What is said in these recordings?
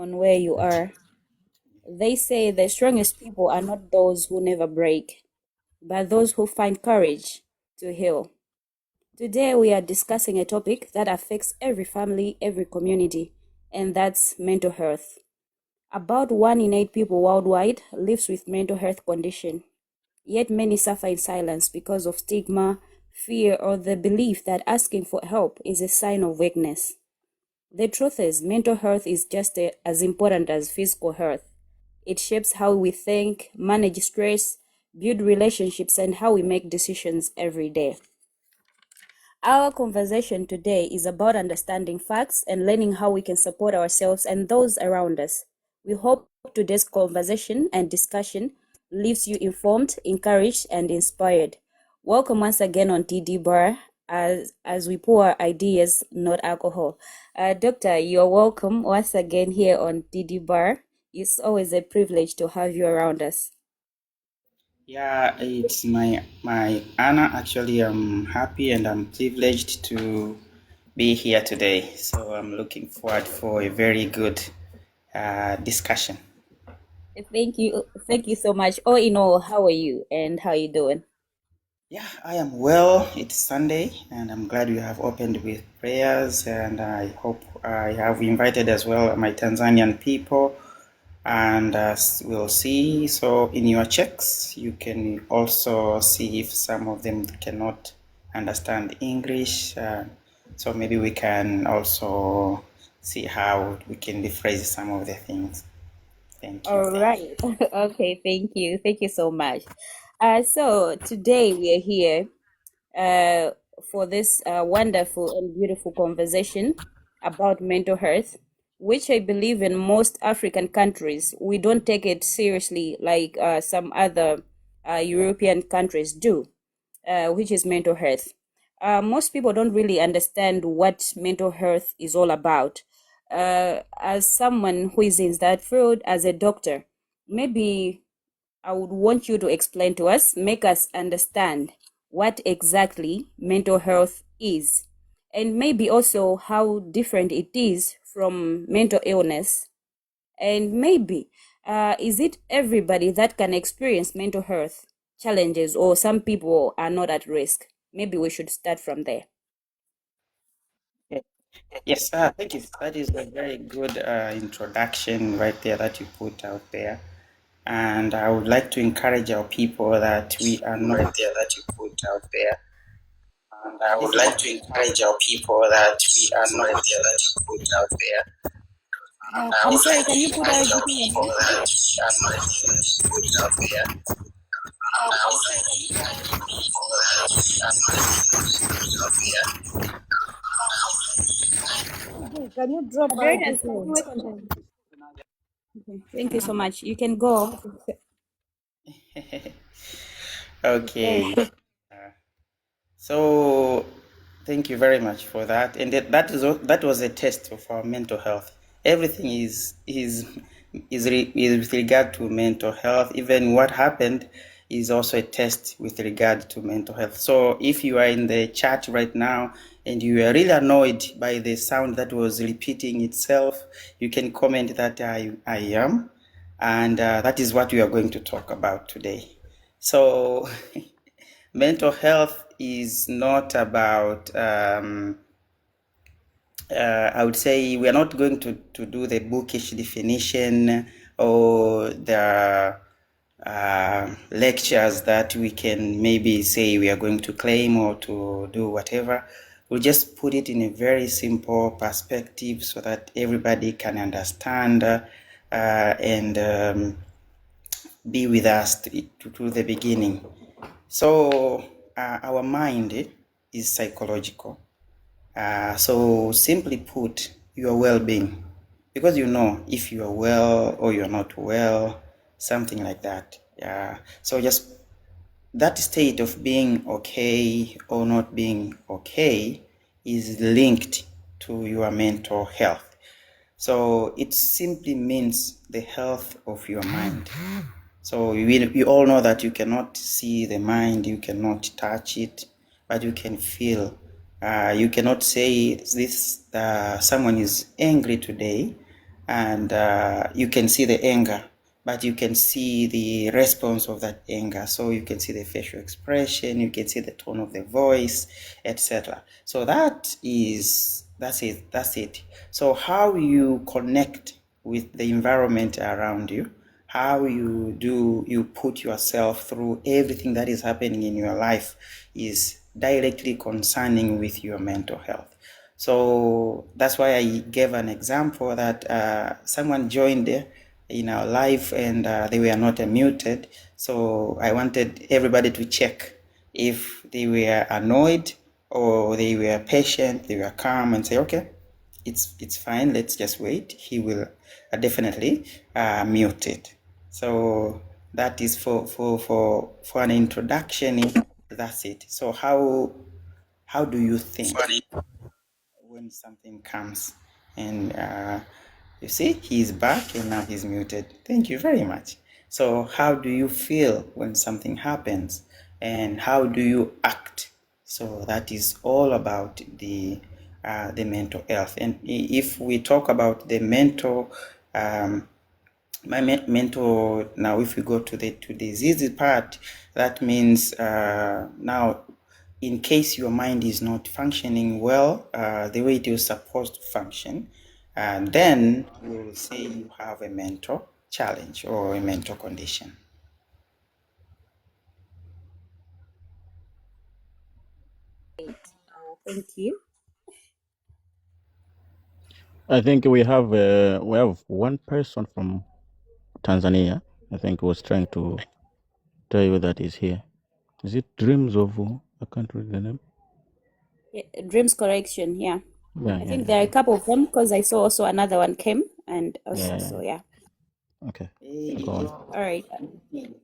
on where you are. They say the strongest people are not those who never break, but those who find courage to heal. Today, we are discussing a topic that affects every family, every community, and that's mental health. About 1 in 8 people worldwide lives with mental health condition. Yet many suffer in silence because of stigma, fear, or the belief that asking for help is a sign of weakness. The truth is, mental health is just as important as physical health. It shapes how we think, manage stress, build relationships, and how we make decisions every day. Our conversation today is about understanding facts and learning how we can support ourselves and those around us. We hope today's conversation and discussion leaves you informed, encouraged, and inspired. Welcome once again on TD Bar as we pour ideas, not alcohol. Doctor, you're welcome once again here on TD Bar. It's always a privilege to have you around us. Yeah, it's my honor. Actually, I'm happy and I'm privileged to be here today. So I'm looking forward for a very good discussion. Thank you so much. All in all, how are you and how are you doing? Yeah, I am well. It's Sunday, and I'm glad we have opened with prayers. And I hope I have invited as well my Tanzanian people, and we'll see. So in your checks, you can also see if some of them cannot understand English. So maybe we can also see how we can rephrase some of the things. Thank you. All right. Okay, thank you. Thank you so much. So today we are here uh, for this wonderful and beautiful conversation about mental health, which I believe in most African countries, we don't take it seriously like some other European countries do, which is mental health. Most people don't really understand what mental health is all about. As someone who is in that field, as a doctor, maybe I would want you to explain to us, make us understand what exactly mental health is, and maybe also how different it is from mental illness. And maybe, is it everybody that can experience mental health challenges, or some people are not at risk? Maybe we should start from there. Yes, thank you. That is a very good introduction right there that you put out there. And I would like to encourage our people that we are not right there that you put out there. And I this would is like to encourage our people that we are not right there that you put out there. And I I'm would sorry, like to can you put encourage our everything people again? that we are not right there that you put out there. And I would like to encourage our people that we are not right there that you put out there. Can you drop out Moderators, can you again? wait on time? Okay, thank you so much. You can go. okay. So thank you very much for that. And that was a test of our mental health. Everything is with regard to mental health. Even what happened is also a test with regard to mental health. So if you are in the chat right now and you are really annoyed by the sound that was repeating itself, you can comment that I am, and that is what we are going to talk about today. So mental health is not about I would say we are not going to do the bookish definition or the lectures that we can maybe say we are going to claim or to do whatever. We'll just put it in a very simple perspective so that everybody can understand and be with us to the beginning. So our mind is psychological. So simply put, your well-being, because you know if you are well or you're not well, something like that. So just that state of being okay or not being okay is linked to your mental health. So it simply means the health of your mind. So we all know that you cannot see the mind, you cannot touch it, but you can feel. You cannot say this. Someone is angry today, and you can see the anger, but you can see the response of that anger. So you can see the facial expression, you can see the tone of the voice, etc. So that's it. So how you connect with the environment around you, how you put yourself through everything that is happening in your life is directly concerning with your mental health. So that's why I gave an example that someone joined in our live and they were not muted. So I wanted everybody to check if they were annoyed or they were patient, they were calm, and say, okay, it's fine, let's just wait. He will definitely mute it. So that is for an introduction. That's it. So how do you think when something comes? And you see, he's back and now he's muted. Thank you very much. So how do you feel when something happens, and how do you act? So that is all about the mental health. And if we talk about the mental mental, now if we go to the easy part, that means now in case your mind is not functioning well the way it is supposed to function, and then we will say you have a mental challenge or a mental condition. Thank you. I think we have one person from Tanzania. I think was trying to tell you that he's here. Is it Dreams of? I can't read the name. Yeah, Dreams Correction, yeah. Yeah, I yeah, think yeah. there are a couple of them because I saw also another one came and also, Yeah, yeah. so yeah. Okay. Hey, Go on. All right.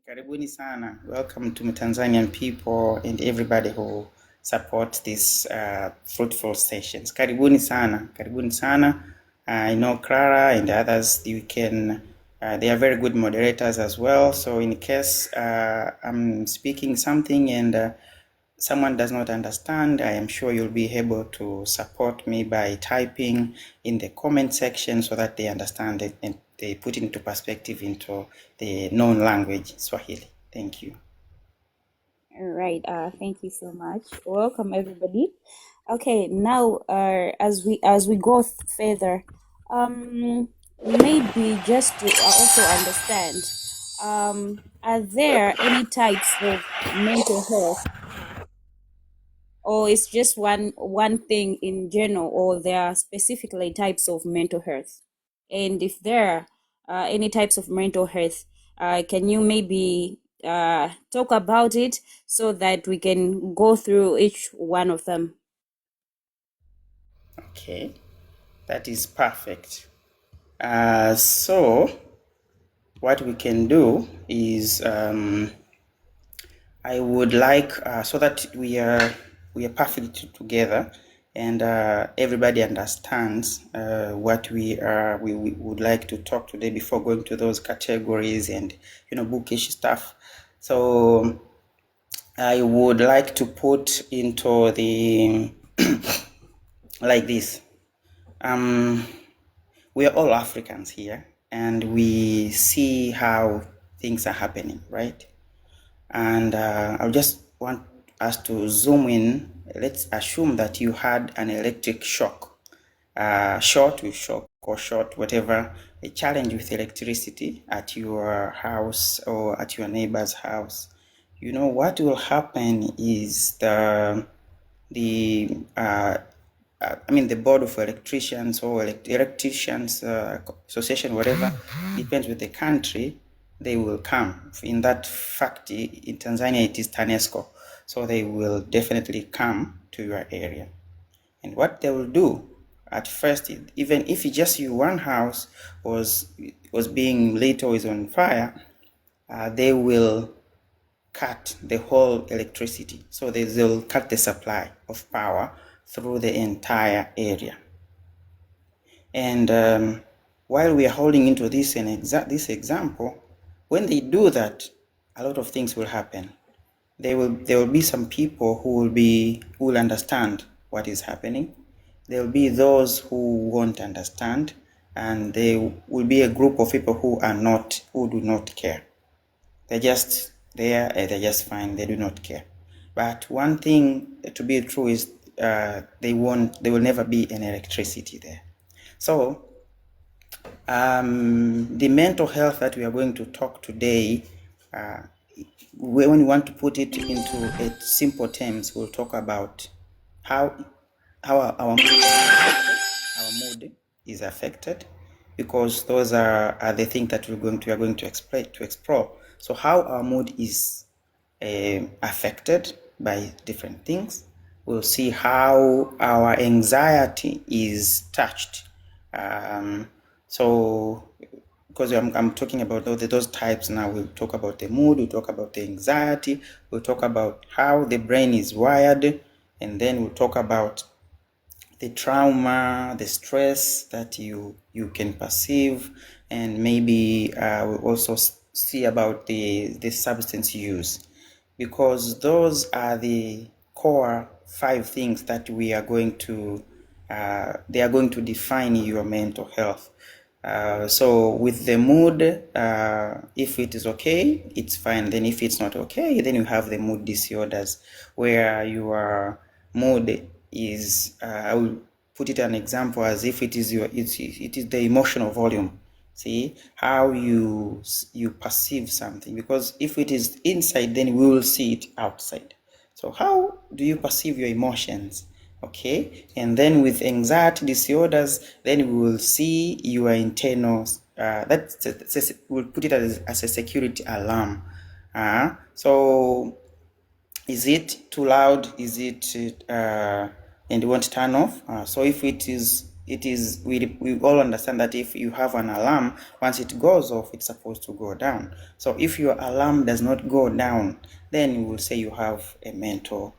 karibuni sana. Welcome to Tanzanian people and everybody who support these fruitful sessions. Karibuni sana, karibuni sana. I know Clara and others, you can, they are very good moderators as well. So in case I'm speaking something and someone does not understand, I am sure you'll be able to support me by typing in the comment section so that they understand it and they put into perspective into the known language, Swahili. Thank you. All right. Thank you so much. Welcome everybody. Okay, now as we go further, maybe just to also understand, are there any types of mental health, or it's just one thing in general, or there are specifically types of mental health? And if there are any types of mental health, can you maybe talk about it so that we can go through each one of them? Okay, that is perfect. So what we can do is I would like so that we are perfectly together and everybody understands what we would like to talk today before going to those categories and bookish stuff. So I would like to put into the like this. We are all Africans here, and we see how things are happening, right? And I just want us to zoom in. Let's assume that you had an electric shock, short with shock or short, whatever, a challenge with electricity at your house or at your neighbor's house. What will happen is the board of electricians or electricians association, whatever, depends with the country, they will come. In that fact, in Tanzania, it is TANESCO. So they will definitely come to your area. And what they will do at first, even if just one house was being lit or is on fire, they will cut the whole electricity. So they'll cut the supply of power through the entire area. And while we are holding into this this example, when they do that, a lot of things will happen. There will be some people who will understand what is happening. There will be those who won't understand, and there will be a group of people who do not care. They're just there, they're just fine, they do not care. But one thing to be true is there will never be any electricity there. So the mental health that we are going to talk today, when we want to put it into simple terms, we'll talk about how our mood is affected, because those are the things that we are going to explore. So how our mood is affected by different things. We'll see how our anxiety is touched. So because I'm talking about those types now, we'll talk about the mood, we'll talk about the anxiety, we'll talk about how the brain is wired, and then we'll talk about the trauma, the stress that you can perceive, and maybe we'll also see about the substance use, because those are the core 5 things that we are going to they are going to define your mental health. So with the mood, if it is okay, it's fine. Then if it's not okay, then you have the mood disorders, where your mood is, I will put it an example as if it is the emotional volume. See how you perceive something, because if it is inside, then we will see it outside. So how do you perceive your emotions? Okay, and then with anxiety disorders, then we will see your internal, we'll put it as a security alarm. So is it too loud? Is it and you want to turn off? So if it is, we all understand that if you have an alarm, once it goes off, it's supposed to go down. So if your alarm does not go down, then we will say you have a mental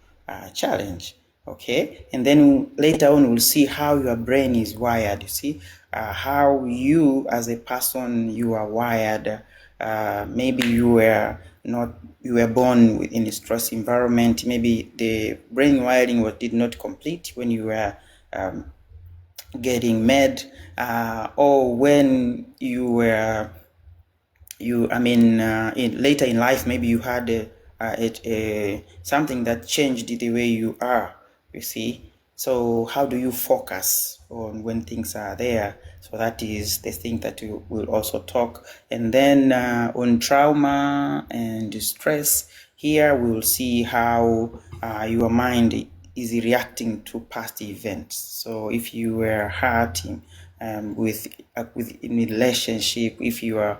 challenge. Okay, and then later on we'll see how your brain is wired. You see how you as a person, you are wired. Maybe you were born in a stress environment. Maybe the brain wiring did not complete when you were getting mad, or when you were later in life, maybe you had something that changed the way you are, you see. So how do you focus on when things are there? So that is the thing that we will also talk. And then on trauma and stress, here we will see how your mind is reacting to past events. So if you were hurt in a relationship, if you were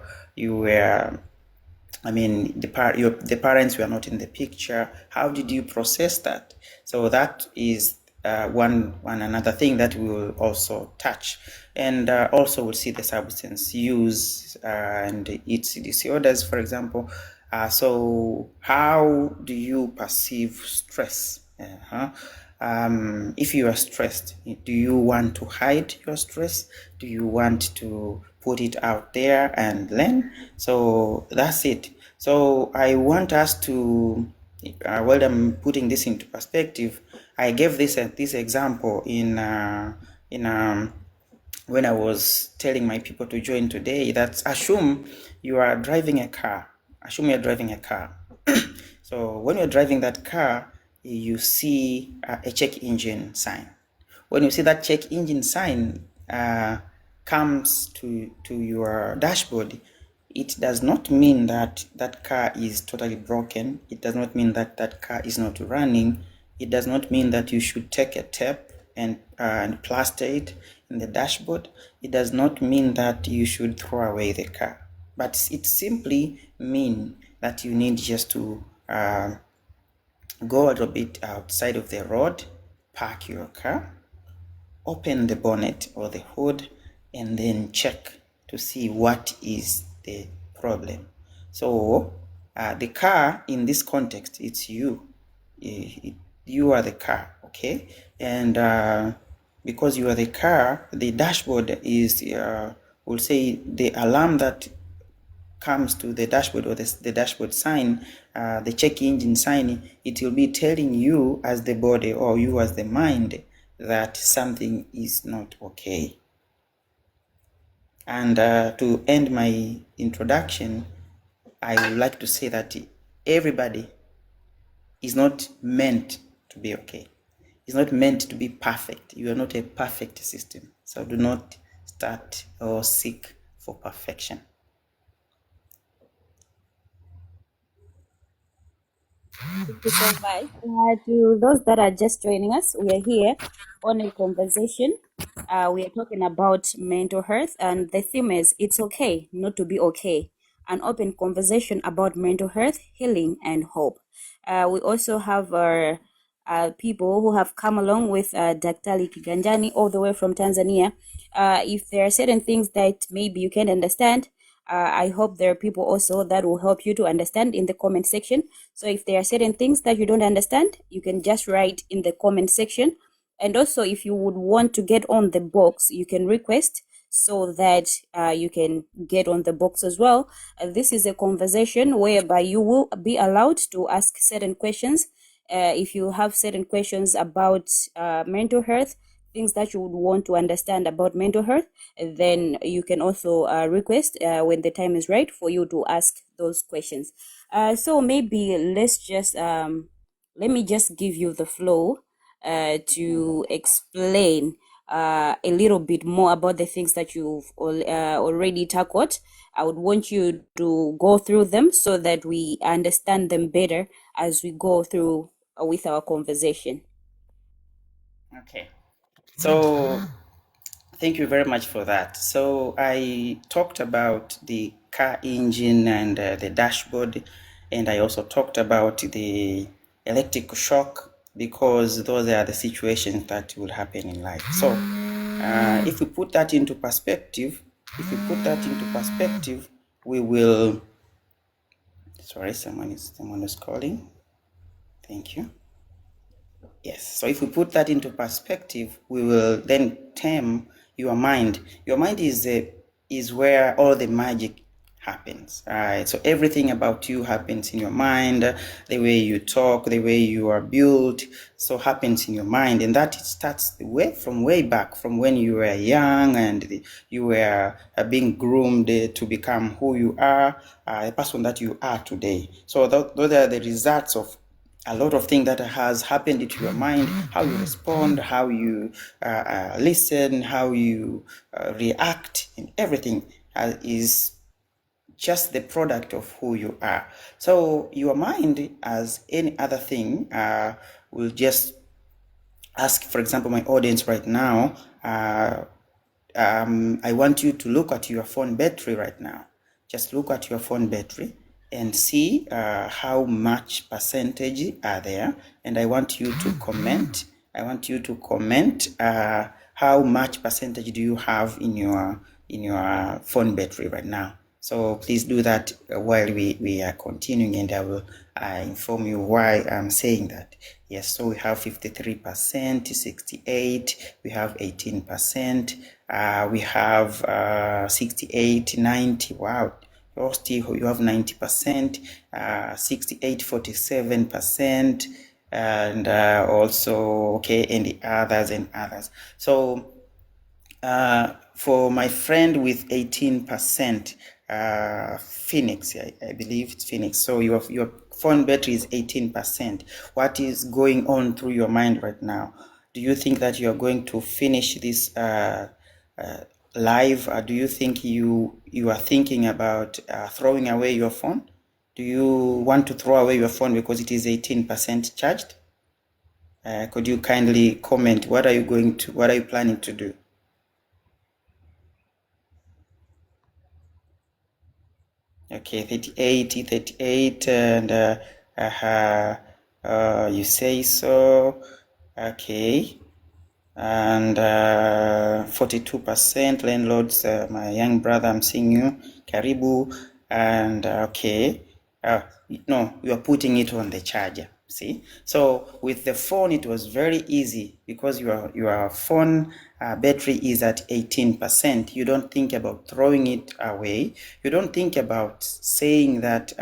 the parents were not in the picture, how did you process that? So that is another thing that we will also touch. And also we'll see the substance use and its disorders, for example. So how do you perceive stress? If you are stressed, do you want to hide your stress? Do you want to put it out there and learn? So that's it. So I want us to, while I'm putting this into perspective, I gave this example in when I was telling my people to join today. That assume you are driving a car. Assume you're driving a car. So when you're driving that car, you see a check engine sign. When you see that check engine sign comes to your dashboard, it does not mean that that car is totally broken. It does not mean that that car is not running. It does not mean that you should take a tape and plaster it in the dashboard. It does not mean that you should throw away the car. But it simply means that you need just to go a little bit outside of the road, park your car, open the bonnet or the hood, and then check to see what is the problem. So the car in this context, it's you. You are the car, okay? And because you are the car, the dashboard is, we'll say, the alarm that comes to the dashboard, or the dashboard sign, the check engine sign, it will be telling you as the body, or you as the mind, that something is not okay. And to end my introduction, I would like to say that everybody is not meant to be okay. It's not meant to be perfect. You are not a perfect system. So do not start or seek for perfection. Thank you so much. To those that are just joining us, we are here on a conversation. We are talking about mental health, and the theme is It's Okay Not to Be Okay, an open conversation about mental health, healing, and hope. We also have our people who have come along with Daktari Kiganjani all the way from Tanzania. If there are certain things that maybe you can't understand, I hope there are people also that will help you to understand in the comment section. So if there are certain things that you don't understand, you can just write in the comment section. And also, if you would want to get on the box, you can request so that you can get on the box as well. This is a conversation whereby you will be allowed to ask certain questions. If you have certain questions about mental health, things that you would want to understand about mental health, then you can also request when the time is right for you to ask those questions. So maybe let me just give you the flow to explain a little bit more about the things that you've already tackled. I would want you to go through them so that we understand them better as we go through with our conversation. Okay. So thank you very much for that. So I talked about the car engine and the dashboard, and I also talked about the electric shock, because those are the situations that will happen in life. So if we put that into perspective, we will. Sorry, someone is calling. Thank you. Yes. So if we put that into perspective, we will then term your mind. Your mind is where all the magic happens. All right. So everything about you happens in your mind. The way you talk, the way you are built, so happens in your mind, and that starts from way back, from when you were young and you were being groomed to become who you are, the person that you are today. So those are the results of a lot of things that has happened to your mind, how you respond, how you listen, how you react, and everything is just the product of who you are. So your mind, as any other thing, will just ask, for example, my audience right now, I want you to look at your phone battery right now. Just look at your phone battery and see how much percentage are there. And I want you to comment. How much percentage do you have in your phone battery right now. So please do that while we are continuing, and I will inform you why I'm saying that. Yes, so we have 53%, 68, we have 18%, we have 68, 90, wow. You have 90%, 68, 47%, and also, okay, and the others. So for my friend with 18%, Phoenix, I believe it's Phoenix. So your phone battery is 18%. What is going on through your mind right now? Do you think that you are going to finish this live? Do you think you are thinking about throwing away your phone? Do you want to throw away your phone because it is 18% charged? Could you kindly comment? What are you planning to do? Okay, 38, and you say so. Okay, and 42% landlords. My young brother, I'm seeing you. Karibu, and okay. No, you are putting it on the charger. See, so with the phone it was very easy, because your phone battery is at 18%. You don't think about throwing it away. You don't think about saying that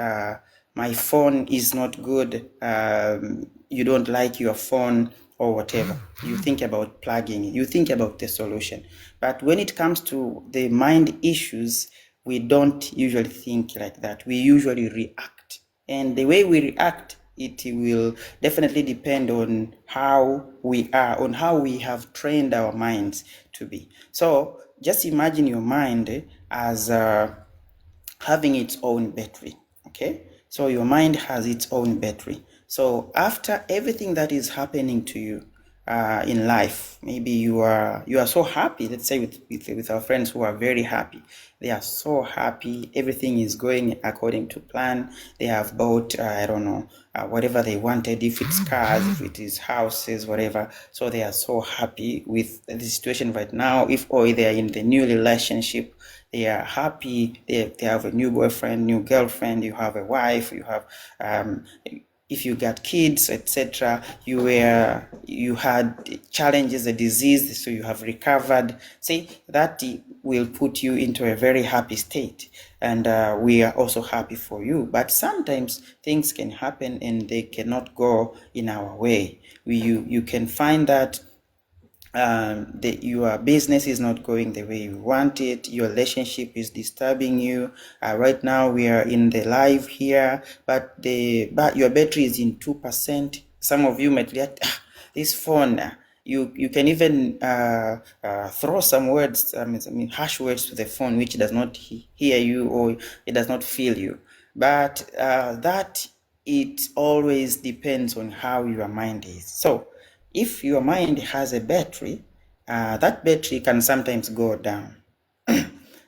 my phone is not good. You don't like your phone, or whatever. You think about plugging it, you think about the solution. But when it comes to the mind issues, we don't usually think like that. We usually react. And the way we react, it will definitely depend on how we are, on how we have trained our minds to be. So just imagine your mind as having its own battery. Okay, so your mind has its own battery. So after everything that is happening to you in life, maybe you are so happy. Let's say with our friends who are very happy, they are so happy, everything is going according to plan. They have bought I don't know whatever they wanted, if it's cars, if it is houses, whatever. So they are so happy with the situation right now. If or they are in the new relationship, they are happy, they have a new boyfriend, new girlfriend, you have a wife, you have if you got kids, etc. You had challenges, a disease, so you have recovered. See, that will put you into a very happy state, and we are also happy for you. But sometimes things can happen and they cannot go in our way. You can find that your business is not going the way you want it, your relationship is disturbing you. Right now we are in the live here, but your battery is in 2%. Some of you might react, this phone, you can even throw some words, harsh words to the phone, which does not hear you, or it does not feel you. But that it always depends on how your mind is. So if your mind has a battery, that battery can sometimes go down.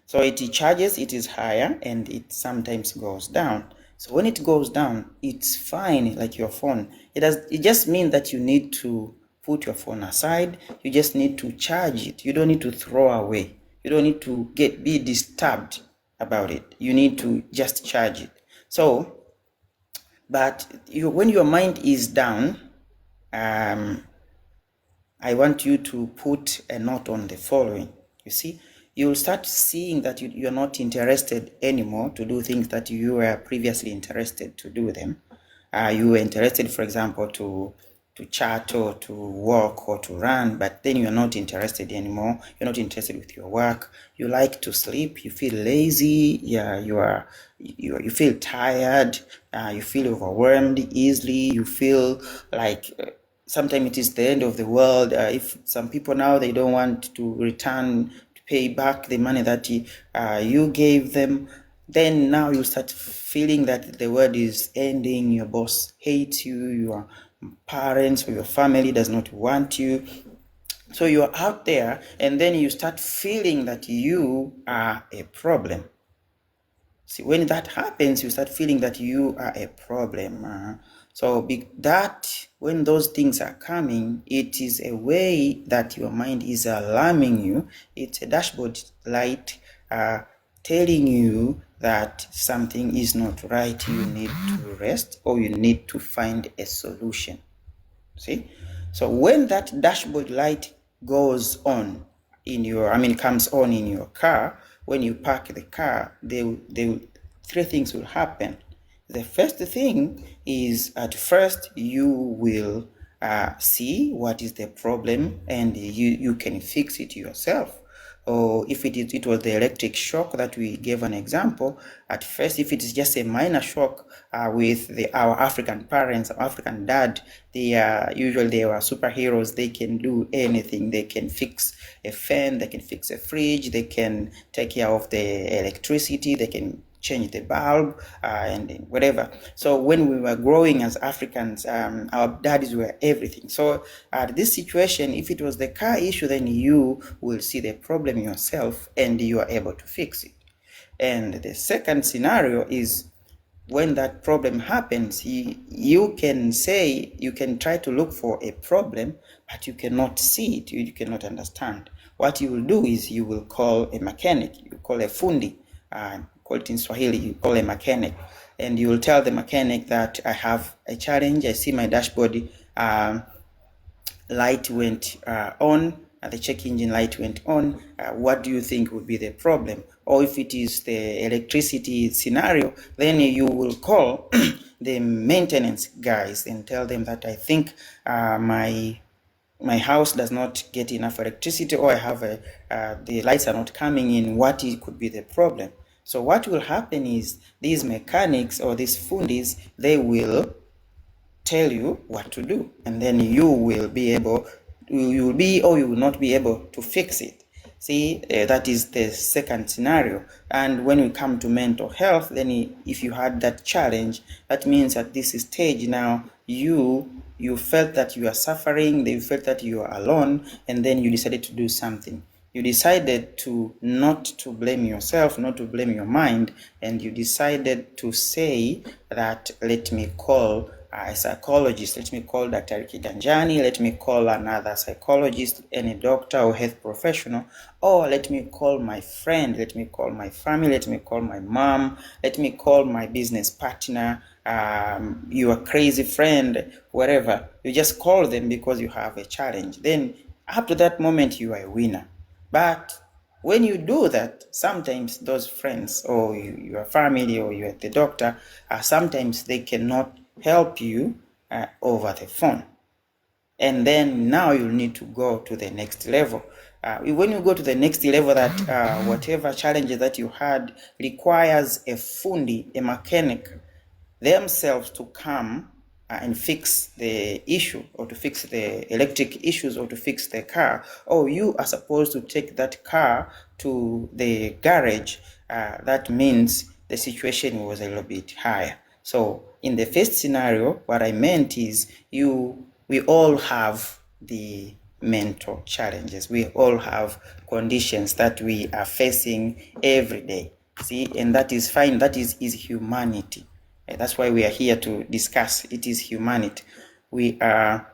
So it charges, it is higher, and it sometimes goes down. So when it goes down, it's fine, like your phone. It just means that you need to put your phone aside. You just need to charge it. You don't need to throw away. You don't need to be disturbed about it. You need to just charge it. So, but when your mind is down, I want you to put a note on the following. You see, you'll start seeing that you're not interested anymore to do things that you were previously interested to do them. You were interested, for example, to chat or to walk or to run, but then you're not interested anymore. You're not interested with your work. You like to sleep. You feel lazy. Yeah, you feel tired. You feel overwhelmed easily. You feel like sometimes it is the end of the world. If some people now, they don't want to return to pay back the money that you gave them, then now you start feeling that the world is ending. Your boss hates you, your parents or your family does not want you. So you're out there, and then you start feeling that you are a problem. See, when that happens, you start feeling that you are a problem. So when those things are coming, it is a way that your mind is alarming you. It's a dashboard light telling you that something is not right. You need to rest, or you need to find a solution. See? So when that dashboard light goes on comes on in your car, when you park the car, three things will happen. The first thing is, at first you will see what is the problem, and you can fix it yourself. Or if it was the electric shock that we gave an example, at first, if it is just a minor shock with our African parents, our African dad, they were superheroes. They can do anything. They can fix a fan, they can fix a fridge, they can take care of the electricity, they can change the bulb and whatever. So when we were growing as Africans, our daddies were everything. So at this situation, if it was the car issue, then you will see the problem yourself and you are able to fix it. And the second scenario is, when that problem happens, you can try to look for a problem, but you cannot see it, you cannot understand. What you will do is you will call a mechanic, you call a fundi, call it in Swahili, you call a mechanic, and you will tell the mechanic that I have a challenge. I see my dashboard light went on, the check engine light went on. What do you think would be the problem? Or if it is the electricity scenario, then you will call the maintenance guys and tell them that I think my my house does not get enough electricity, or I have the lights are not coming in. What could be the problem? So what will happen is these mechanics or these fundis, they will tell you what to do, and then you will be able, you will be or you will not be able to fix it. See, that is the second scenario. And when we come to mental health, then if you had that challenge, that means at this stage now you felt that you are suffering, you felt that you are alone, and then you decided to do something. You decided to not to blame yourself, not to blame your mind, and you decided to say that, let me call a psychologist, let me call Dr. Kiganjani, let me call another psychologist, any doctor or health professional, or let me call my friend, let me call my family, let me call my mom, let me call my business partner, your crazy friend, whatever. You just call them because you have a challenge. Then up to that moment, you are a winner. But when you do that, sometimes those friends or your family or you're the doctor, sometimes they cannot help you over the phone. And then now you need to go to the next level. When you go to the next level, that whatever challenges that you had requires a fundi, a mechanic themselves to come and fix the issue, or to fix the electric issues, or to fix the car, or you are supposed to take that car to the garage, that means the situation was a little bit higher. So in the first scenario, what I meant is we all have the mental challenges. We all have conditions that we are facing every day. See, and that is fine. That is humanity. That's why we are here to discuss. It is humanity. We are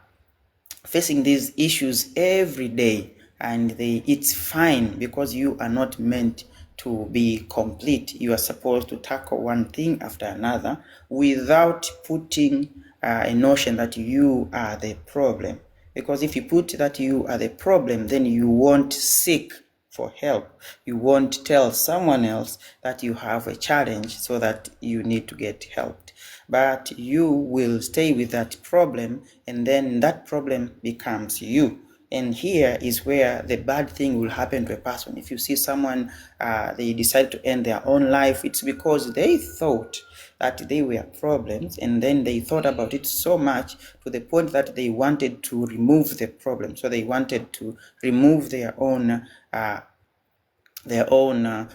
facing these issues every day, and it's fine, because you are not meant to be complete. You are supposed to tackle one thing after another without putting a notion that you are the problem. Because if you put that you are the problem, then you won't seek for help. You won't tell someone else that you have a challenge so that you need to get helped. But you will stay with that problem, and then that problem becomes you. And here is where the bad thing will happen to a person. If you see someone, they decide to end their own life, it's because they thought that they were problems, and then they thought about it so much to the point that they wanted to remove the problem. So they wanted to remove their own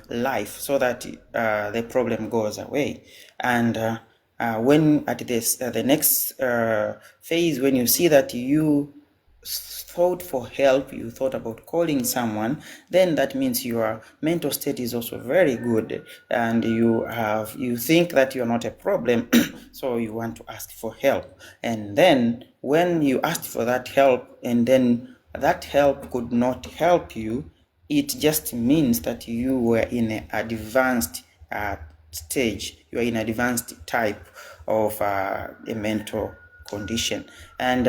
life, so that the problem goes away. And when at this the next phase, when you see that you thought for help, you thought about calling someone, then that means your mental state is also very good, and you think that you're not a problem, so you want to ask for help. And then when you asked for that help, and then that help could not help you, it just means that you were in an advanced stage. You are in an advanced type of a mental condition. And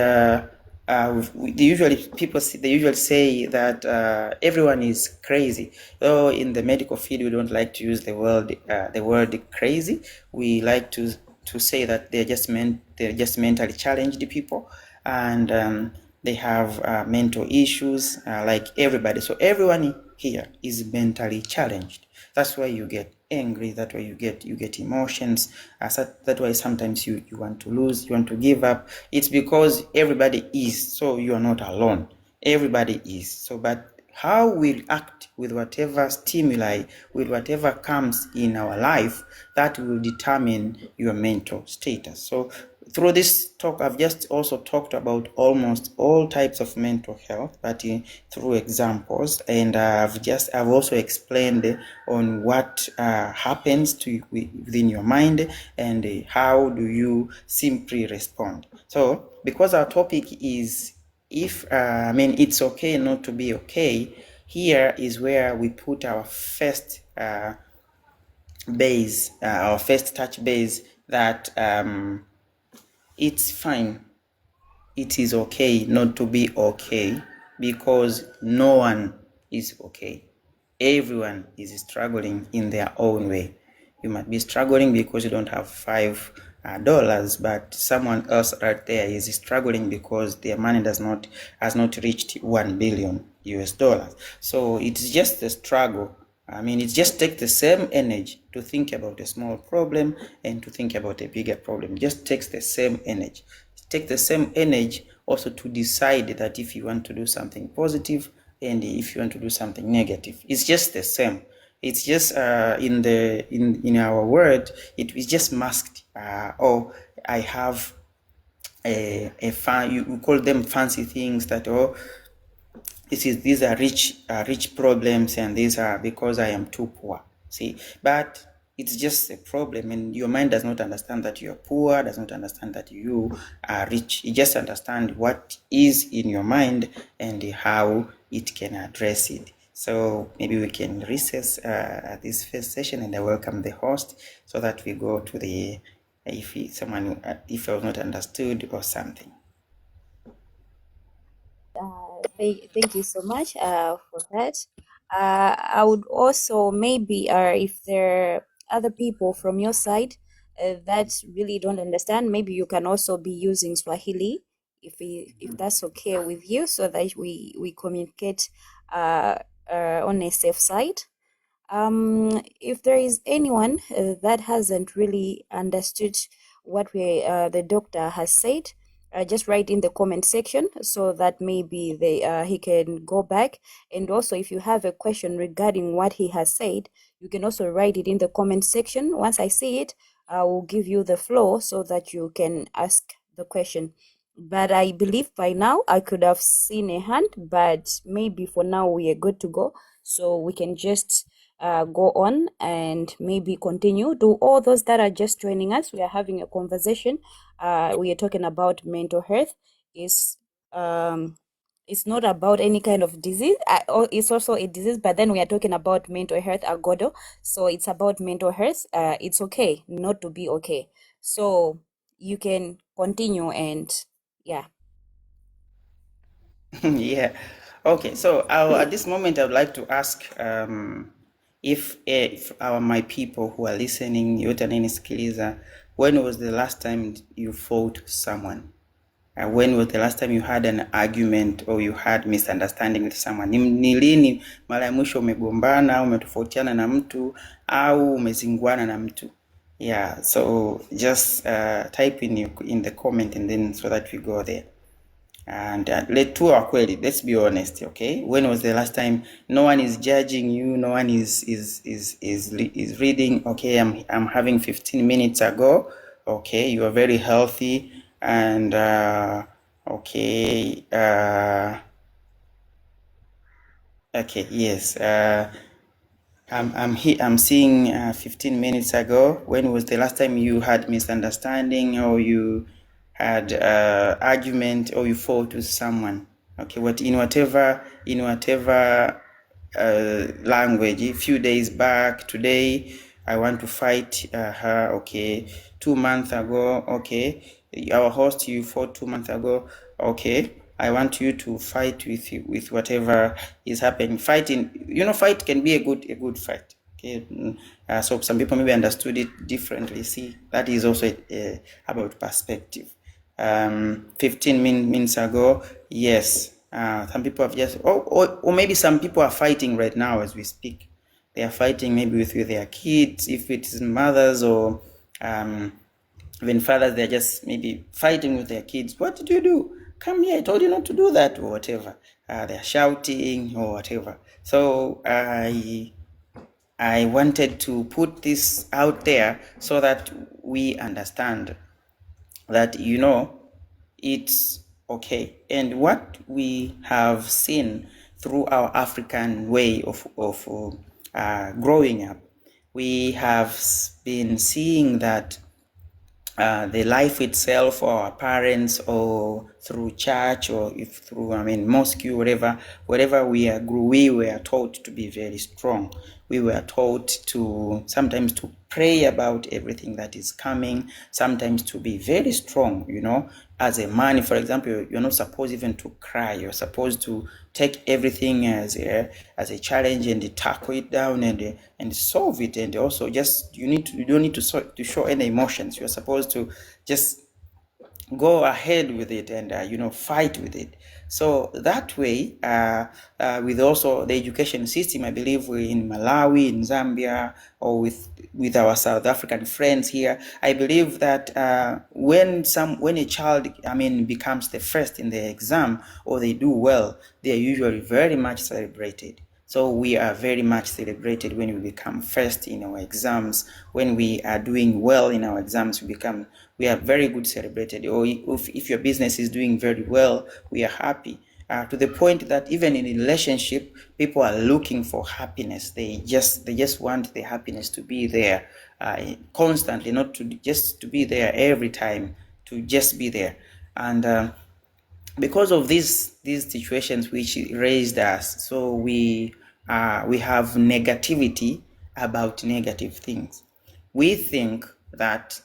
they usually say that everyone is crazy. Though in the medical field, we don't like to use the word crazy. We like to say that they're just mentally challenged people, and they have mental issues like everybody. So everyone here is mentally challenged. That's why you get angry. That's why you get emotions. That's why sometimes you want to lose, you want to give up. It's because everybody is. So you are not alone. Everybody is. So, but how we act with whatever stimuli, with whatever comes in our life, that will determine your mental status. So through this talk, I've just also talked about almost all types of mental health, but through examples, and I've also explained on what happens to within your mind, and how do you simply respond. So because our topic is, if it's okay not to be okay, here is where we put our first base, our first touch base, that it's fine, it is okay not to be okay, because no one is okay. Everyone is struggling in their own way. You might be struggling because you don't have 5 dollars, but someone else right there is struggling because their money has not reached 1 billion US dollars. So it's just a struggle. I mean, it just takes the same energy to think about a small problem and to think about a bigger problem. It just takes the same energy. It takes the same energy also to decide that if you want to do something positive and if you want to do something negative. It's just the same. It's just in our word, it is just masked. Oh, I have you call them fancy things that, oh, these are rich problems, and these are because I am too poor. See, but it's just a problem, and your mind does not understand that you are poor, does not understand that you are rich. You just understand what is in your mind and how it can address it. So maybe we can recess this first session, and I welcome the host so that we go to the if I was not understood or something. Thank you so much for that. I would also maybe, if there are other people from your side that really don't understand, maybe you can also be using Swahili if that's okay with you, so that we communicate on a safe side. If there is anyone that hasn't really understood what the doctor has said, just write in the comment section so that maybe he can go back. And also, if you have a question regarding what he has said, you can also write it in the comment section. Once I see it, I will give you the floor so that you can ask the question. But I believe by now I could have seen a hand, but maybe for now we are good to go. So we can just go on and maybe continue. To all those that are just joining us, we are having a conversation. We are talking about mental health. It's not about any kind of disease. It's also a disease, but then we are talking about mental health, Agodo. So it's about mental health. It's okay not to be okay. So you can continue, and yeah. Yeah. Okay. So at this moment, I would like to ask if my people who are listening, yote anayenisikiliza, when was the last time you fought someone? When was the last time you had an argument or you had misunderstanding with someone? Ni lini mara ya mwisho umegombana au umetofautiana na mtu au umezinguana na mtu? Yeah. So just type in the comment, and then so that we go there. And let's be honest, okay? When was the last time? No one is judging you, no one is reading, okay, I'm having 15 minutes ago, okay, you are very healthy, and okay, yes, I'm seeing 15 minutes ago. When was the last time you had misunderstanding, or you had argument, or you fought with someone? Okay, in whatever language. A few days back, today, I want to fight her. Okay, 2 months ago. Okay, our host, you fought 2 months ago. Okay, I want you to fight with whatever is happening. Fighting, fight can be a good fight. Okay, so some people maybe understood it differently. See, that is also about perspective. 15 minutes ago, yes. Some people have just, or maybe some people are fighting right now as we speak. They are fighting maybe with their kids, if it is mothers or even fathers. They're just maybe fighting with their kids. What did you do? Come here, I told you not to do that, or whatever. They're shouting or whatever. So I wanted to put this out there so that we understand that, it's okay. And what we have seen through our African way of growing up, we have been seeing that the life itself, or our parents, or through church, or if through, mosque, wherever we were taught to be very strong. We were taught to sometimes to pray about everything that is coming, sometimes to be very strong, as a man. For example, you're not supposed even to cry. You're supposed to take everything as a challenge and tackle it down and solve it. And also, just you don't need to show any emotions. You're supposed to just go ahead with it and fight with it. So that way, with also the education system, I believe we're in Malawi, in Zambia, or with our South African friends here, I believe that when a child becomes the first in the exam, or they do well, they are usually very much celebrated. So we are very much celebrated when we become first in our exams. When we are doing well in our exams, we are very good celebrated. Or if your business is doing very well, we are happy. To the point that even in a relationship, people are looking for happiness. They just want the happiness to be there constantly, not to just to be there every time, to just be there. And because of these situations which raised us, so we have negativity about negative things. We think that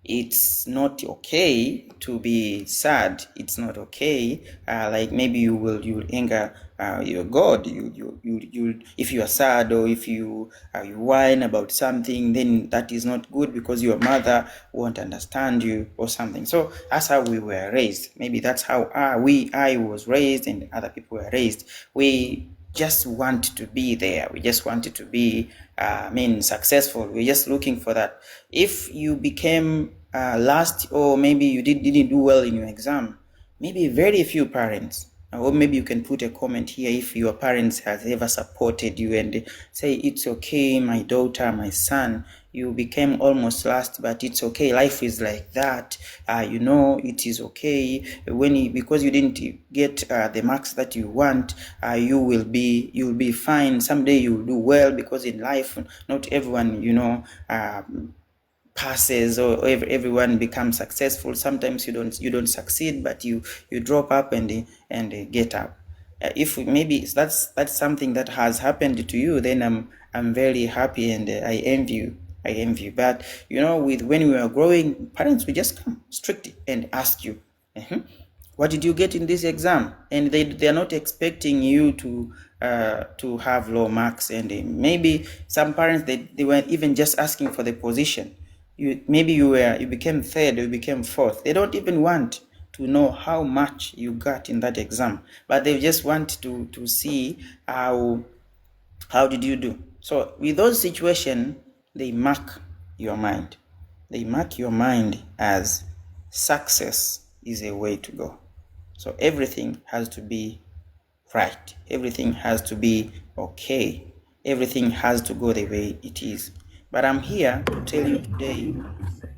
it's not okay to be sad. It's not okay. Like maybe you will anger your God. You if you are sad, or if you whine about something, then that is not good, because your mother won't understand you or something. So that's how we were raised. Maybe that's how I was raised, and other people were raised. We just want to be there. We just wanted to be successful. We're just looking for that. If you became last, or maybe you didn't do well in your exam, maybe very few parents, or maybe you can put a comment here if your parents has ever supported you and say, it's okay, my daughter, my son, you became almost last, but it's okay, life is like that. It is okay. Because you didn't get the marks that you want, you'll be fine. Someday you'll do well, because in life not everyone passes, or everyone becomes successful. Sometimes you don't succeed, but you drop up and get up. If maybe that's something that has happened to you, then I'm very happy, and I envy you. But when we are growing, parents will just come strictly and ask you, what did you get in this exam? And they are not expecting you to have low marks. And maybe some parents, they were even just asking for the position. You became third, or you became fourth. They don't even want to know how much you got in that exam, but they just want to see how did you do. So with those situations, they mark your mind. They mark your mind as success is a way to go. So everything has to be right. Everything has to be okay. Everything has to go the way it is. But I'm here to tell you today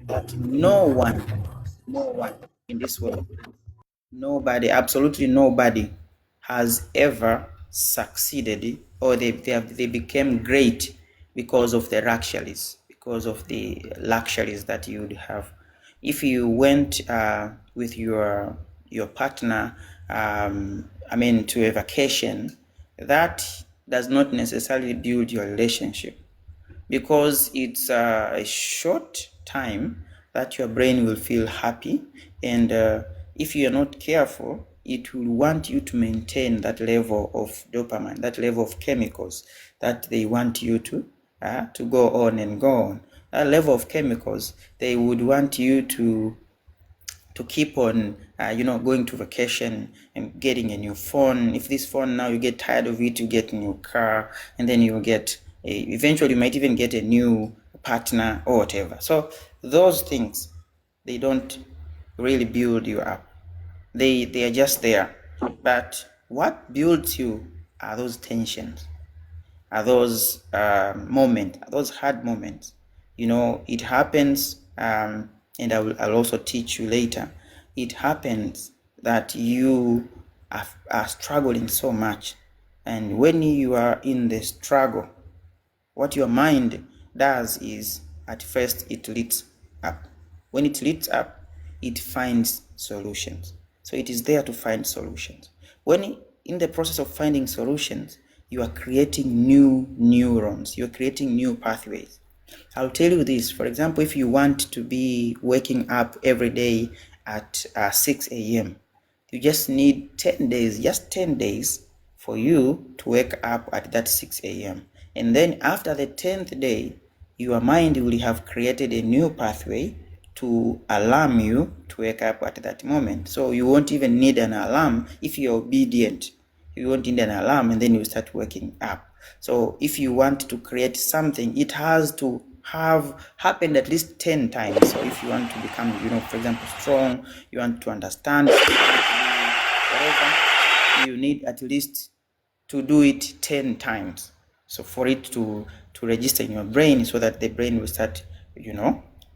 that no one in this world, nobody, absolutely nobody, has ever succeeded, or they became great because of the luxuries that you would have. If you went with your partner, to a vacation, that does not necessarily build your relationship, because it's a short time that your brain will feel happy, and if you're not careful, it will want you to maintain that level of dopamine, that level of chemicals that they want you to go on and go on. That level of chemicals, they would want you to keep on going to vacation and getting a new phone. If this phone, now you get tired of it, you get a new car, and then you get eventually you might even get a new partner or whatever. So those things, they don't really build you up. They are just there. But what builds you are those tensions, are those moments, are those hard moments. It happens, and I'll also teach you later. It happens that you are struggling so much, and when you are in the struggle, what your mind does is, at first, it leads up. When it leads up, it finds solutions. So it is there to find solutions. When in the process of finding solutions, you are creating new neurons, you're creating new pathways. I'll tell you this. For example, if you want to be waking up every day at 6 a.m., you just need 10 days, just 10 days for you to wake up at that 6 a.m. And then after the 10th day, your mind will have created a new pathway to alarm you to wake up at that moment. So you won't even need an alarm if you're obedient. You won't need an alarm, and then you start waking up. So if you want to create something, it has to have happened at least 10 times. So if you want to become, for example, strong, you want to understand whatever, you need at least to do it 10 times. So for it to register in your brain, so that the brain will start,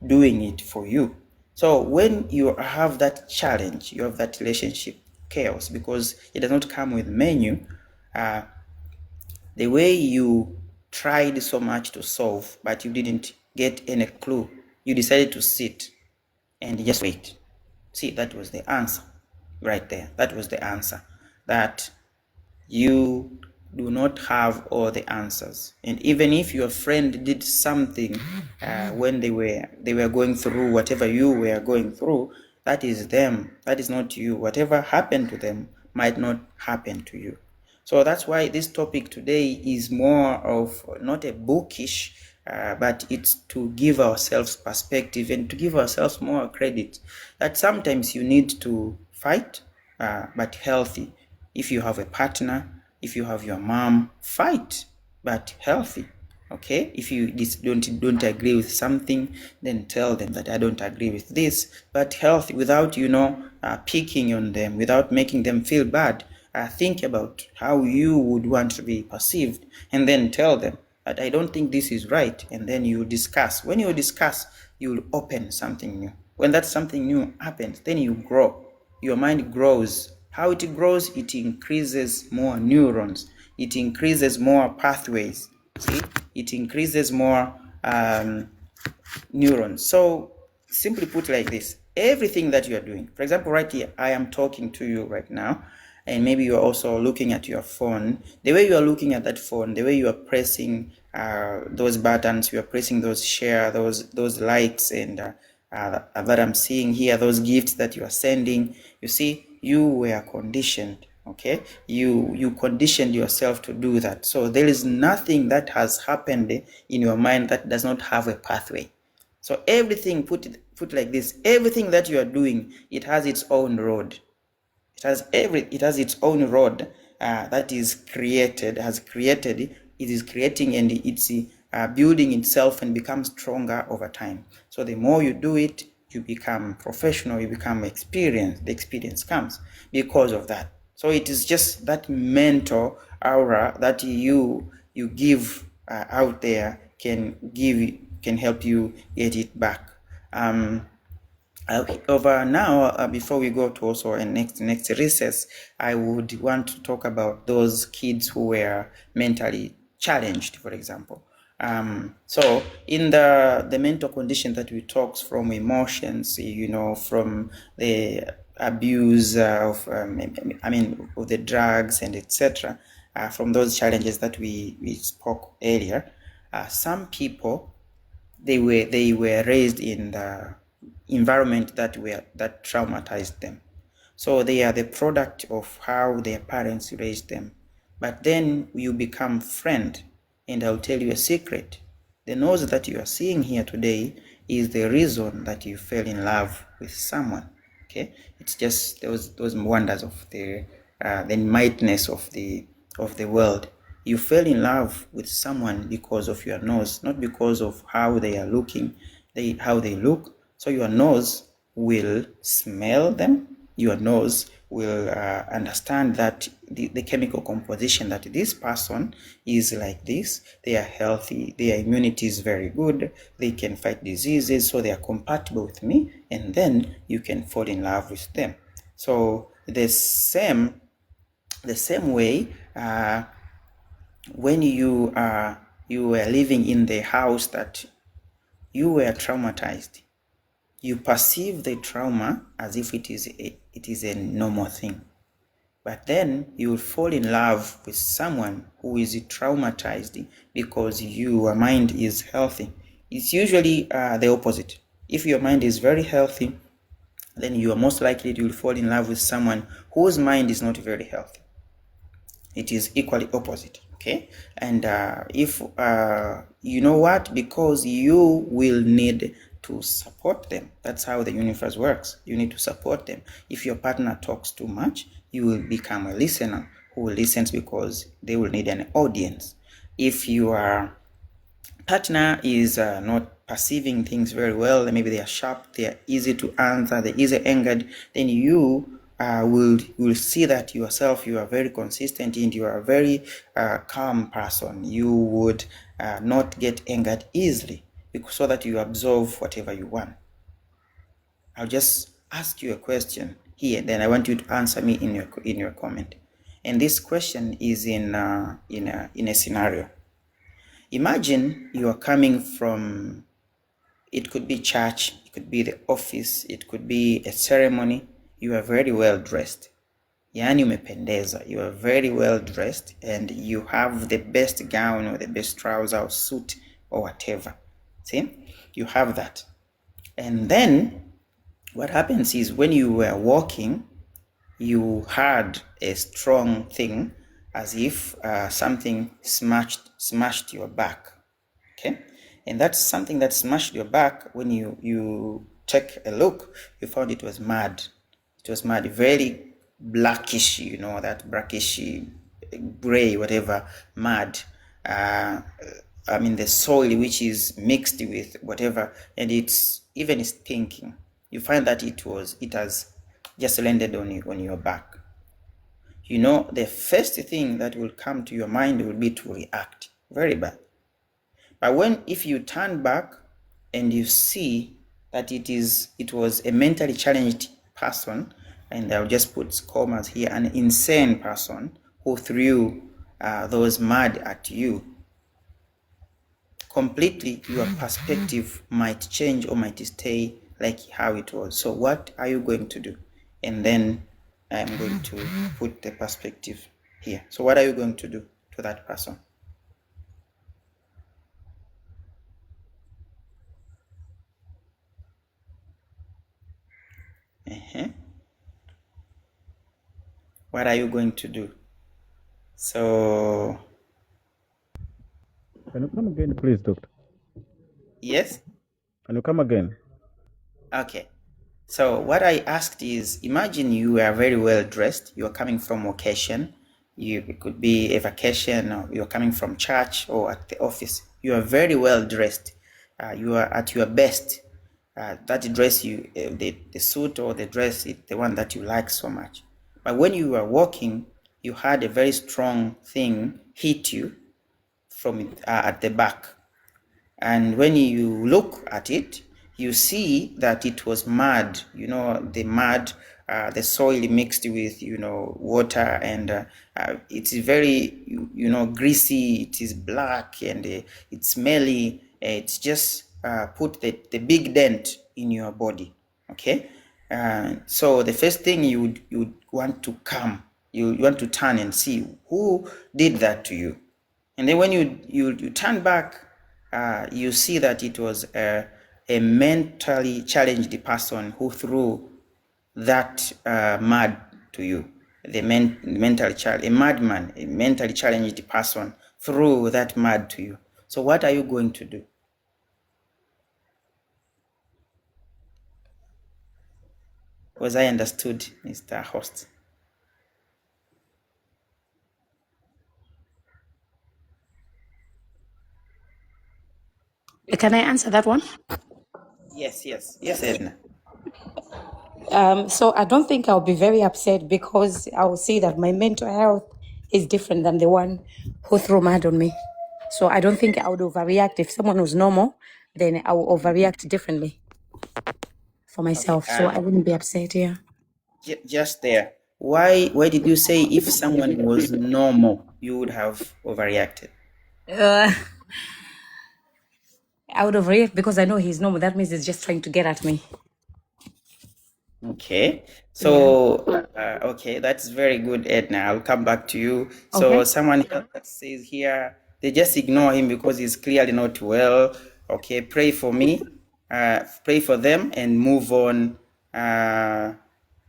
doing it for you. So when you have that challenge, you have that relationship chaos, because it does not come with menu. The way you tried so much to solve, but you didn't get any clue, you decided to sit and just wait. See, that was the answer right there. That was the answer. That you do not have all the answers. And even if your friend did something when they were going through whatever you were going through, that is them. That is not you. Whatever happened to them might not happen to you. So that's why this topic today is more of not a bookish, but it's to give ourselves perspective and to give ourselves more credit. That sometimes you need to fight, but healthy. If you have a partner, if you have your mom, fight, but healthy. Okay, if you don't agree with something, then tell them that I don't agree with this, but healthy, without picking on them, without making them feel bad. Think about how you would want to be perceived, and then tell them that I don't think this is right, and then you discuss. When you discuss, you will open something new. When that something new happens, then you grow. Your mind grows. How it grows? It increases more neurons. It increases more pathways. See, it increases more neurons. So simply put like this, everything that you are doing, for example, right here, I am talking to you right now, and maybe you are also looking at your phone. The way you are looking at that phone, the way you are pressing those buttons, you are pressing those share, those likes, and that I'm seeing here, those gifts that you are sending, you see, you were conditioned. Okay, you conditioned yourself to do that. So there is nothing that has happened in your mind that does not have a pathway. So everything, put like this, everything that you are doing, it has its own road. It has its own road that is created, it is creating, and it's building itself and becomes stronger over time. So the more you do it, you become professional, you become experienced. The experience comes because of that. So it is just that mental aura that you give out there can help you get it back. Over now, before we go to also a next recess, I would want to talk about those kids who were mentally challenged, for example. So in the mental condition that we talked, from emotions, from the abuse of of the drugs and etc., from those challenges that we spoke earlier, some people, they were raised in the environment that traumatized them. So they are the product of how their parents raised them. But then you become friend, and I'll tell you a secret. The nose that you are seeing here today is the reason that you fell in love with someone. Okay, it's just those wonders of the mightiness of the world. You fell in love with someone because of your nose, not because of how they are looking, how they look. So your nose will smell them. Your nose will understand that the chemical composition, that this person is like this, they are healthy, their immunity is very good, they can fight diseases, so they are compatible with me, and then you can fall in love with them. So the same way, when you were living in the house that you were traumatized, you perceive the trauma as if it is a normal thing. But then you will fall in love with someone who is traumatized because your mind is healthy. It's usually the opposite. If your mind is very healthy, then you are most likely to fall in love with someone whose mind is not very healthy. It is equally opposite. Okay, and if you know what, because you will need to support them. That's how the universe works. You need to support them. If your partner talks too much, you will become a listener who listens because they will need an audience. If your partner is not perceiving things very well, maybe they are sharp, they are easy to answer, they're easy angered, then you will see that yourself, you are very consistent and you are a very calm person. You would not get angered easily so that you absorb whatever you want. I'll just ask you a question here, then I want you to answer me in your comment. And this question is in a scenario. Imagine you are coming from, it could be church, it could be the office, it could be a ceremony. You are very well dressed. Yani umependeza. You are very well dressed and you have the best gown or the best trouser or suit or whatever. See? You have that. And then what happens is when you were walking, you had a strong thing as if something smashed your back. Okay, and that's something that smashed your back. When you take a look, you found it was mud. It was mud, very blackish, that brackish, gray, whatever, mud. I mean the soil which is mixed with whatever, and it's even stinking. You find that it has just landed on your back. The first thing that will come to your mind will be to react. Very bad. But if you turn back and you see that it was a mentally challenged person, and I'll just put commas here, an insane person who threw those mud at you, completely your perspective might change or might stay like how it was. So what are you going to do? And then I'm going to put the perspective here. So what are you going to do to that person? What are you going to do? So Can you come again, please, doctor? yes? Can you come again? Okay. So what I asked is, imagine you are very well dressed. You are coming from occasion. It could be a vacation, or you're coming from church or at the office. You are very well dressed. You are at your best. That dress, the suit or the dress, is the one that you like so much. But when you were walking, you had a very strong thing hit you from at the back. And when you look at it, you see that it was mud, the mud, the soil mixed with, water, and it's very, greasy, it is black, and it's smelly. It's just put the big dent in your body, okay? So the first thing you want to you want to turn and see who did that to you. And then when you turn back, you see that it was a mentally challenged person who threw that mud to you. A madman, a mentally challenged person threw that mud to you. So what are you going to do? Was I understood, Mr. Host? Can I answer that one? Yes, Edna. So I don't think I'll be very upset because I will see that my mental health is different than the one who threw mud on me. So I don't think I would overreact. If someone was normal, then I will overreact differently for myself. Okay, So I wouldn't be upset, yeah. Just there. Why did you say if someone was normal, you would have overreacted? I would overreact because I know he's normal. That means he's just trying to get at me. Okay. Yeah. So, okay, that's very good, Edna. I'll come back to you. So, Okay. someone else that says here, they just ignore him because he's clearly not well. Okay, pray for me, pray for them, and move on.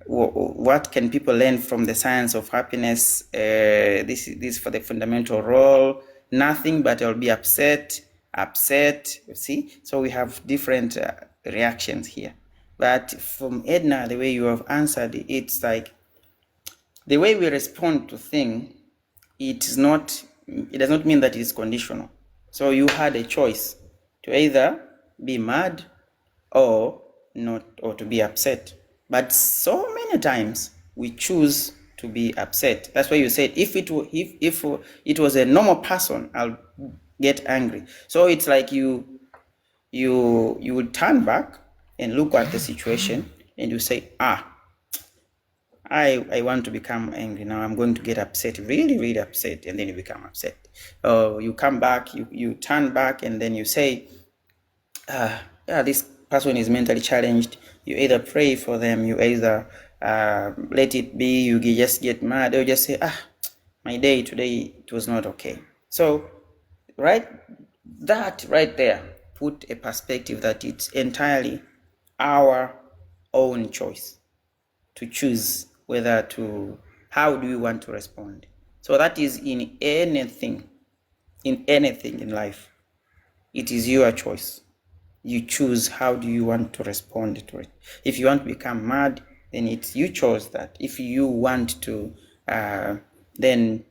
What can people learn from the science of happiness? This for the fundamental role. Nothing, but I'll be upset. You see, so we have different reactions here. But from Edna, the way you have answered, it's like the way we respond to things. It does not mean that it is conditional. So you had a choice to either be mad or not, or to be upset. But so many times we choose to be upset. That's why you said if it was a normal person, I'll get angry. So it's like you would turn back and look at the situation and you say, I want to become angry now. I'm going to get upset, really, really upset, and then you become upset. You come back, you turn back, and then you say, yeah, this person is mentally challenged. You either pray for them, you either let it be, you just get mad, or you just say, my day today, it was not okay. So, right, that right there put a perspective that it's entirely our own choice to choose how do we want to respond. So that is in anything in life. It is your choice. You choose how do you want to respond to it. If you want to become mad, then it's you chose that. If you want to then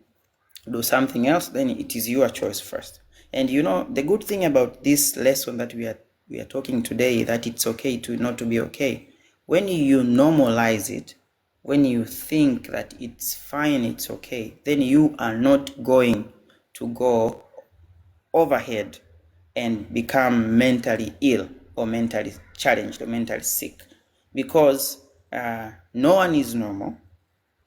do something else, then it is your choice first. And the good thing about this lesson that we are talking today, that it's okay to not to be okay. When you normalize it, when you think that it's fine, it's okay, then you are not going to go overhead and become mentally ill or mentally challenged or mentally sick, because no one is normal,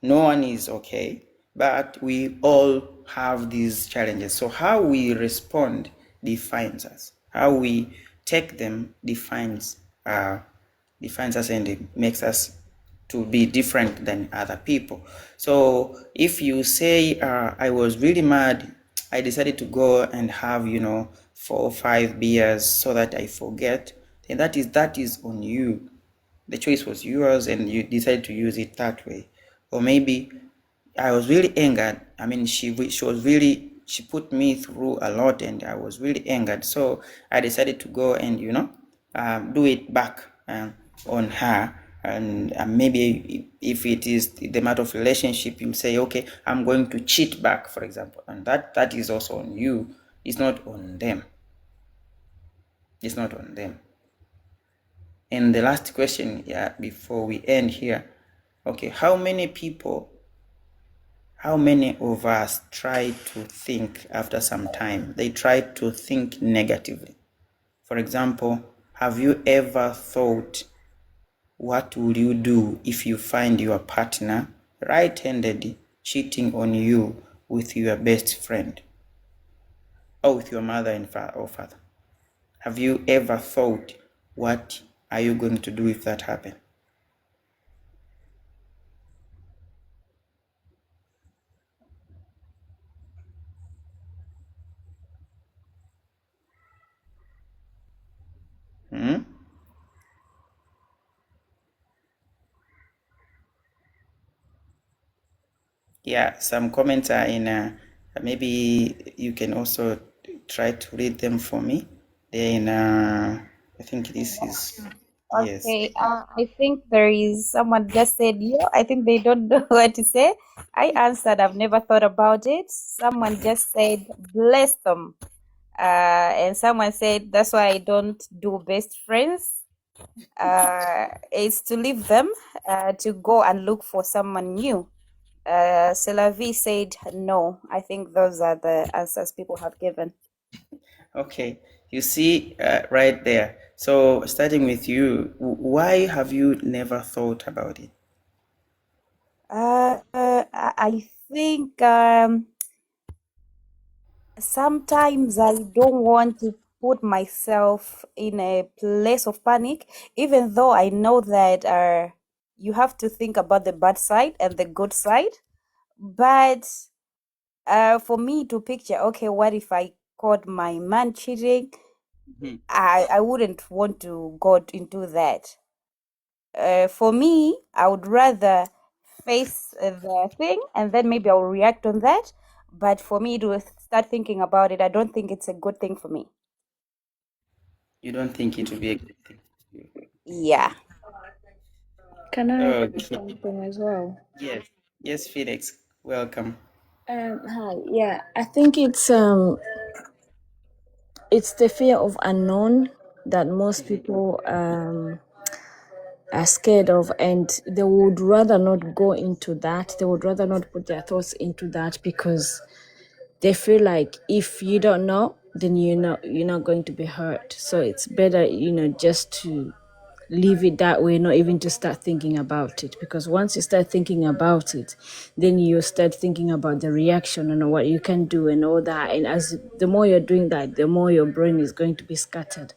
no one is okay, but we all have these challenges. So how we respond defines us. How we take them defines us, and it makes us to be different than other people. So if you say, I was really mad, I decided to go and have 4 or 5 beers so that I forget, then that is on you. The choice was yours and you decided to use it that way. Or maybe I was really angered. I mean, she put me through a lot and I was really angered. So I decided to go and, do it back on her. And maybe if it is the matter of relationship, you'll say, okay, I'm going to cheat back, for example. And that is also on you. It's not on them. It's not on them. And the last question, before we end here, okay, how many of us try to think after some time? They try to think negatively. For example, have you ever thought, what would you do if you find your partner right-handed cheating on you with your best friend or with your mother and father? Have you ever thought, what are you going to do if that happens? Hmm? Yeah, some comments are in, maybe you can also try to read them for me. They're in, I think this is, yes. Okay, I think there is someone just said, yeah, I think they don't know what to say. I answered, I've never thought about it. Someone just said, bless them. And someone said, that's why I don't do best friends. It's to leave them, to go and look for someone new. Selavi said, no. I think those are the answers people have given. Okay, you see right there. So starting with you, why have you never thought about it? I think sometimes I don't want to put myself in a place of panic, even though I know that you have to think about the bad side and the good side. But for me to picture, okay, what if I caught my man cheating? Mhm. I wouldn't want to go into that. For me, I would rather face the thing and then maybe I'll react on that. But for me to start thinking about it, I don't think it's a good thing for me. You don't think it will be a good thing? Yeah. Can I say Okay. something as well? Yes. Yes, Felix. Welcome. Hi. Yeah, I think it's the fear of unknown that most people are scared of, and they would rather not go into that. They would rather not put their thoughts into that because they feel like if you don't know, then you're not going to be hurt. So it's better, just to leave it that way, not even to start thinking about it. Because once you start thinking about it, then you start thinking about the reaction and what you can do and all that. And as the more you're doing that, the more your brain is going to be scattered.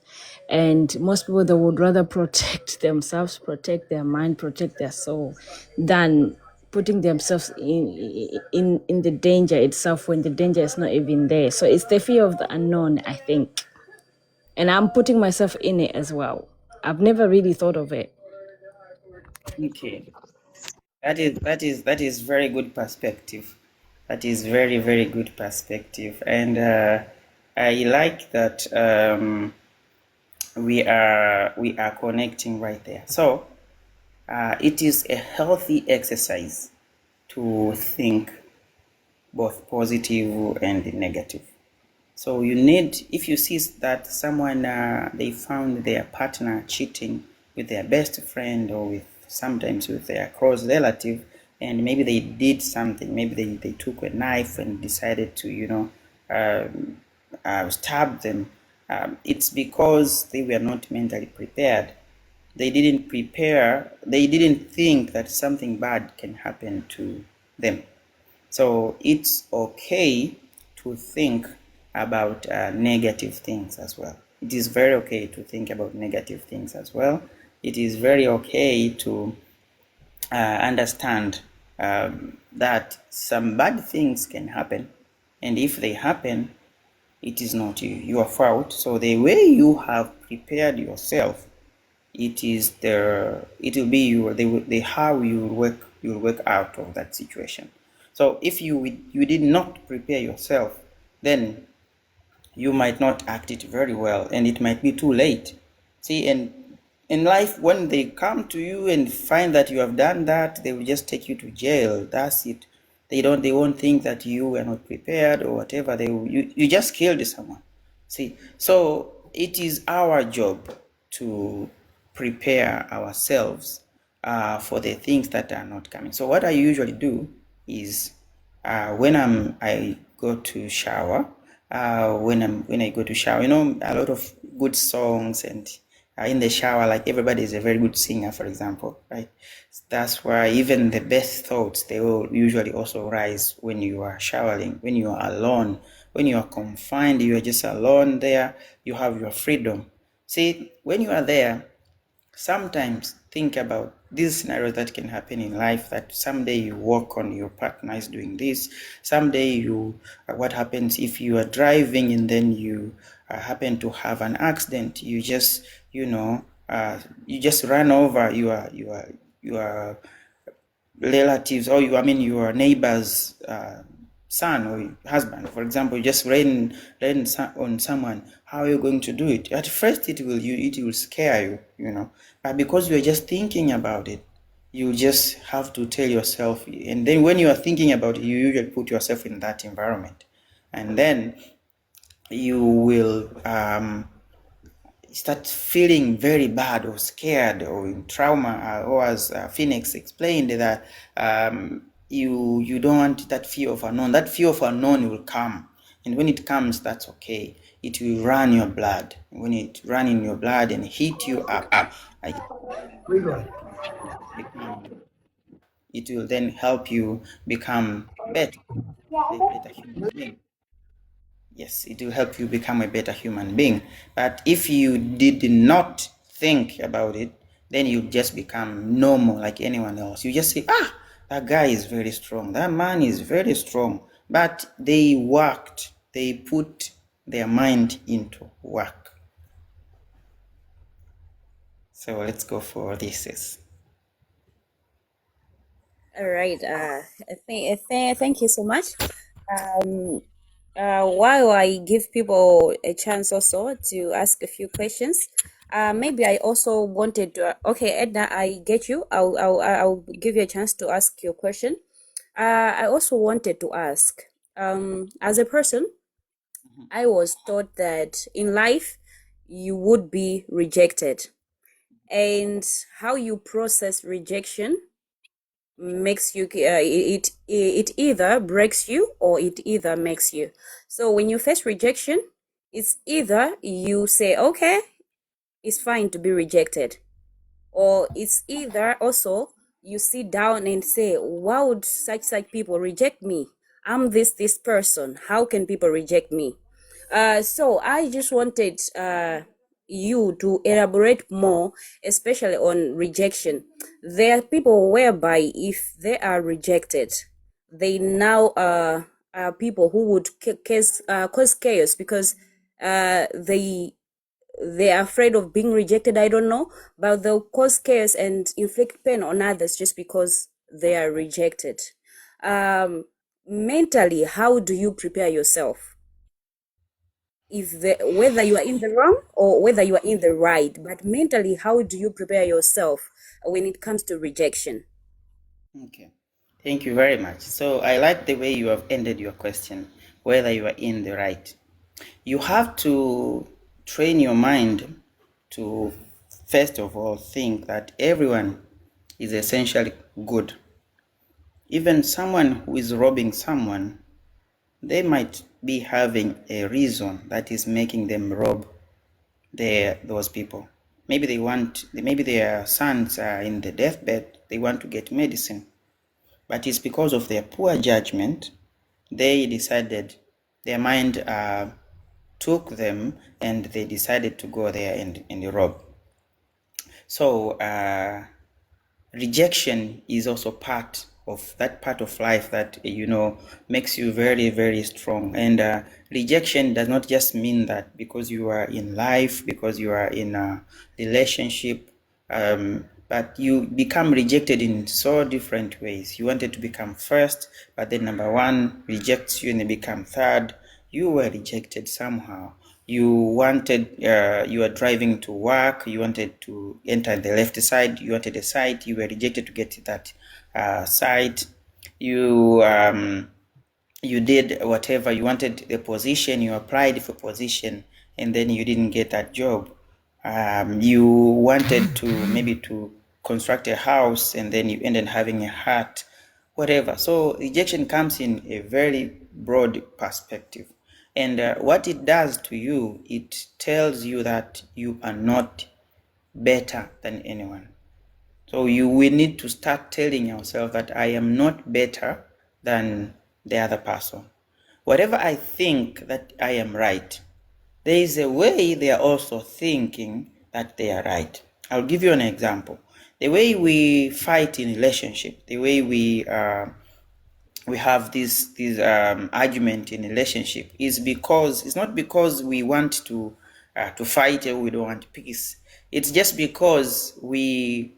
And most people, they would rather protect themselves, protect their mind, protect their soul, than putting themselves in the danger itself when the danger is not even there. So it's the fear of the unknown, I think. And I'm putting myself in it as well. I've never really thought of it. Okay. That is very good perspective. That is very, very good perspective. And I like that we are connecting right there. So it is a healthy exercise to think both positive and negative. So you need, if you see that someone they found their partner cheating with their best friend or with sometimes with their close relative, and maybe they did something, maybe they took a knife and decided to stab them. It's because they were not mentally prepared. They didn't think that something bad can happen to them. So it's okay to think about negative things as well. It is very okay to think about negative things as well. It is very okay to understand that some bad things can happen, and if they happen, it is not your fault. So the way you have prepared yourself, it will be the how you'll work out of that situation. So if you did not prepare yourself, then you might not act it very well, and it might be too late. See, and in life, when they come to you and find that you have done that, they will just take you to jail. That's it. They won't think that you were not prepared or whatever. You just killed someone. See, so it is our job to prepare ourselves for the things that are not coming. So what I usually do is when I go to shower, when I go to shower, a lot of good songs, and in the shower, like everybody is a very good singer, for example, right? That's why even the best thoughts, they will usually also rise when you are showering, when you are alone, when you are confined, you are just alone there, you have your freedom. See, when you are there, sometimes think about these scenarios that can happen in life, that someday you walk on your partner is doing this, someday what happens if you are driving and then you happen to have an accident, you just you just run over your relatives, or your neighbor's son or husband, for example. You just rain on someone. How are you going to do it? At first it will scare you, but because you're just thinking about it, you just have to tell yourself, and then when you are thinking about it, you usually put yourself in that environment, and then you will start feeling very bad or scared or in trauma, or as Phoenix explained, that you don't want that fear of unknown. That fear of unknown will come, and when it comes, that's okay. It will run your blood. When it run in your blood and heat you up, like, it will then help you become better, a better human being. Yes, it will help you become a better human being. But if you did not think about it, then you just become normal like anyone else. You just say, ah, that guy is very strong, that man is very strong. But they worked, they put their mind into work. So let's go for this. All right. Thank you so much. While I give people a chance also to ask a few questions, maybe I also wanted to. Okay, Edna, I get you. I'll give you a chance to ask your question. I also wanted to ask. As a person, I was taught that in life you would be rejected, and how you process rejection makes you it either breaks you or it either makes you. So when you face rejection, it's either you say, okay, it's fine to be rejected, or it's either also you sit down and say, why would such people reject me? I'm this person, how can people reject me? So I just wanted you to elaborate more, especially on rejection. There are people whereby if they are rejected, they now are people who would cause chaos because they are afraid of being rejected. I don't know, but they'll cause chaos and inflict pain on others just because they are rejected. Mentally, how do you prepare yourself? Whether you are in the wrong or whether you are in the right, but mentally, how do you prepare yourself when it comes to rejection? Okay, thank you very much. So I like the way you have ended your question, whether you are in the right. You have to train your mind to, first of all, think that everyone is essentially good. Even someone who is robbing someone, they might be having a reason that is making them rob those people. Maybe their sons are in the deathbed, they want to get medicine, but it's because of their poor judgment. They decided, their mind took them, and they decided to go there and rob. So rejection is also part of that part of life that makes you very, very strong. And rejection does not just mean that because you are in life, because you are in a relationship, but you become rejected in so different ways. You wanted to become first, but then number one rejects you and they become third. You were rejected somehow. You wanted, you are driving to work, you wanted to enter the left side, you wanted a side, you were rejected to get that side. You did whatever, you wanted a position, you applied for position, and then you didn't get that job. You wanted to maybe to construct a house, and then you ended having a hut, whatever. So rejection comes in a very broad perspective. And what it does to you, it tells you that you are not better than anyone. So you will need to start telling yourself that I am not better than the other person. Whatever I think that I am right, there is a way they are also thinking that they are right. I'll give you an example. The way we fight in relationship, the way we have this argument in relationship is because it's not because we want to fight or we don't want peace. It's just because we,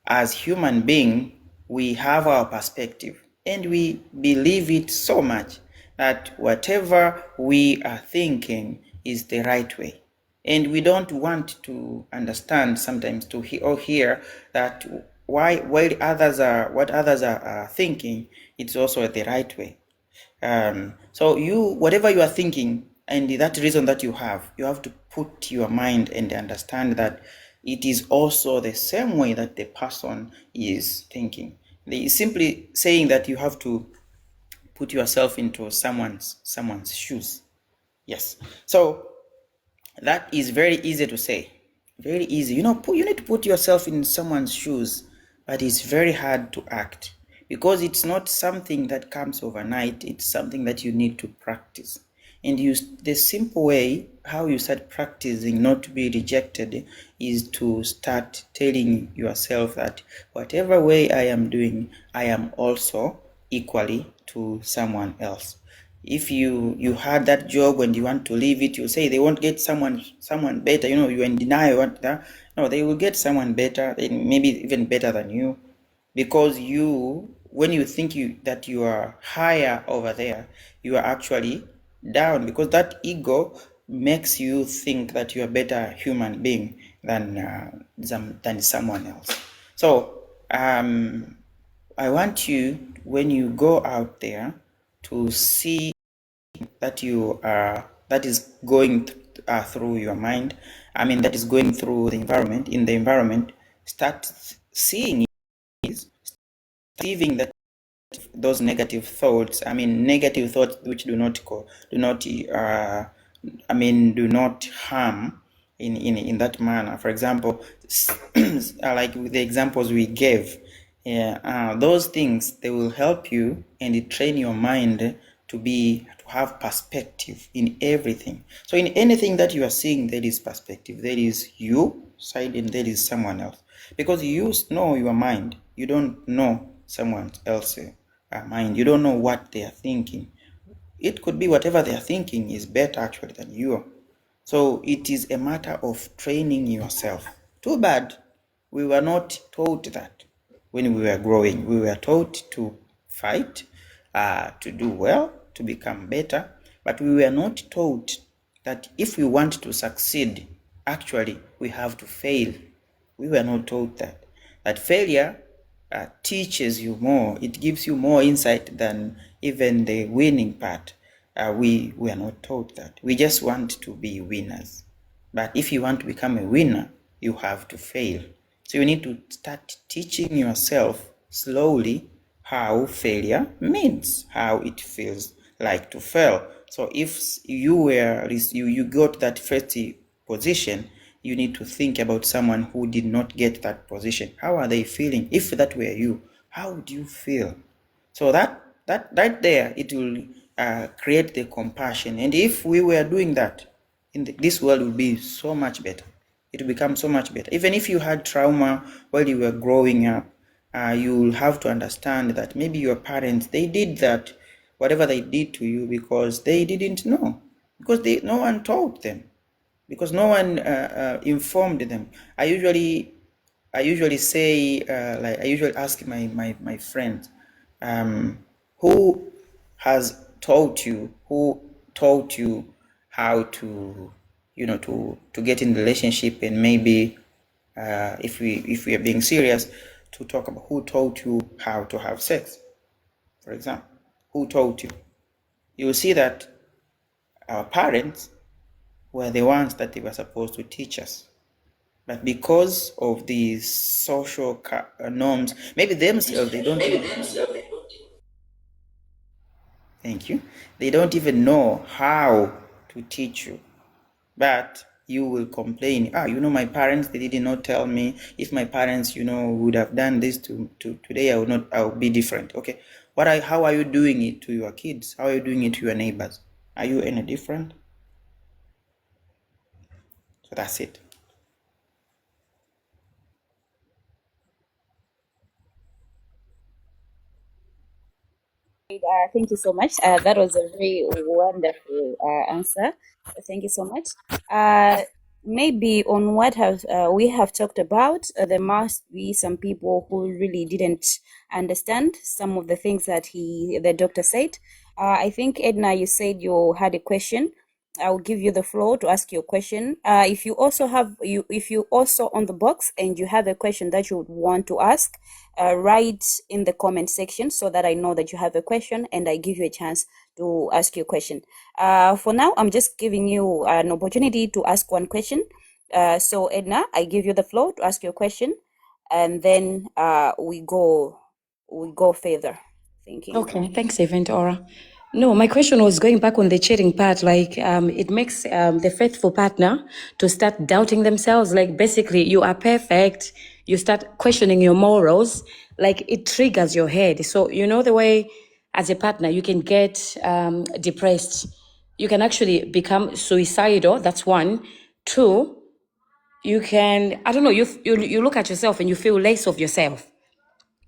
as human being, we have our perspective and we believe it so much that whatever we are thinking is the right way. And we don't want to understand sometimes to hear that while others are thinking, it's also the right way. So whatever you are thinking and that reason that you have to put your mind and understand that it is also the same way that the person is thinking. They simply saying that you have to put yourself into someone's shoes. Yes. So that is very easy to say. Very easy. You need to put yourself in someone's shoes, but it's very hard to act because it's not something that comes overnight. It's something that you need to practice. And the simple way how you start practicing not to be rejected is to start telling yourself that whatever way I am doing, I am also equally to someone else. If you had that job and you want to leave it, you say they won't get someone better. You're in denial. No, they will get someone better, maybe even better than you, because when you think that you are higher over there, you are actually down, because that ego makes you think that you are a better human being than someone else. So I want you, when you go out there, to see that that is going through your mind. That is going through the environment. In the environment, start seeing it, receiving that those negative thoughts. Negative thoughts which do not harm in that manner. For example, like with the examples we gave, those things, they will help you and train your mind to have perspective in everything. So in anything that you are seeing, there is perspective. There is you side and there is someone else, because you know your mind. You don't know someone else's mind. You don't know what they are thinking. It could be whatever they are thinking is better actually than you. So it is a matter of training yourself. Too bad we were not taught that when we were growing. We were taught to fight, to do well, to become better, but we were not taught that if we want to succeed, actually we have to fail. We were not taught that failure teaches you more. It gives you more insight than even the winning part. We are not taught that. We just want to be winners. But if you want to become a winner, you have to fail. So you need to start teaching yourself slowly how failure means, how it feels like to fail. So if you got that first position, you need to think about someone who did not get that position. How are they feeling? If that were you, how would you feel? So that right there, it will create the compassion. And if we were doing that, this world would be so much better. It will become so much better. Even if you had trauma while you were growing up, you will have to understand that maybe your parents, they did that, whatever they did to you, because they didn't know, because no one taught them, because no one informed them. I usually say, I usually ask my friends, who taught you how to get in relationship, and maybe if we are being serious, to talk about who taught you how to have sex, for example. Who taught you? You will see that our parents were the ones that they were supposed to teach us. But because of the social norms, maybe themselves, they don't even, thank you, they don't even know how to teach you. But you will complain, my parents, they did not tell me. If my parents, would have done this to today, I would be different. Okay, how are you doing it to your kids? How are you doing it to your neighbors? Are you any different? So that's it. Thank you so much. That was a very wonderful answer. Thank you so much. Maybe on what we have talked about, there must be some people who really didn't understand some of the things that the doctor said. I think, Edna, you said you had a question. I'll give you the floor to ask your question. If you also on the box and you have a question that you would want to ask, write in the comment section so that I know that you have a question and I give you a chance to ask your question. For now, I'm just giving you an opportunity to ask one question. So Edna, I give you the floor to ask your question, and then we go further. Thank you. Okay, thanks, Event Aura. No, my question was going back on the cheating part. Like, it makes the faithful partner to start doubting themselves. Like, basically, you are perfect. You start questioning your morals. Like, it triggers your head. So, the way as a partner you can get depressed. you can actually become suicidal. That's one. Two, you can, I don't know, you look at yourself and you feel less of yourself.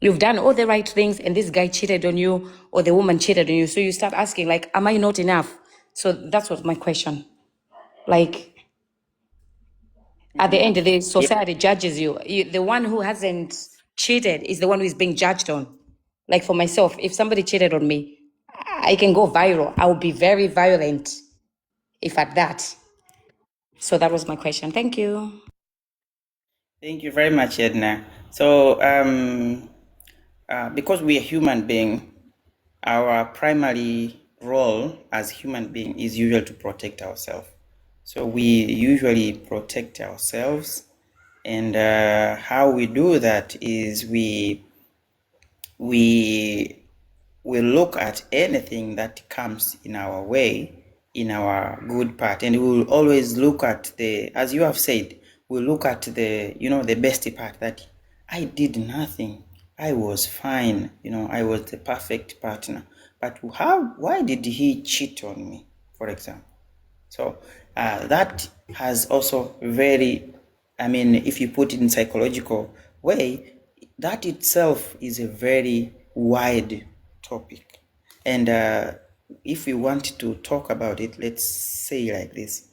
You've done all the right things and this guy cheated on you or the woman cheated on you. So you start asking, like, am I not enough? So that's what my question. Like, at the end, the society judges you. The one who hasn't cheated is the one who is being judged on. Like for myself, if somebody cheated on me, I can go viral. I will be very violent if at that. So that was my question. Thank you. Thank you very much, Edna. So, because we are human being, our primary role as human being is usually to protect ourselves. So we usually protect ourselves, and how we do that is we look at anything that comes in our way, in our good part, and we will always look at the, as you have said, we'll look at the, the best part, that I did nothing, I was fine, I was the perfect partner. But why did he cheat on me, for example? So that has also if you put it in psychological way, that itself is a very wide topic. And if we want to talk about it, let's say like this.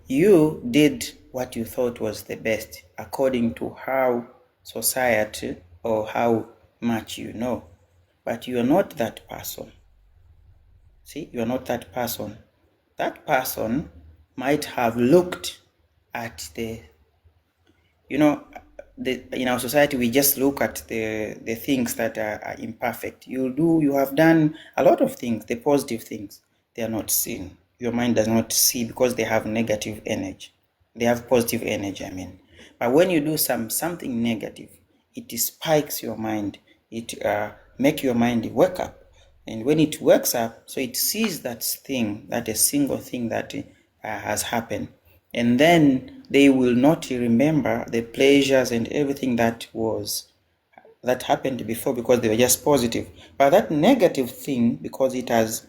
You did what you thought was the best according to how society or how much you know, but you are not that person. See, you are not that person. That person might have looked at in our society, we just look at the things that are imperfect. You have done a lot of things, the positive things, they are not seen. Your mind does not see because they have negative energy. They have positive energy, But when you do something negative, it spikes your mind. It make your mind wake up. And when it wakes up, so it sees that a single thing that has happened. And then they will not remember the pleasures and everything that happened before, because they were just positive. But that negative thing, because it has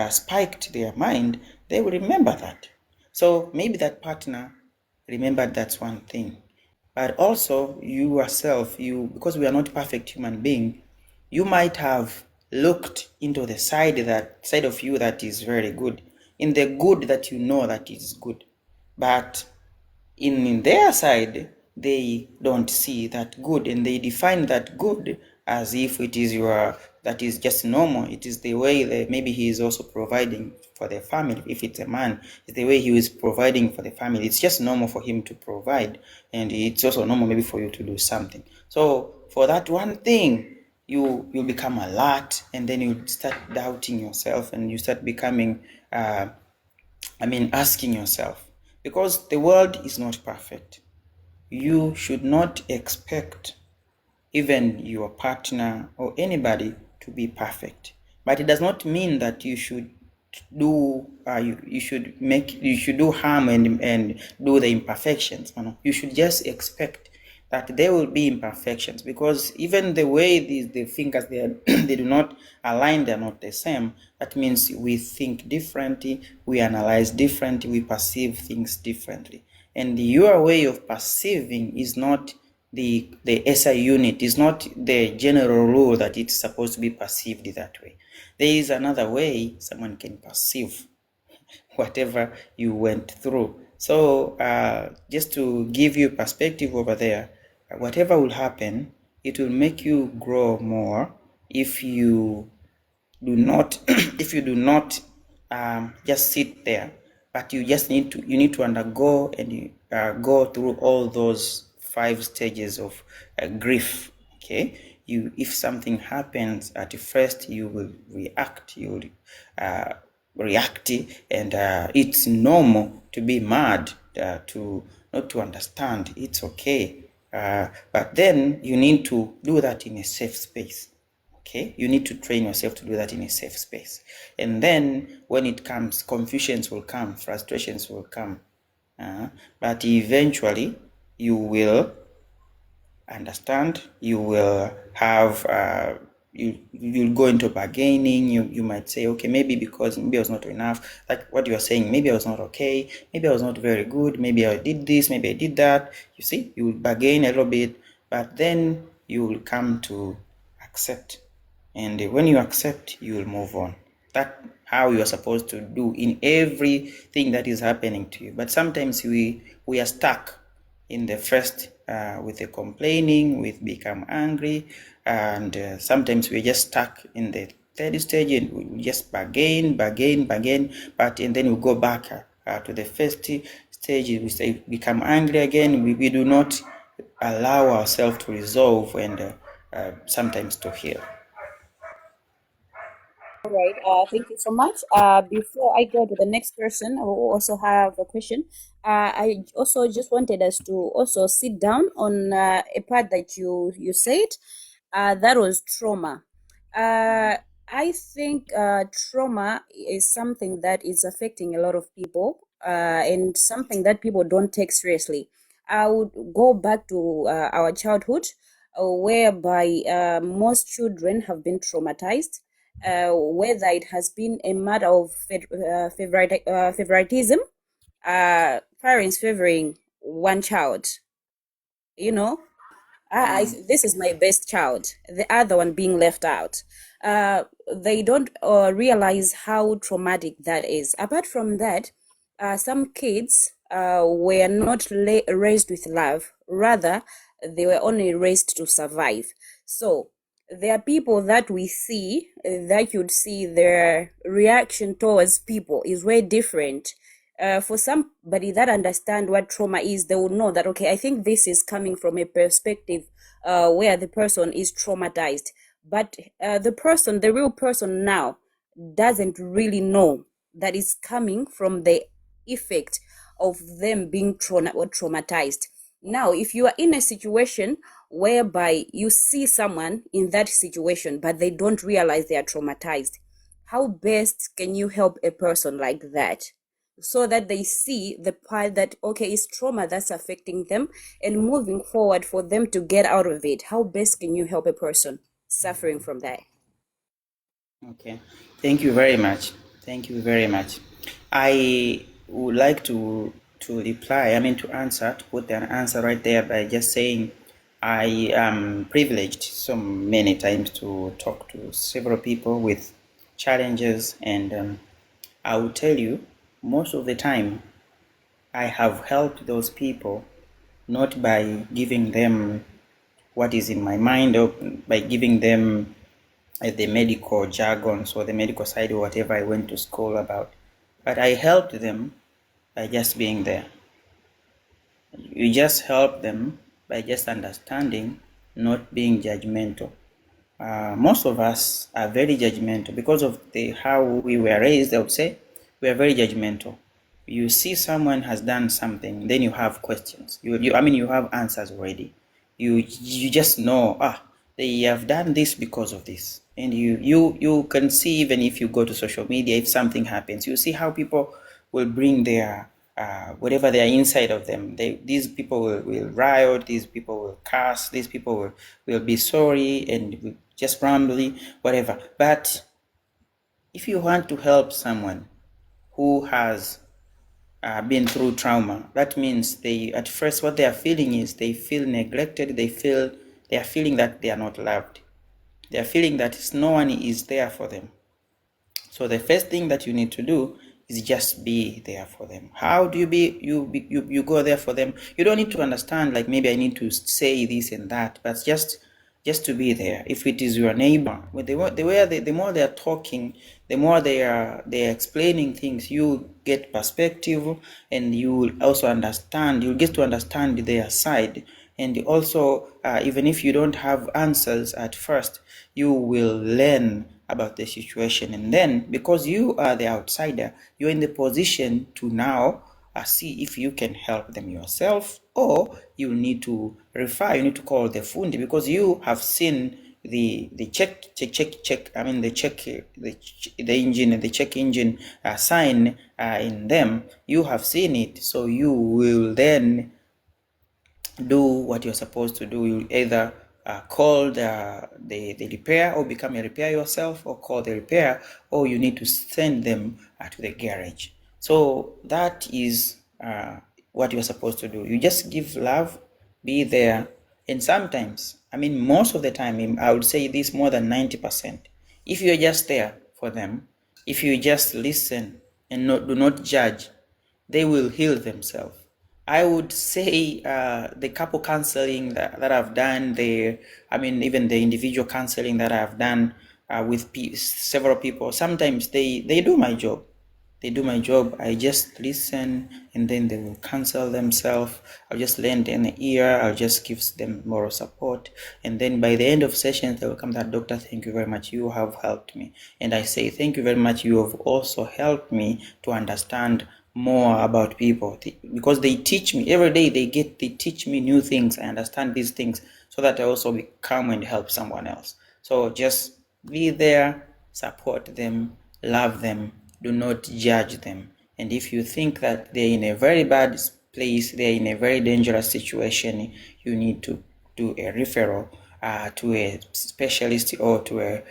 spiked their mind, they will remember that. So maybe that partner remembered that's one thing. But also you yourself, because we are not perfect human being, you might have looked into the side of you that is very good, in the good that you know that is good. But in their side, they don't see that good, and they define that good as if it is that is just normal. It is the way that maybe he is also providing for the family. If it's a man, it's the way he is providing for the family. It's just normal for him to provide, and it's also normal maybe for you to do something. So for that one thing, you become alert, and then you start doubting yourself, and you start becoming asking yourself, because the world is not perfect. You should not expect even your partner or anybody to be perfect. But it does not mean that you should do you should do harm and do the imperfections. You should just expect that there will be imperfections, because even the way the fingers they do not align, they're not the same. That means we think differently, we analyze differently, we perceive things differently. And your way of perceiving is not the SI unit, is not the general rule that it's supposed to be perceived that way. There is another way someone can perceive whatever you went through. So just to give you perspective over there, whatever will happen, it will make you grow more if you do not just sit there, but you just need to undergo and go through all those 5 stages of grief. Okay, if something happens at first, you will react, and it's normal to be mad, to not to understand. It's okay, but then you need to do that in a safe space. Okay, you need to train yourself to do that in a safe space. And then when it comes, confusions will come, frustrations will come, but eventually you will understand, you will have you'll go into bargaining. You might say, okay, maybe because maybe I was not enough, like what you are saying, maybe I was not okay, maybe I was not very good, maybe I did this, maybe I did that. You see, you will bargain a little bit, but then you will come to accept, and when you accept, you will move on. That how you are supposed to do in everything that is happening to you. But sometimes we are stuck in the first with the complaining, with become angry, and sometimes we're just stuck in the third stage, and we just bargain, but and then we go back to the first stage. We say become angry again. We do not allow ourselves to resolve and sometimes to heal. All right. Thank you so much. Before I go to the next person, I will also have a question. I also just wanted us to also sit down on a part that you said. That was trauma. I think trauma is something that is affecting a lot of people, and something that people don't take seriously. I would go back to our childhood, whereby most children have been traumatized, whether it has been a matter of favoritism, parents favoring one child, you know, this is my best child, the other one being left out. They don't realize how traumatic that is. Apart from that, some kids were not raised with love, rather, they were only raised to survive. So, there are people that we see that you'd see their reaction towards people is way different. For somebody that understand what trauma is, they will know that, okay, I think this is coming from a perspective where the person is traumatized. But the real person now, doesn't really know that is coming from the effect of them being traumatized. Now, if you are in a situation whereby you see someone in that situation, but they don't realize they are traumatized, how best can you help a person like that, so that they see the part that, okay, it's trauma that's affecting them, and moving forward for them to get out of it? How best can you help a person suffering from that? Okay, thank you very much. Thank you very much. I would like to reply. I mean, to answer, to put an answer right there by just saying I am privileged so many times to talk to several people with challenges, and I will tell you, most of the time, I have helped those people not by giving them what is in my mind, or by giving them the medical jargons or the medical side or whatever I went to school about, but I helped them by just being there. You just help them by just understanding, not being judgmental. Most of us are very judgmental because of how we were raised. I would say we are very judgmental. You see someone has done something, then you have questions. You have answers already. You just know, they have done this because of this, and you can see, even if you go to social media, if something happens, you see how people will bring their whatever they are inside of them. These people will riot, these people will curse, these people will be sorry and will just rambling, whatever. But if you want to help someone who has been through trauma, that means at first what they are feeling is they feel neglected, they are feeling that they are not loved, they are feeling that no one is there for them. So the first thing that you need to do is just be there for them. How do you go there for them? You don't need to understand, like, maybe I need to say this and that, but just to be there. If it is your neighbor, the more they are talking, the more they are explaining things, you get perspective, and you will also understand. You'll get to understand their side, and also even if you don't have answers at first, you will learn about the situation, and then because you are the outsider, you're in the position to now see if you can help them yourself, or you need to you need to call the fundi, because you have seen the check I mean the engine and the check engine sign in them. You have seen it, so you will then do what you're supposed to do. You either call the repair or become a repair yourself, or call the repair, or you need to send them to the garage. So that is what you're supposed to do. You just give love, be there, and sometimes, I mean, most of the time, I would say this more than 90%. If you're just there for them, if you just listen and do not judge, they will heal themselves. I would say the couple counseling that I've done, even the individual counseling that I've done with several people, sometimes they do my job. They do my job. I just listen, and then they will counsel themselves. I'll just lend an ear. I'll just give them moral support. And then by the end of sessions, they will come that, doctor, thank you very much. You have helped me. And I say, thank you very much. You have also helped me to understand more about people, because they teach me every day. They teach me new things. I understand these things so that I also come and help someone else. So just be there, support them, love them, do not judge them. And if you think that they're in a very bad place, they're in a very dangerous situation, you need to do a referral to a specialist, or to a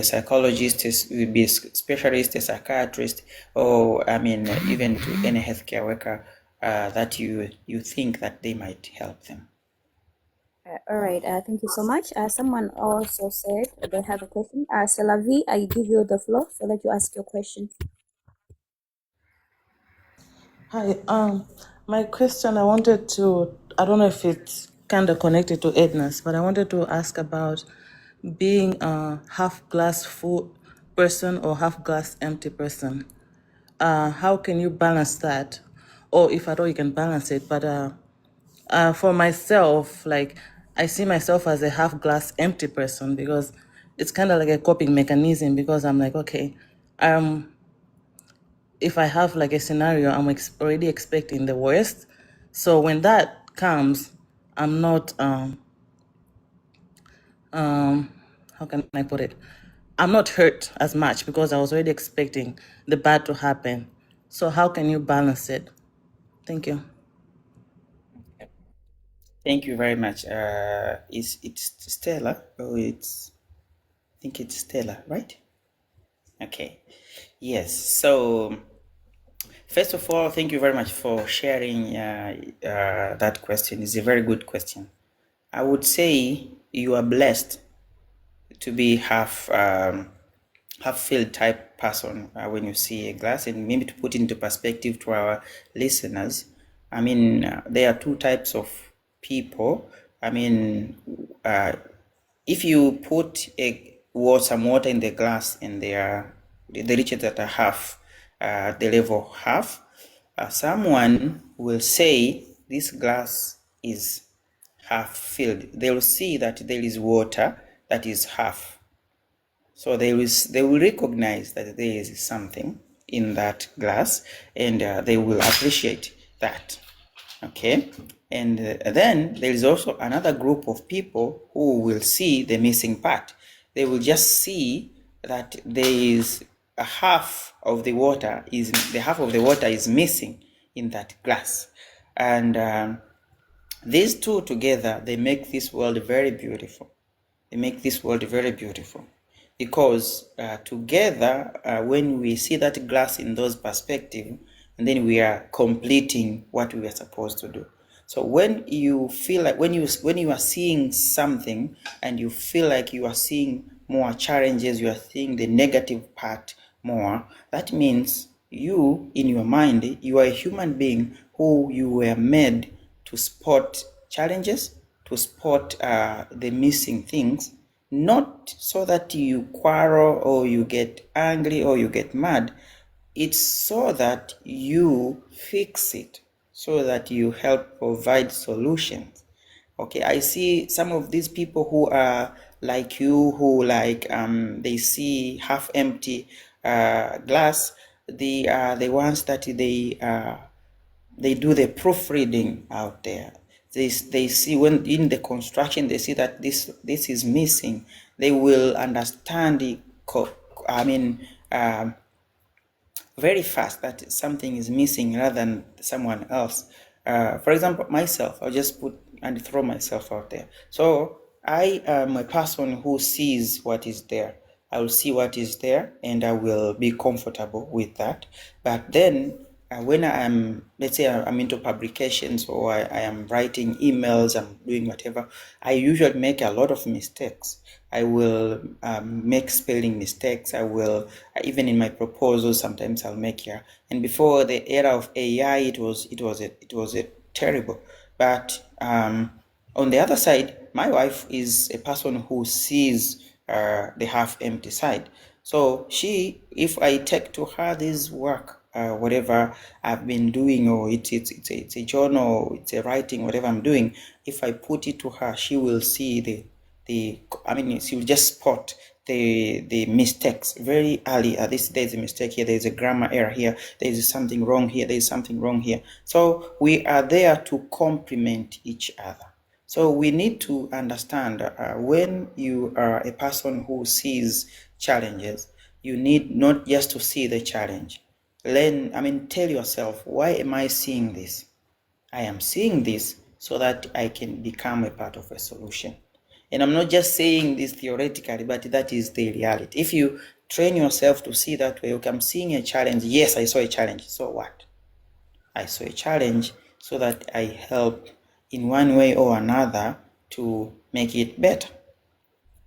psychologist, be a specialist, a psychiatrist, or even to any healthcare worker that you think that they might help them. All right. Thank you so much. Someone also said they have a question. Selavi, I give you the floor so that you ask your question. Hi, my question, I don't know if it's kind of connected to Edna's, but I wanted to ask about being a half glass full person or half glass empty person. How can you balance that? Or if at all you can balance it, but for myself, like, I see myself as a half glass empty person, because it's kind of like a coping mechanism, because I'm like, okay, if I have like a scenario, I'm already expecting the worst. So when that comes, I'm not, how can I put it? I'm not hurt as much, because I was already expecting the bad to happen. So how can you balance it? Thank you. Thank you very much. It's Stella? Oh, I think it's Stella, right? Okay. Yes. So first of all, thank you very much for sharing that question. It's a very good question. I would say you are blessed to be half filled type person when you see a glass. And maybe to put into perspective to our listeners, there are two types of people. If you put some water in the glass, and they reach it at a half, the level half, someone will say this glass is half filled. They will see that there is water that is half. So they will recognize that there is something in that glass, and they will appreciate that. Okay, and then there is also another group of people who will see the missing part. They will just see that there is a half of the water is missing in that glass, and these two together, they make this world very beautiful. They make this world very beautiful, because together, when we see that glass in those perspectives, and then we are completing what we are supposed to do. So when you feel like, when you are seeing something, and you feel like you are seeing more challenges, you are seeing the negative part more, that means you, in your mind, you are a human being who you were made to spot challenges, to spot the missing things, not so that you quarrel, or you get angry, or you get mad. It's so that you fix it, so that you help provide solutions. Okay, I see some of these people who are like you, who they see half empty glass. They are the ones that they do the proofreading out there. They see, when in the construction, they see that this is missing. They will understand it, very fast, that something is missing rather than someone else. For example, myself, I'll just put and throw myself out there. So I am a person who sees what is there. I will see what is there and I will be comfortable with that. But then when I am, let's say I'm into publications or I am writing emails, I'm doing whatever, I usually make a lot of mistakes. I will make spelling mistakes. I will, even in my proposals, sometimes I'll make here. And before the era of AI, it was a terrible. But on the other side, my wife is a person who sees the half-empty side. So if I take to her this work, whatever I've been doing, or it's a journal, it's a writing, whatever I'm doing, if I put it to her, she will see she will just spot the mistakes very early. There's a mistake here, there's a grammar error here, there's something wrong here, there's something wrong here. So we are there to complement each other. So we need to understand when you are a person who sees challenges, you need not just to see the challenge. Tell yourself, why am I seeing this? I am seeing this so that I can become a part of a solution. And I'm not just saying this theoretically, but that is the reality. If you train yourself to see that way, okay, I'm seeing a challenge. Yes, I saw a challenge. So what? I saw a challenge so that I help in one way or another to make it better.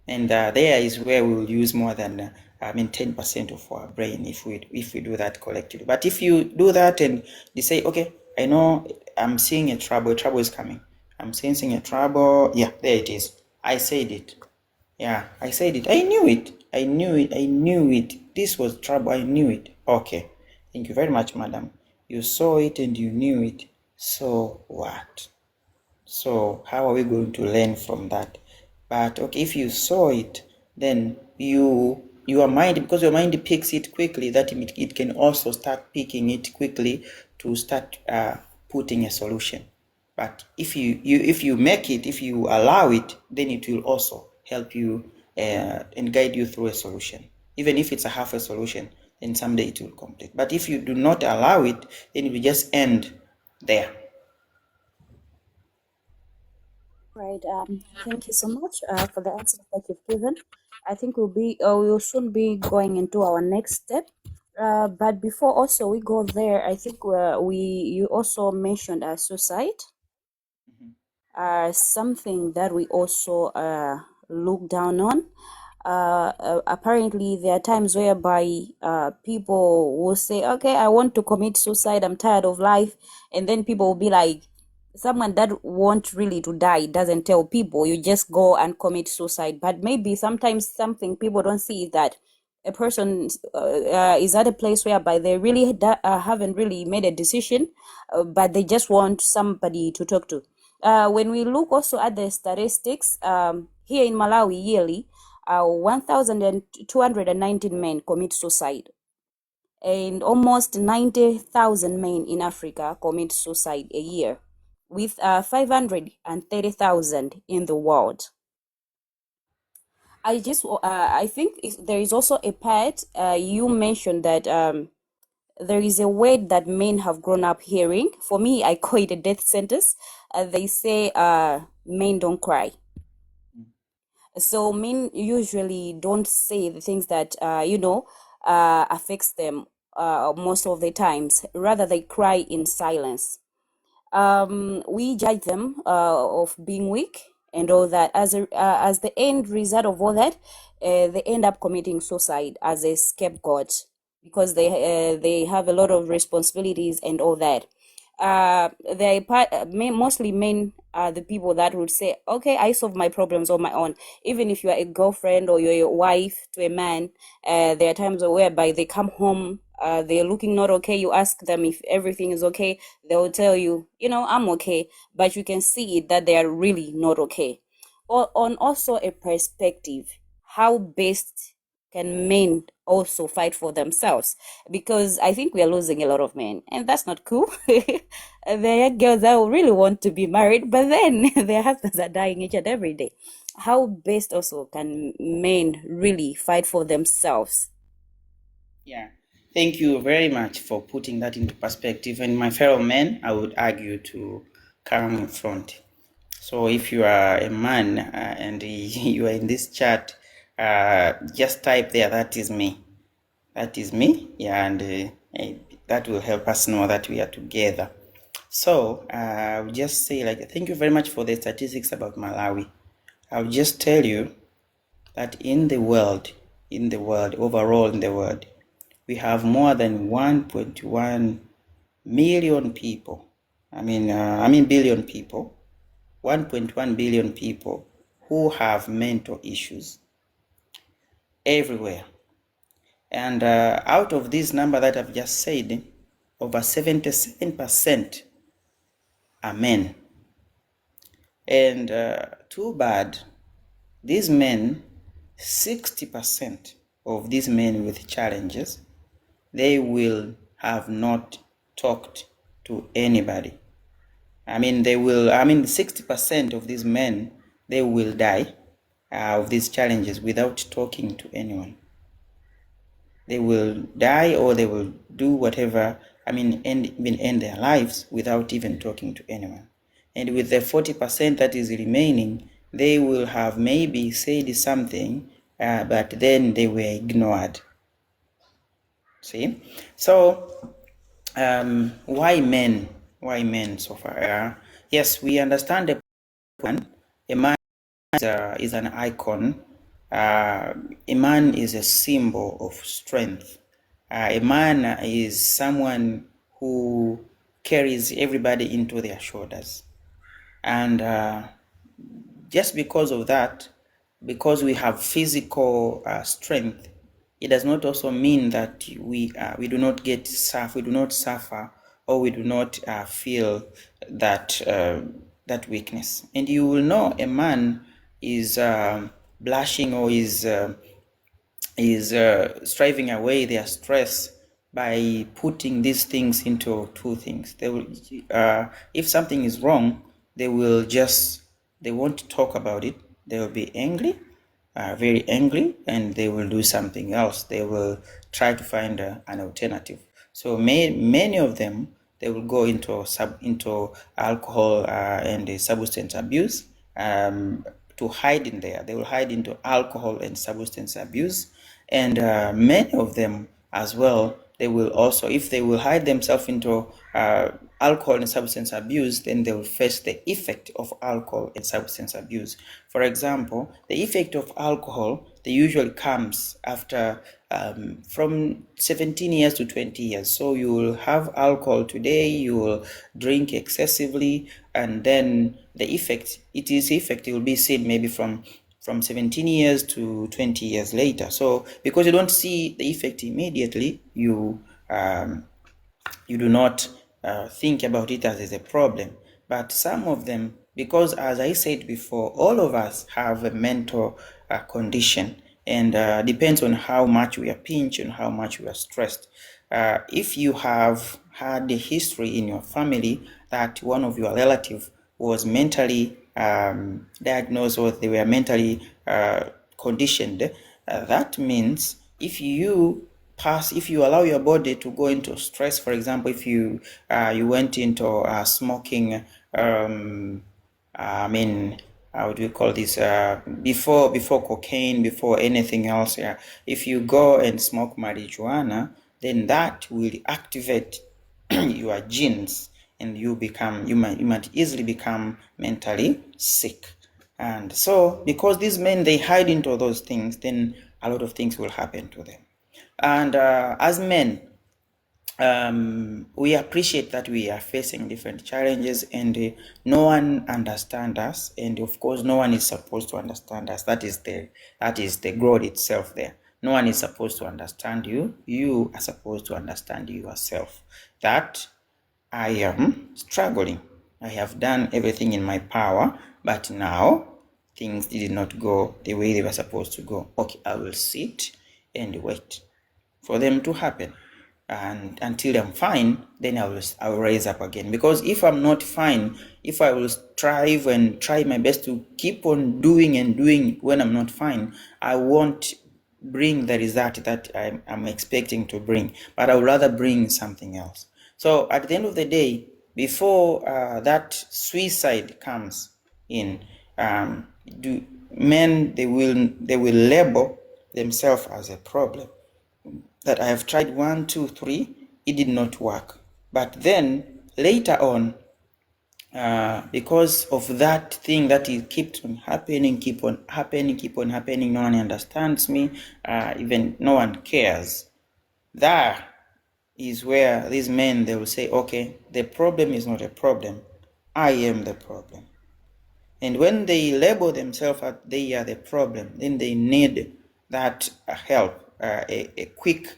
And there is where we will use more than 10% of our brain if we do that collectively. But if you do that and you say, okay, I know I'm seeing a trouble is coming. I'm sensing a trouble. Yeah, there it is. I said it. Yeah, I said it. I knew it. This was trouble. I knew it. Okay. Thank you very much, madam. You saw it and you knew it. So what? So how are we going to learn from that? But okay, if you saw it, then your mind, because your mind picks it quickly, that it can also start picking it quickly to start putting a solution. But if you make it, if you allow it, then it will also help you and guide you through a solution. Even if it's a half a solution, then someday it will complete. But if you do not allow it, then it will just end there. Right. Thank you so much for the answers that you've given. I think we'll soon be going into our next step. But before also we go there, I think you also mentioned suicide. Something that we also look down on. Apparently, there are times whereby people will say, okay, I want to commit suicide, I'm tired of life. And then people will be like, someone that want really to die doesn't tell people, you just go and commit suicide. But maybe sometimes something people don't see is that a person is at a place whereby they really haven't really made a decision, but they just want somebody to talk to. When we look also at the statistics, here in Malawi yearly, 1,219 men commit suicide, and almost 90,000 men in Africa commit suicide a year, with 530,000 in the world. I think there is also a part you mentioned that there is a word that men have grown up hearing. For me, I call it a death sentence. They say men don't cry. So men usually don't say the things that affects them most of the times. Rather, they cry in silence. We judge them of being weak and all that. As the end result of all that, they end up committing suicide as a scapegoat because they have a lot of responsibilities and all that. Mostly men are the people that would say, okay, I solve my problems on my own. Even if you are a girlfriend or you're a wife to a man, there are times whereby they come home, they're looking not okay. You ask them if everything is okay, they will tell you, I'm okay, but you can see that they are really not okay. Or on also a perspective, how best can men also fight for themselves? Because I think we are losing a lot of men, and that's not cool. There are girls that really want to be married, but then their husbands are dying each and every day. How best also can men really fight for themselves? Yeah, thank you very much for putting that into perspective. And my fellow men, I would argue to come in front. So if you are a man and you are in this chat, just type there, that is me. That is me, yeah, and that will help us know that we are together. So I'll just say, like, thank you very much for the statistics about Malawi. I'll just tell you that in the world, overall in the world, we have more than 1.1 million people. I mean billion people, 1.1 billion people who have mental issues everywhere. And out of this number that I've just said, over 77% are men. And too bad, these men, 60% of these men with challenges, they will have not talked to anybody. 60% of these men, they will die of these challenges without talking to anyone. They will die, or they will do whatever, end their lives without even talking to anyone. And with the 40% that is remaining, they will have maybe said something, but then they were ignored. See? So, why men? Why men so far? Yes, we understand the one. A man is an icon. A man is a symbol of strength. A man is someone who carries everybody into their shoulders. And just because of that, because we have physical strength, it does not also mean that we do not suffer, or we do not feel that that weakness. And you will know a man is blushing, or is striving away their stress by putting these things into two things. They will, if something is wrong, they won't talk about it. They will be angry, very angry, and they will do something else. They will try to find an alternative. So many of them, they will go into alcohol and substance abuse. To hide in there, they will hide into alcohol and substance abuse. And many of them as well, they will also, if they will hide themselves into alcohol and substance abuse, then they will face the effect of alcohol and substance abuse. For example, the effect of alcohol, they usually comes after from 17 years to 20 years. So you will have alcohol today, you will drink excessively, and then the effect, it will be seen maybe from 17 years to 20 years later. So because you don't see the effect immediately, you do not think about it as a problem. But some of them, because as I said before, all of us have a mental condition, and depends on how much we are pinched and how much we are stressed. If you have had a history in your family that one of your relatives was mentally diagnosed, or they were mentally conditioned, that means if you allow your body to go into stress, for example, if you went into smoking, how do you call this, before cocaine, before anything else, if you go and smoke marijuana, then that will activate your genes, and you might easily become mentally sick. And so because these men, they hide into those things, then a lot of things will happen to them. And as men, we appreciate that we are facing different challenges, and no one understands us, and of course no one is supposed to understand us. That is the growth itself there. No one is supposed to understand you. You are supposed to understand yourself. That I am struggling. I have done everything in my power, but now things did not go the way they were supposed to go. Okay, I will sit and wait for them to happen, and until I'm fine, then I will raise up again. Because if I'm not fine, if I will strive and try my best to keep on doing and doing when I'm not fine, I won't bring the result that I'm expecting to bring, but I would rather bring something else. So at the end of the day, before that suicide comes, in. Do men, they will label themselves as a problem, that I have tried 1, 2, 3, it did not work. But then later on, because of that thing that it keeps on happening, keep on happening, no one understands me, even no one cares. That is where these men, they will say, okay, the problem is not a problem, I am the problem. And when they label themselves as they are the problem, then they need that help, a quick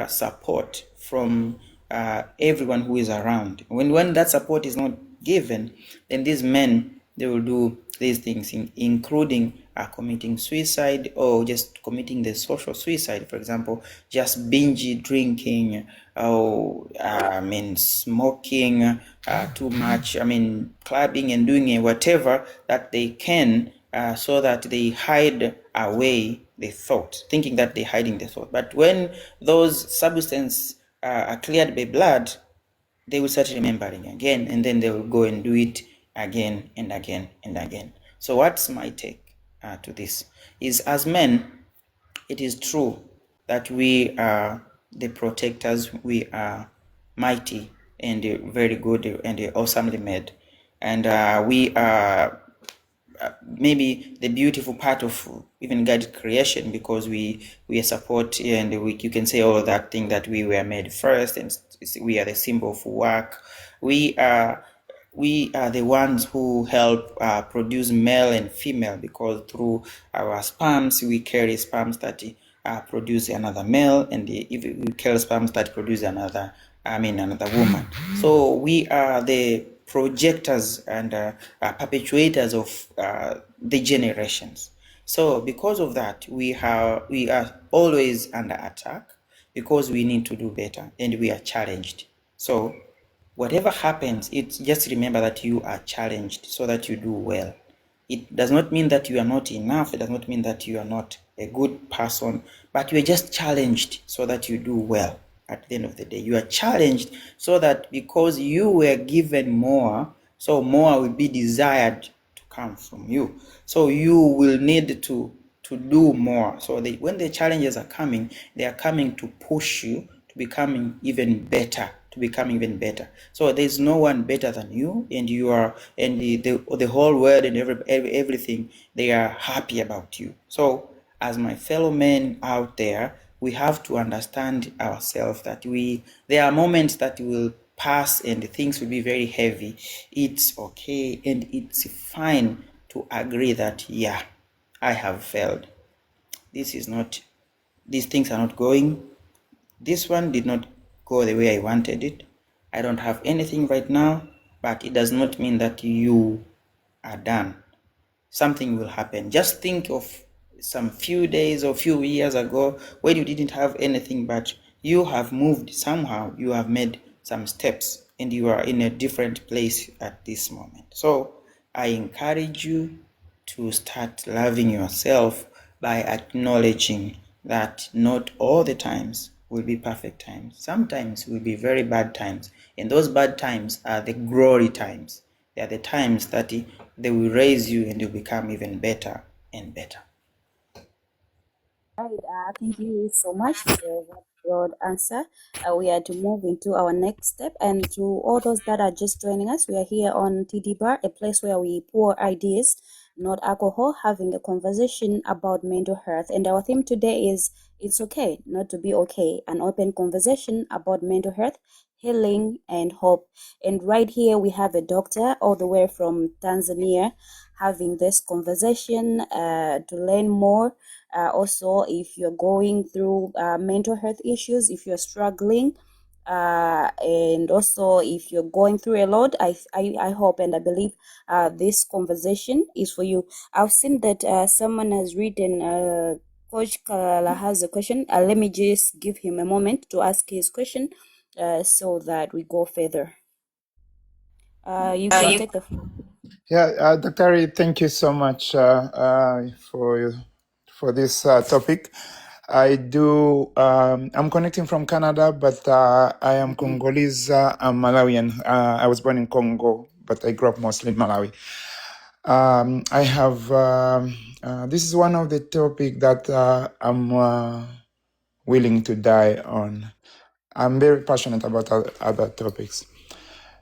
support from everyone who is around. When that support is not given, then these men, they will do these things, including committing suicide or just committing the social suicide. For example, just binge drinking, or smoking too much, clubbing and doing whatever that they can, so that they hide away the thought, thinking that they're hiding the thought. But when those substances are cleared by blood, they will start remembering again, and then they will go and do it again and again and again. So what's my take to this is, as men, it is true that we are the protectors, we are mighty and very good and awesomely made, and we are maybe the beautiful part of even God's creation, because we support, and you can say all that thing that we were made first, and we are the symbol of work. We are the ones who help produce male and female, because through our sperms we carry sperms that produce another male, and if we carry sperms that produce another woman. So we are the projectors and perpetuators of the generations. So because of that, we are always under attack, because we need to do better and we are challenged. So whatever happens, it's just remember that you are challenged so that you do well. It does not mean that you are not enough. It does not mean that you are not a good person, but you are just challenged so that you do well. At the end of the day, you are challenged so that, because you were given more, so more will be desired to come from you. So you will need to do more. So when the challenges are coming, they are coming to push you to becoming even better, So there's no one better than you, and you are, and the whole world and everything, they are happy about you. So as my fellow men out there, we have to understand ourselves that there are moments that will pass and things will be very heavy. It's okay and it's fine to agree that, yeah, I have failed. These things are not going. This one did not go the way I wanted it. I don't have anything right now, but it does not mean that you are done. Something will happen. Just think of some few days or few years ago when you didn't have anything, but you have moved somehow, you have made some steps, and you are in a different place at this moment. So I encourage you to start loving yourself by acknowledging that not all the times will be perfect times. Sometimes will be very bad times, and those bad times are the glory times. They are the times that they will raise you and you become even better and better. Right, thank you so much for that broad answer. We are to move into our next step. And to all those that are just joining us, we are here on TD Bar, a place where we pour ideas, not alcohol, having a conversation about mental health. And our theme today is It's Okay Not to Be Okay, an open conversation about mental health, healing, and hope. And right here, we have a doctor all the way from Tanzania having this conversation to learn more. Also, if you're going through mental health issues, if you're struggling, and also if you're going through a lot, I hope and I believe this conversation is for you. I've seen that someone has written, Coach Kalala has a question. Let me just give him a moment to ask his question so that we go further. You can take the floor. Yeah, Dr. Ari, thank you so much for this topic. I'm connecting from Canada, but I am Congolese. I'm Malawian. I was born in Congo, but I grew up mostly in Malawi. I have this is one of the topic that I'm willing to die on. I'm very passionate about other topics.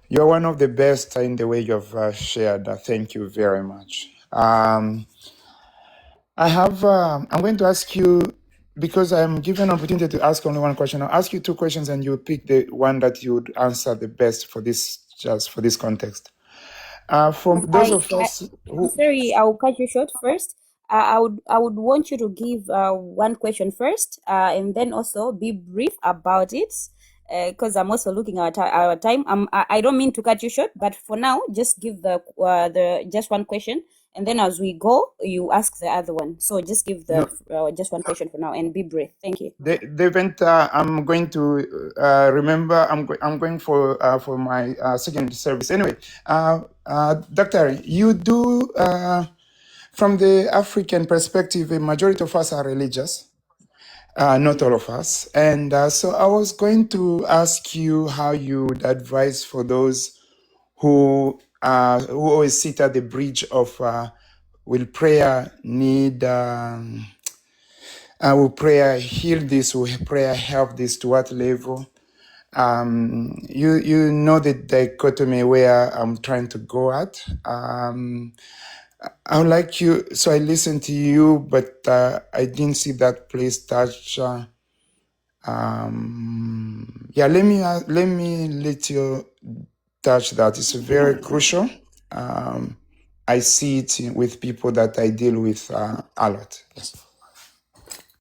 You're one of the best in the way you've shared. Thank you very much. I'm going to ask you, because I'm given an opportunity to ask only one question. I'll ask you two questions and you pick the one that you would answer the best for this, just for this context. For those of us I'm who, sorry, I'll cut you short first. I would want you to give one question first, and then also be brief about it, because I'm also looking at our time. I don't mean to cut you short, but for now, just give the just one question, and then as we go, you ask the other one. So just give the just one question for now, and be brief. Thank you. the event I'm going to remember, I'm going for my second service. Anyway, Doctor, you do, from the African perspective, a majority of us are religious. Not all of us. And so I was going to ask you how you would advise for those who always sit at the bridge of will prayer need, will prayer heal this, will prayer help this, to what level? You know the dichotomy where I'm trying to go at. I would like you, so I listened to you, but I didn't see that place touch. Yeah, let me let you touch that. It's very crucial. I see it with people that I deal with a lot. Yes.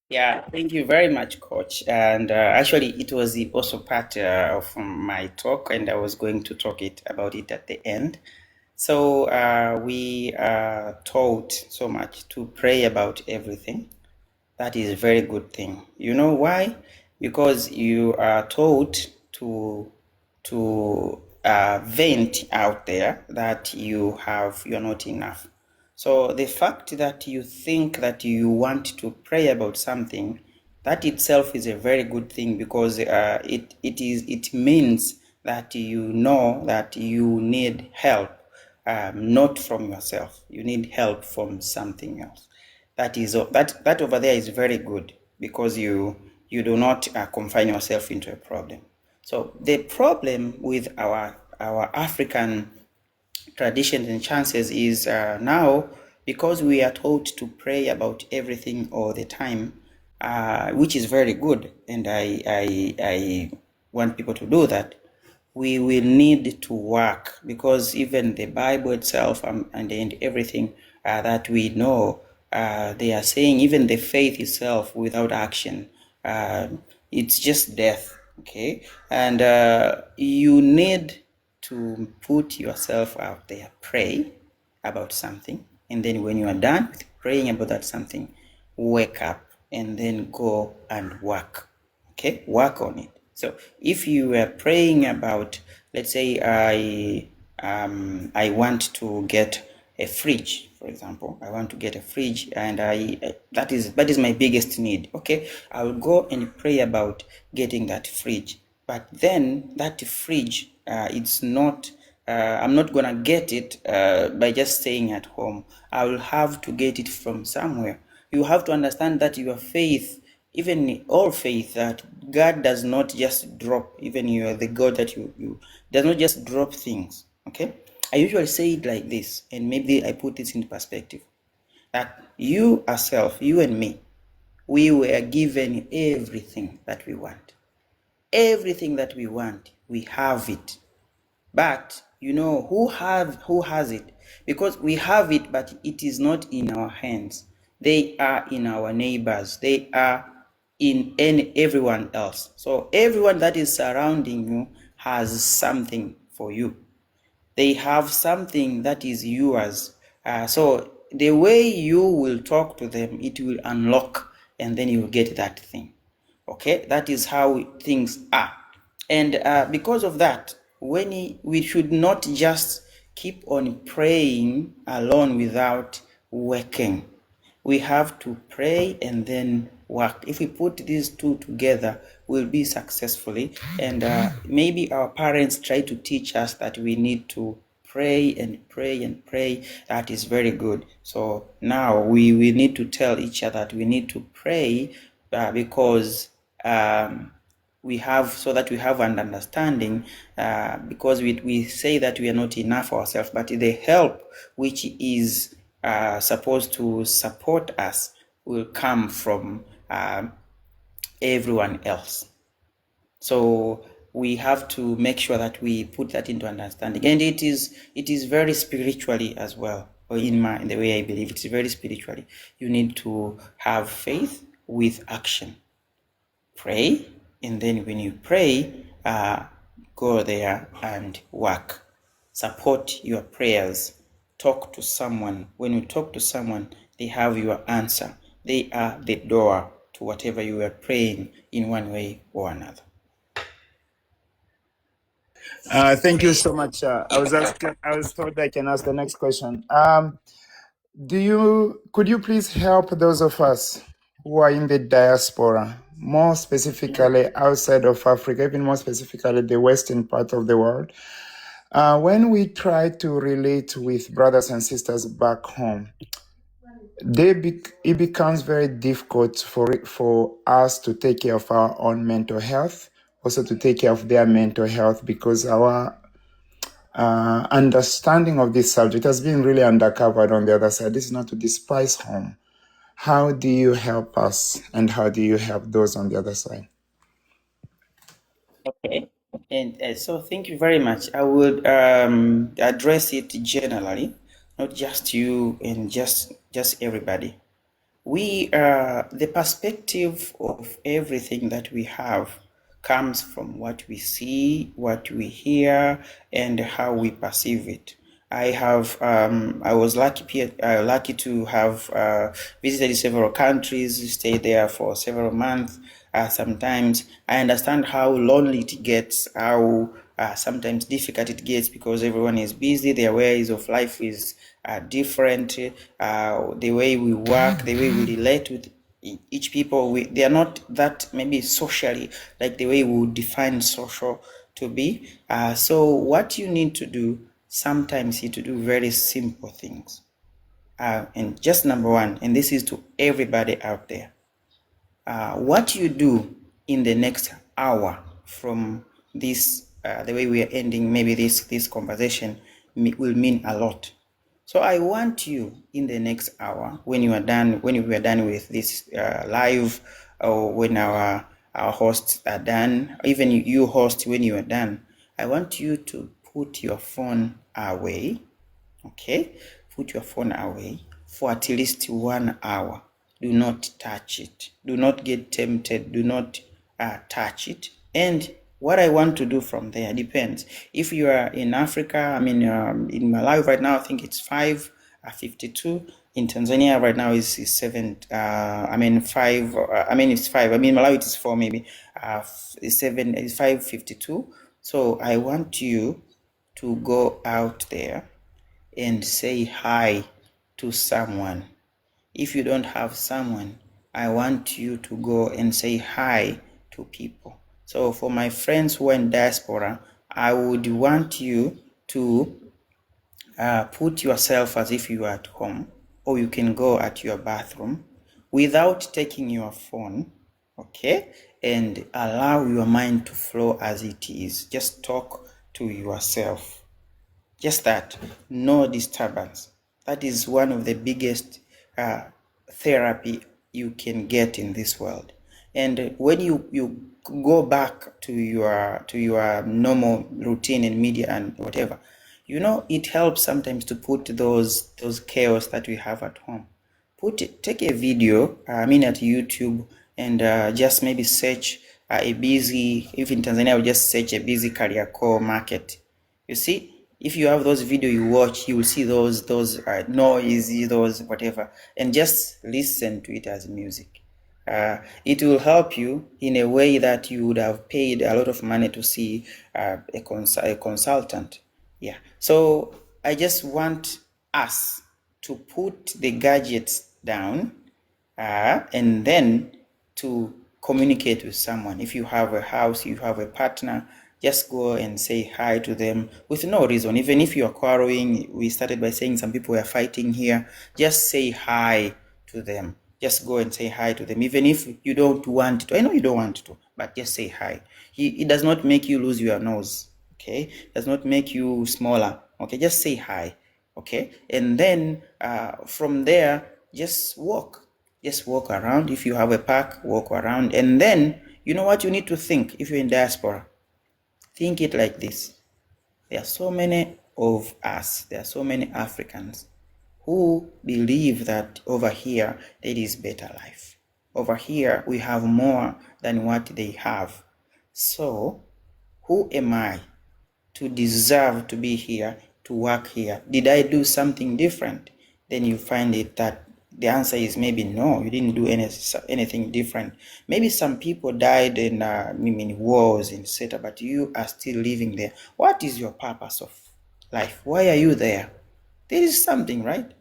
Yeah, thank you very much, Coach. And actually, it was also part of my talk, and I was going to talk about it at the end. So we are taught so much to pray about everything. That is a very good thing. You know why? Because you are taught to vent out there that you're not enough. So the fact that you think that you want to pray about something, that itself is a very good thing, because it means that you know that you need help, not from yourself. You need help from something else. That over there is very good, because you do not confine yourself into a problem. So the problem with our African traditions and chances is now, because we are taught to pray about everything all the time, which is very good, and I want people to do that. We will need to work, because even the Bible itself and everything that we know, they are saying even the faith itself without action, it's just death. Okay, and you need to put yourself out there, pray about something, and then when you are done with praying about that something, wake up and then go and work. Okay, work on it. So if you were praying about, let's say I want to get a fridge, for example. I want to get a fridge, and that is my biggest need. Okay, I will go and pray about getting that fridge. But then that fridge, it's not. I'm not gonna get it by just staying at home. I will have to get it from somewhere. You have to understand that your faith, even all faith, that God does not just drop. Even you are the God that you does not just drop things. Okay, I usually say it like this, and maybe I put this into perspective, that you yourself, you and me, we were given everything that we want. Everything that we want, we have it. But you know who has it? Because we have it, but it is not in our hands. They are in our neighbors. They are in everyone else. So everyone that is surrounding you has something for you. They have something that is yours. So the way you will talk to them, it will unlock, and then you will get that thing. Okay, that is how things are. And because of that, we should not just keep on praying alone without working. We have to pray and then work. If we put these two together, we'll be successfully. And maybe our parents try to teach us that we need to pray pray and pray and pray. That is very good. So now we need to tell each other that we need to pray because we have, so that we have an understanding, because we say that we are not enough ourselves, but the help which is supposed to support us will come from everyone else. So we have to make sure that we put that into understanding, and it is very spiritually as well. Or in the way I believe, it's very spiritually. You need to have faith with action. Pray, and then when you pray, go there and work. Support your prayers. Talk to someone. When you talk to someone, they have your answer. They are the door to whatever you are praying in one way or another. Thank you so much. I was told I can ask the next question. Could you please help those of us who are in the diaspora, more specifically outside of Africa, even more specifically the western part of the world, when we try to relate with brothers and sisters back home, it becomes very difficult for us to take care of our own mental health, also to take care of their mental health, because our understanding of this subject has been really undercovered on the other side. This is not to despise home. How do you help us, and how do you help those on the other side? Okay, and so thank you very much. I would address it generally, not just you and just everybody. The perspective of everything that we have comes from what we see, what we hear, and how we perceive it. I was lucky to have visited several countries, stayed there for several months. Sometimes I understand how lonely it gets, how sometimes difficult it gets, because everyone is busy. Their ways of life is different. The way we work, the way we relate with each people, they are not that maybe socially like the way we would define social to be. So what you need to do sometimes is to do very simple things. And just number one, and this is to everybody out there, what you do in the next hour from this, the way we are ending maybe this conversation will mean a lot. So I want you in the next hour, when we are done with this live, or when our hosts are done, even you host, when you are done, I want you to put your phone away. Okay, put your phone away for at least 1 hour. Do not touch it. Do not get tempted. Do not touch it. And what I want to do from there depends. If you are in Africa, I mean, in Malawi right now, I think it's 5:52. In Tanzania right now is 7. 5. It's 5. Malawi it is 4 maybe. It's 7. It's 5:52. So I want you to go out there and say hi to someone. If you don't have someone, I want you to go and say hi to people. So for my friends who are in diaspora, I would want you to put yourself as if you are at home, or you can go at your bathroom without taking your phone, okay? And allow your mind to flow as it is. Just talk to yourself. Just that, no disturbance. That is one of the biggest therapy you can get in this world. And when you go back to your normal routine and media and whatever, it helps sometimes to put those chaos that we have at home. Take a video, at YouTube, and just maybe search if in Tanzania, we just search a busy Kariakoo market. You see, if you have those videos you watch, you will see those noisy, those whatever, and just listen to it as music. It will help you in a way that you would have paid a lot of money to see a consultant. Yeah. So I just want us to put the gadgets down, and then to communicate with someone. If you have a house, you have a partner, just go and say hi to them with no reason. Even if you are quarreling, we started by saying some people were fighting here, just say hi to them. Just go and say hi to them, even if you don't want to. I know you don't want to, but just say hi. It does not make you lose your nose, okay? It does not make you smaller, okay? Just say hi, okay? And then from there, just walk. Just walk around. If you have a park, walk around. And then, you know what you need to think if you're in diaspora? Think it like this. There are so many of us, there are so many Africans who believe that over here there is better life. Over here we have more than what they have. So who am I to deserve to be here, to work here? Did I do something different? Then you find it that the answer is maybe no, you didn't do anything different. Maybe some people died in wars, etc., but you are still living there. What is your purpose of life? Why are you there? There is something, right?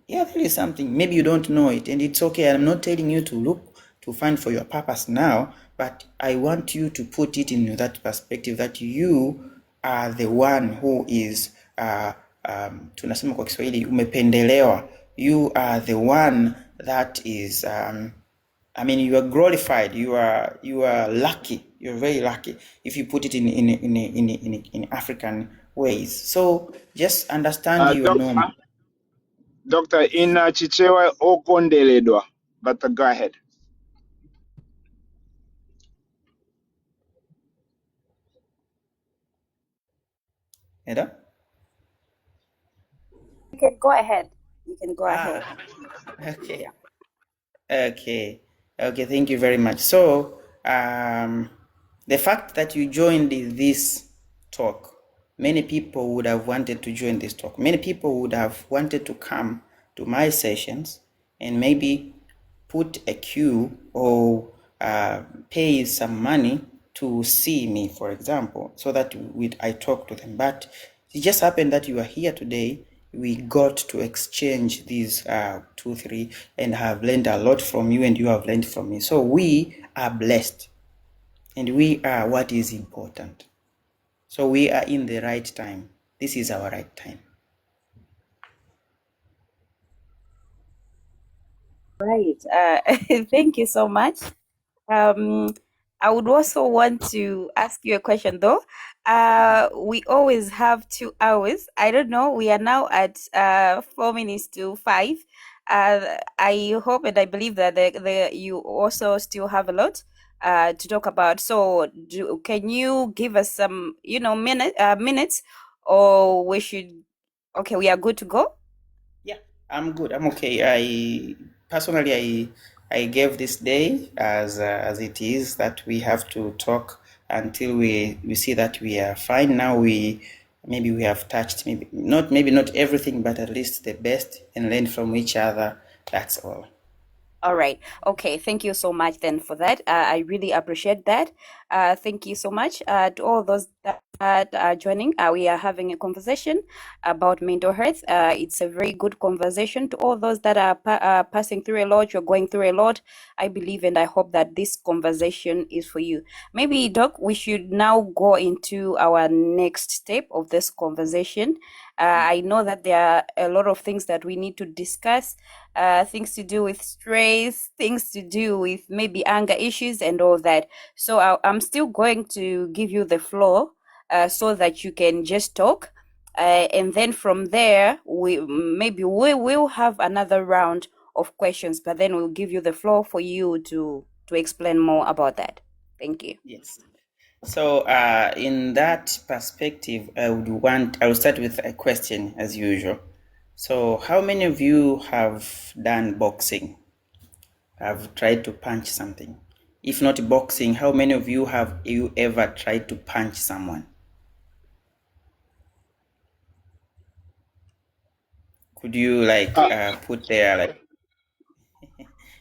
Yeah, there is something. Maybe you don't know it, and it's okay. I'm not telling you to look to find for your purpose now, but I want you to put it in that perspective that you are the one who is tunasema kwa Kiswahili umependelewa. You are the one that is you are glorified. You are lucky. You're very lucky if you put it in African ways. So just understand your norm. Doctor, ina chichewa okondeledwa, but go ahead. Eda? You can go ahead. You can go ahead. Okay. Yeah. Okay. Thank you very much. So, the fact that you joined this talk, many people would have wanted to join this talk. Many people would have wanted to come to my sessions and maybe put a queue or pay some money to see me, for example, so that I talk to them. But it just happened that you are here today. We got to exchange these 2, 3, and have learned a lot from you, and you have learned from me. So we are blessed, and we are what is important. So we are in the right time. This is our right time. Right. Thank you so much. I would also want to ask you a question though. We always have 2 hours. I don't know. We are now at 4 minutes to 5. I hope and I believe that you also still have a lot to talk about. So, can you give us some, minutes, or we should? Okay, we are good to go. Yeah, I'm good. I'm okay. I personally, I gave this day as it is that we have to talk until we see that we are fine. Now we have touched maybe not everything, but at least the best, and learn from each other. That's all. All right. Okay. Thank you so much then for that. I really appreciate that. Thank you so much to all those that are joining. We are having a conversation about mental health. It's a very good conversation. To all those that are passing through a lot, you're going through a lot, I believe and I hope that this conversation is for you. Maybe, Doc, we should now go into our next step of this conversation. I know that there are a lot of things that we need to discuss, things to do with stress, things to do with maybe anger issues and all that. So I'm still going to give you the floor so that you can just talk. And then from there, we will have another round of questions, but then we'll give you the floor for you to explain more about that. Thank you. Yes. So, in that perspective, I will start with a question as usual. So, how many of you have done boxing? Have tried to punch something? If not boxing, how many of you have you ever tried to punch someone? Could you put there I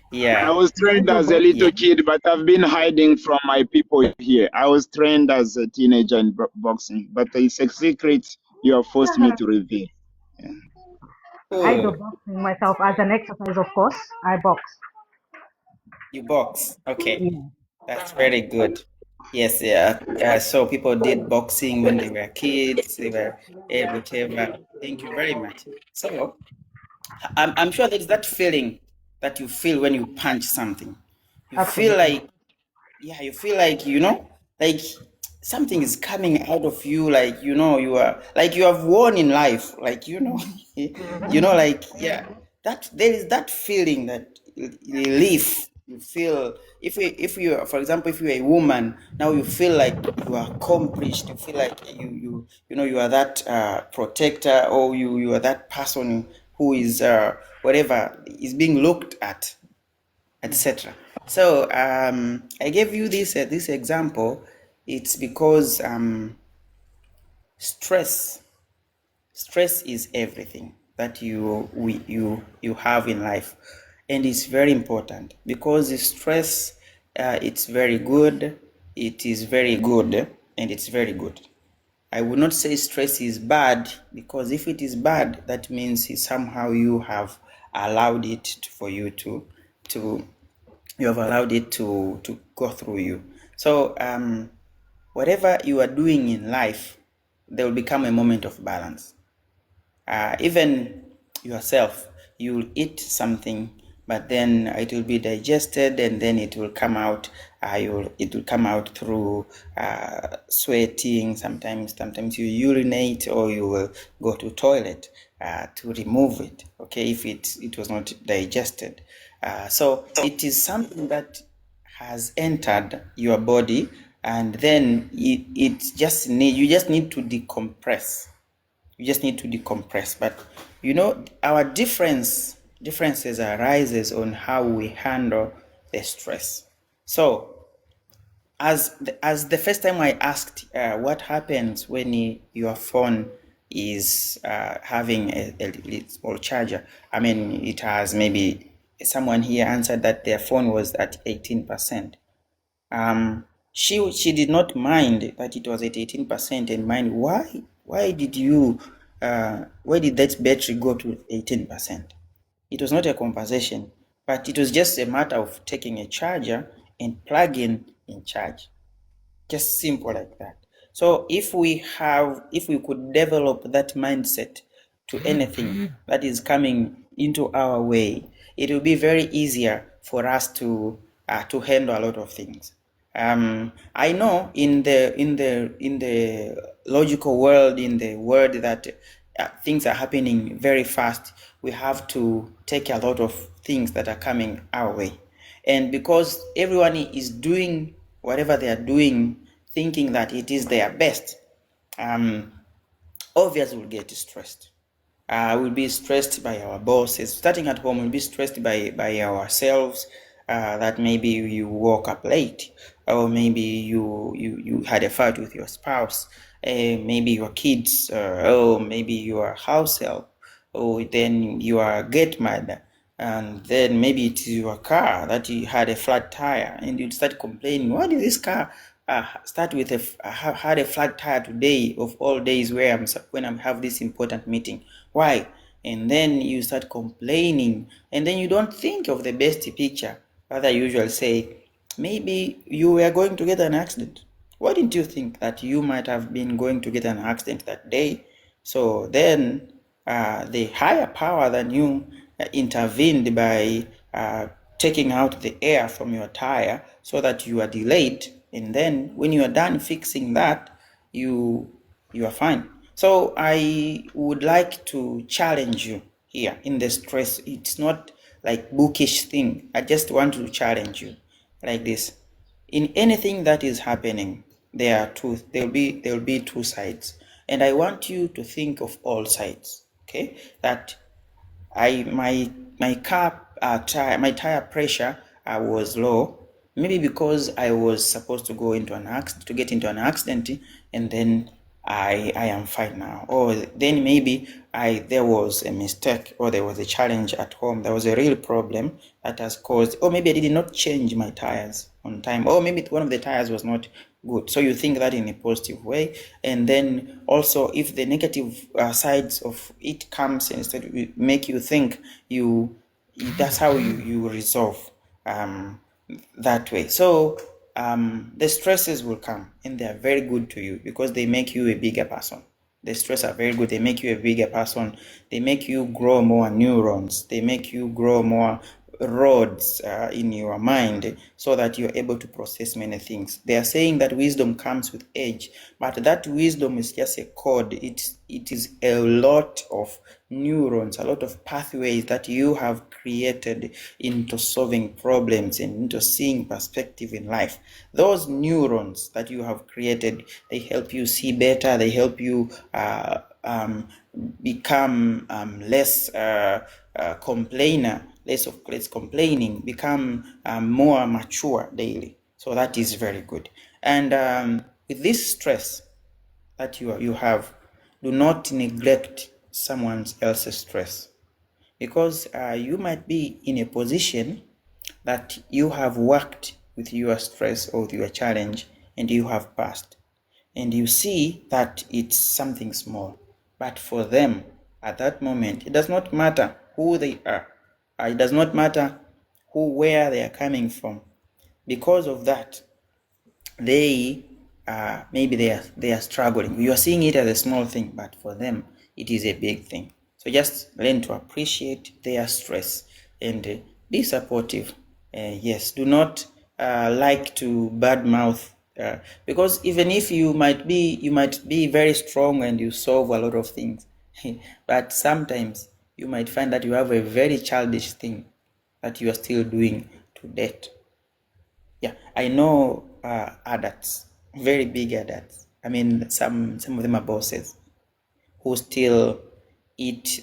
yeah, was trained as a little yeah. kid, but I've been hiding from my people here. I was trained as a teenager in boxing, but it's a secret you have forced me to reveal. Yeah. I do Cool. boxing myself as an exercise, of course. I box. You box. Okay. Yeah. That's very good. Yes, yeah. So people did boxing when they were kids, they were whatever. Thank you very much. So I'm sure there's that feeling that you feel when you punch something. You feel Absolutely. like, yeah, you feel like, you know, like something is coming out of you, like, you know, you are like you have won in life, like, you know, you know, like, yeah, that there is that feeling, that relief you feel. If you, for example, if you're a woman, now you feel like you are accomplished, you feel like you know, you are that protector, or you are that person who is whatever is being looked at, etc. So I gave you this example. It's because stress stress is everything that you have in life, and it's very important because the stress, it's very good. It is very good, and it's very good. I would not say stress is bad, because if it is bad, that means somehow you have allowed it for you to you have allowed it to go through you. So whatever you are doing in life, there will become a moment of balance. Even yourself, you'll eat something, but then it will be digested, and then it will come out. It will come out through sweating. Sometimes you urinate, or you will go to toilet to remove it. Okay, if it was not digested. So it is something that has entered your body, and then it just you just need to decompress. You just need to decompress. But you know, our differences arises on how we handle the stress. So as the first time I asked, what happens when your phone is having a small charger? I mean, it has, maybe someone here answered that their phone was at 18%. She did not mind that it was at 18%, and mind why did you why did that battery go to 18%? It was not a conversation, but it was just a matter of taking a charger and plugging in charge. Just simple like that. So if we could develop that mindset to anything that is coming into our way, it will be very easier for us to handle a lot of things. I know in the logical world, in the world that things are happening very fast, we have to take a lot of things that are coming our way. And because everyone is doing whatever they are doing, thinking that it is their best, obviously we'll get stressed. We'll be stressed by our bosses. Starting at home, we'll be stressed by ourselves. That maybe you woke up late, or maybe you had a fight with your spouse, maybe your kids, or maybe your house help, or then you are gate mad, and then maybe it's your car that you had a flat tire, and you start complaining, why did this car start with I had a flat tire today of all days, where when I have this important meeting? Why? And then you start complaining, and then you don't think of the best picture. Rather, you usually say, maybe you were going to get an accident. Why didn't you think that you might have been going to get an accident that day? So then the higher power than you intervened by taking out the air from your tire so that you are delayed. And then when you are done fixing that, you are fine. So I would like to challenge you here in the stress. It's not like bookish thing. I just want to challenge you like this. In anything that is happening, there'll be two sides. And I want you to think of all sides. Okay? That my car tire, my tire pressure was low, maybe because I was supposed to get into an accident, and then I am fine now. Or then maybe there was a mistake, or there was a challenge at home. There was a real problem that has caused, or maybe I did not change my tires on time, or maybe one of the tires was not good. So you think that in a positive way, and then also if the negative sides of it comes, instead make you think that's how you resolve that way. So the stresses will come, and they are very good to you because they make you a bigger person. The stress are very good. They make you a bigger person. They make you grow more neurons. They make you grow more rods in your mind so that you're able to process many things. They are saying that wisdom comes with age, but that wisdom is just a code. It is a lot of neurons, a lot of pathways that you have created into solving problems and into seeing perspective in life. Those neurons that you have created, they help you see better. They help you become less complainer, less complaining, become more mature daily. So that is very good. And with this stress that you have, do not neglect someone else's stress, because you might be in a position that you have worked with your stress or with your challenge and you have passed, and you see that it's something small, but for them at that moment, it does not matter who they are. It does not matter where they are coming from. Because of that, they maybe they are struggling. You are seeing it as a small thing, but for them it is a big thing. So just learn to appreciate their stress and be supportive. Yes, do not like to badmouth, because even if you might be very strong and you solve a lot of things, but sometimes you might find that you have a very childish thing that you are still doing to date. Yeah, I know adults, very big adults. I mean, some of them are bosses who still eat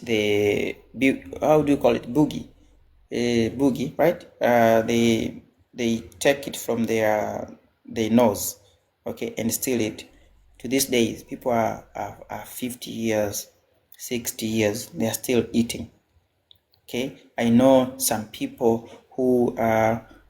how do you call it, boogie, right? They take it from their nose, okay, and steal it. To these days, people are 50 years, 60 years, they are still eating. Okay, I know some people who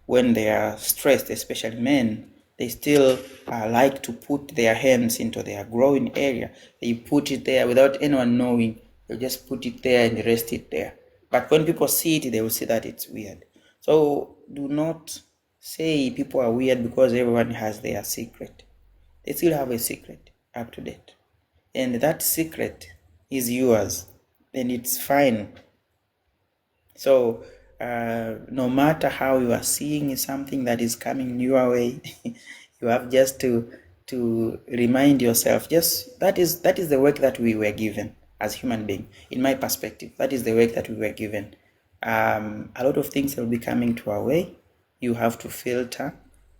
when they are stressed, especially men, they still like to put their hands into their growing area. They put it there without anyone knowing. They just put it there and rest it there. But when people see it, they will see that it's weird. So do not say people are weird because everyone has their secret. They still have a secret up to date, and that secret is yours, and it's fine. So no matter how you are seeing something that is coming your way, you have just to remind yourself, just that is the work that we were given as human beings. In my perspective, that is the work that we were given. A lot of things will be coming to our way. You have to filter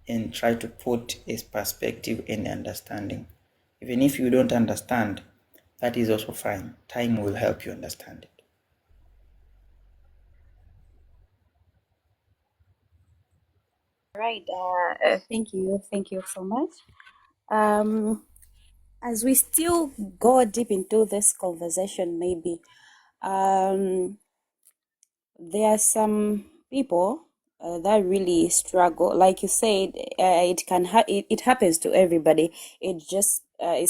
and try to put a perspective and understanding. Even if you don't understand, that is also fine. Time will help you understand it. Right. Thank you. Thank you so much. As we still go deep into this conversation, maybe there are some people that really struggle. Like you said, it happens to everybody. It's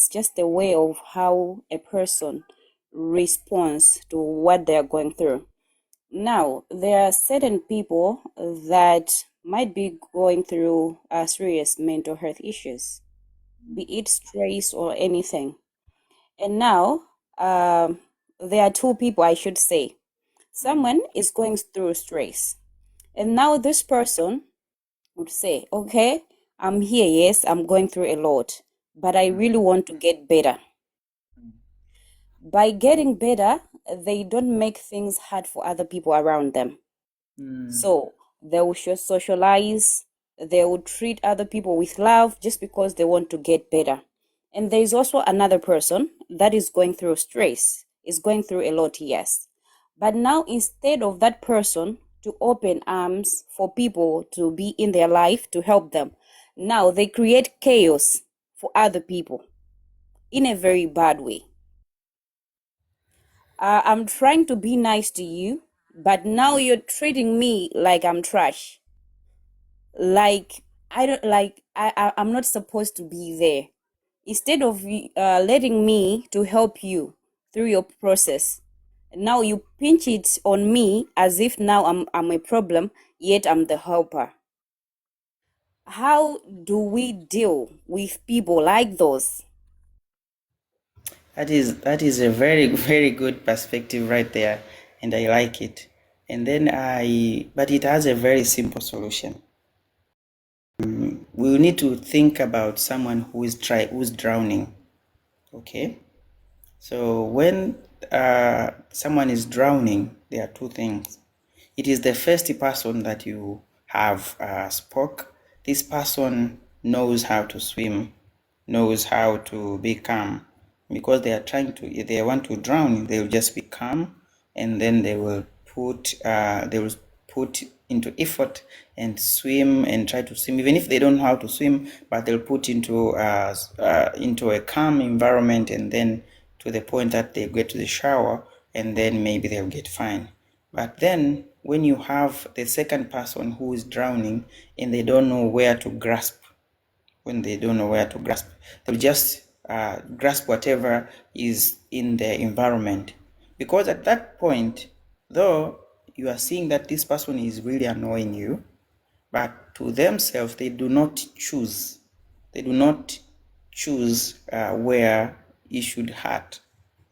just a way of how a person responds to what they are going through. Now, there are certain people that might be going through serious mental health issues, be it stress or anything. And now, there are two people, I should say. Someone is going through stress, and now this person would say, okay, I'm here, yes, I'm going through a lot, but I really want to get better. By getting better, they don't make things hard for other people around them. So they will socialize, they will treat other people with love just because they want to get better. And there is also another person that is going through stress, is going through a lot, yes. But now, instead of that person to open arms for people to be in their life to help them, now they create chaos for other people in a very bad way. I'm trying to be nice to you, but now you're treating me like I'm trash. Like I'm not supposed to be there. Instead of letting me to help you through your process, now you pinch it on me as if now I'm a problem, yet I'm the helper. How do we deal with people like those? That is a very very good perspective right there, and I like it. And then but it has a very simple solution. We need to think about someone who's drowning. Okay, so when someone is drowning, there are two things. It is the first person that you have spoke. This person knows how to swim, knows how to be calm, because they are trying to. If they want to drown, they will just be calm, and then they will put into effort and swim and try to swim, even if they don't know how to swim, but they'll put into a calm environment, and then to the point that they get to the shower, and then maybe they'll get fine. But then when you have the second person who is drowning and they don't know where to grasp, they'll just grasp whatever is in the environment. Because at that point, though you are seeing that this person is really annoying you, but to themselves, they do not choose. They do not choose where you should hurt.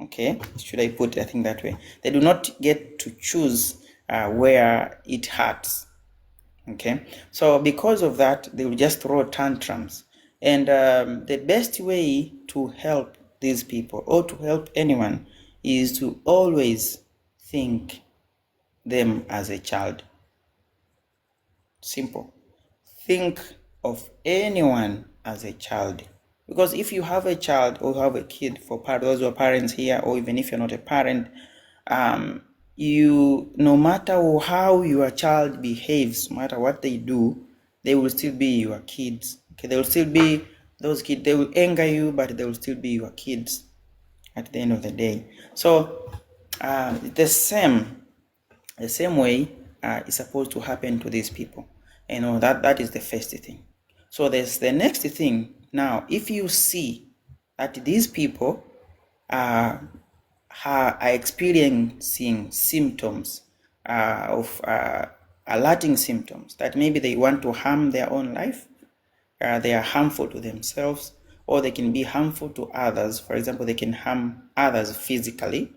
Okay, should I put it, I think that way? They do not get to choose where it hurts. Okay, so because of that, they will just throw tantrums. And the best way to help these people, or to help anyone, is to always think them as a child. Simple. Think of anyone as a child. Because if you have a child or have a kid, for those who are parents here, or even if you're not a parent, no matter how your child behaves, no matter what they do, they will still be your kids. Okay, they will still be those kids. They will anger you, but they will still be your kids at the end of the day. So the same way is supposed to happen to these people. That is the first thing. So there's the next thing. Now, if you see that these people are experiencing symptoms of alerting symptoms, that maybe they want to harm their own life, they are harmful to themselves, or they can be harmful to others. For example, they can harm others physically,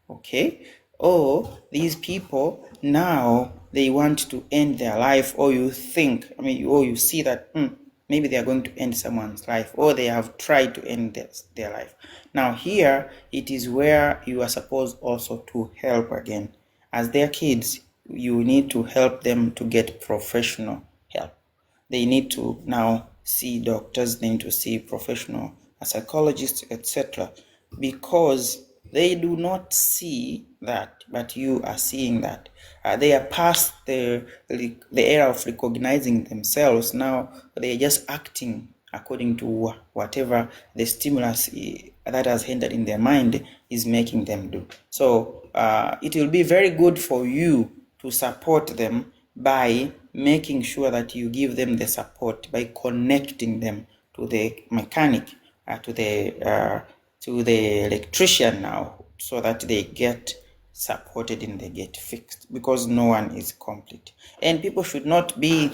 okay? Or these people now, they want to end their life, or you see that maybe they are going to end someone's life, or they have tried to end their life. Now here, it is where you are supposed also to help again. As their kids, you need to help them to get professional help. They need to now see doctors, they need to see professional psychologists, etc. Because they do not see that, but you are seeing that. They are past the era of recognizing themselves. Now they are just acting according to whatever the stimulus that has entered in their mind is making them do. So it will be very good for you to support them by making sure that you give them the support, by connecting them to the mechanic, to the electrician now, so that they get supported and they get fixed, because no one is complete. And people should not be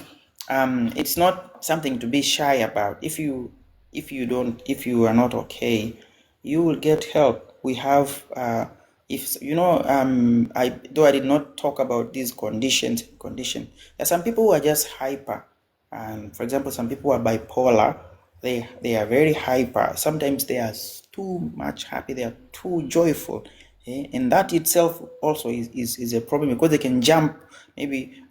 it's not something to be shy about. If you are not okay, you will get help. We have I did not talk about these condition. There are some people who are just hyper. For example, some people are bipolar. They are very hyper. Sometimes they are too much happy. They are too joyful. And that itself also is a problem, because they can jump maybe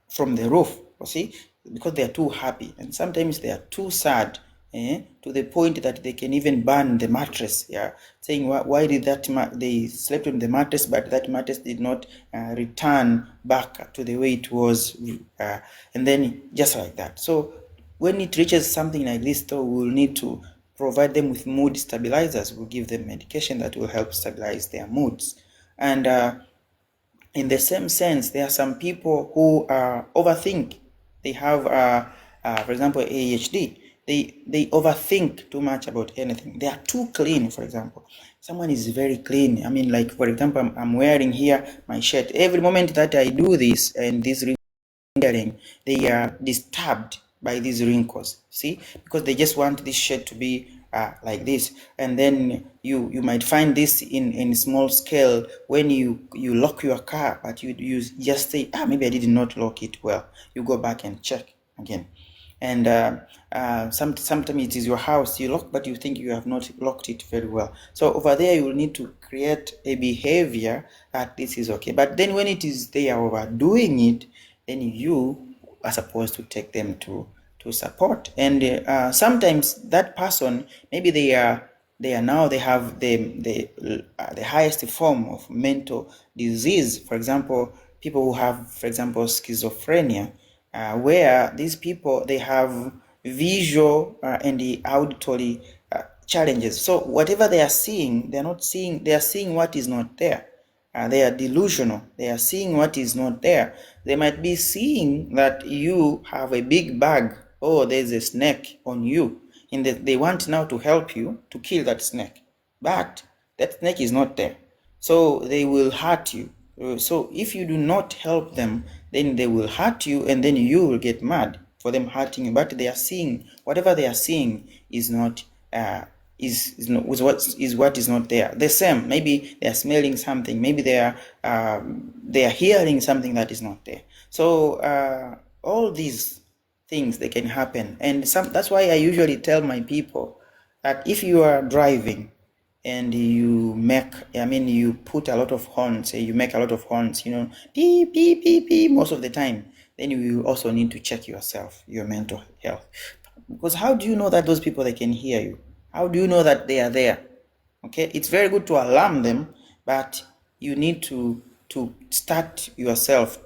from the roof, you see, because they are too happy. And sometimes they are too sad, to the point that they can even burn the mattress, saying why did they slept on the mattress, but that mattress did not return back to the way it was, and then just like that. So when it reaches something like this, though, we'll need to provide them with mood stabilizers. We'll give them medication that will help stabilize their moods. And in the same sense, there are some people who overthink. They have, for example, ADHD. They overthink too much about anything. They are too clean, for example. Someone is very clean. I mean, like, for example, I'm wearing here my shirt. Every moment that I do this and this rendering, they are disturbed by these wrinkles. See, because they just want this shade to be like this, and then you might find this in small scale when you lock your car, but you just say, maybe I did not lock it well. You go back and check again. And sometimes it is your house you lock, but you think you have not locked it very well. So over there you will need to create a behavior that this is okay. But then when it is they are overdoing it, then you are supposed to take them to support. And sometimes that person, maybe they have the highest form of mental disease. For example, people who have, for example, schizophrenia, where these people, they have visual and the auditory challenges. So whatever they are seeing, they are seeing what is not there. They are delusional. They are seeing what is not there. They might be seeing that you have a big bag. Oh, there's a snake on you. And they want now to help you to kill that snake. But that snake is not there. So they will hurt you. So if you do not help them, then they will hurt you, and then you will get mad for them hurting you. But they are seeing, whatever they are seeing is not what is not there. The same, maybe they are smelling something, maybe they are hearing something that is not there. So all these things, they can happen. And that's why I usually tell my people that if you are driving and you put a lot of horns, you make a lot of horns, beep, beep, beep, beep, most of the time, then you also need to check yourself, your mental health. Because how do you know that those people, they can hear you? How do you know that they are there? Okay, it's very good to alarm them, but you need to start yourself.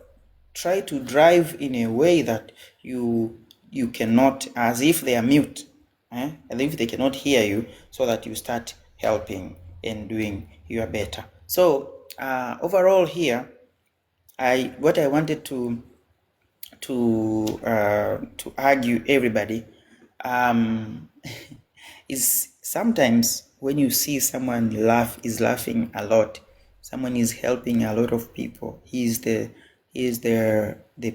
Try to drive in a way that you cannot, as if they are mute, as if they cannot hear you, so that you start helping and doing your better. So overall here, what I wanted to argue everybody is sometimes when you see someone is laughing a lot, someone is helping a lot of people, he is the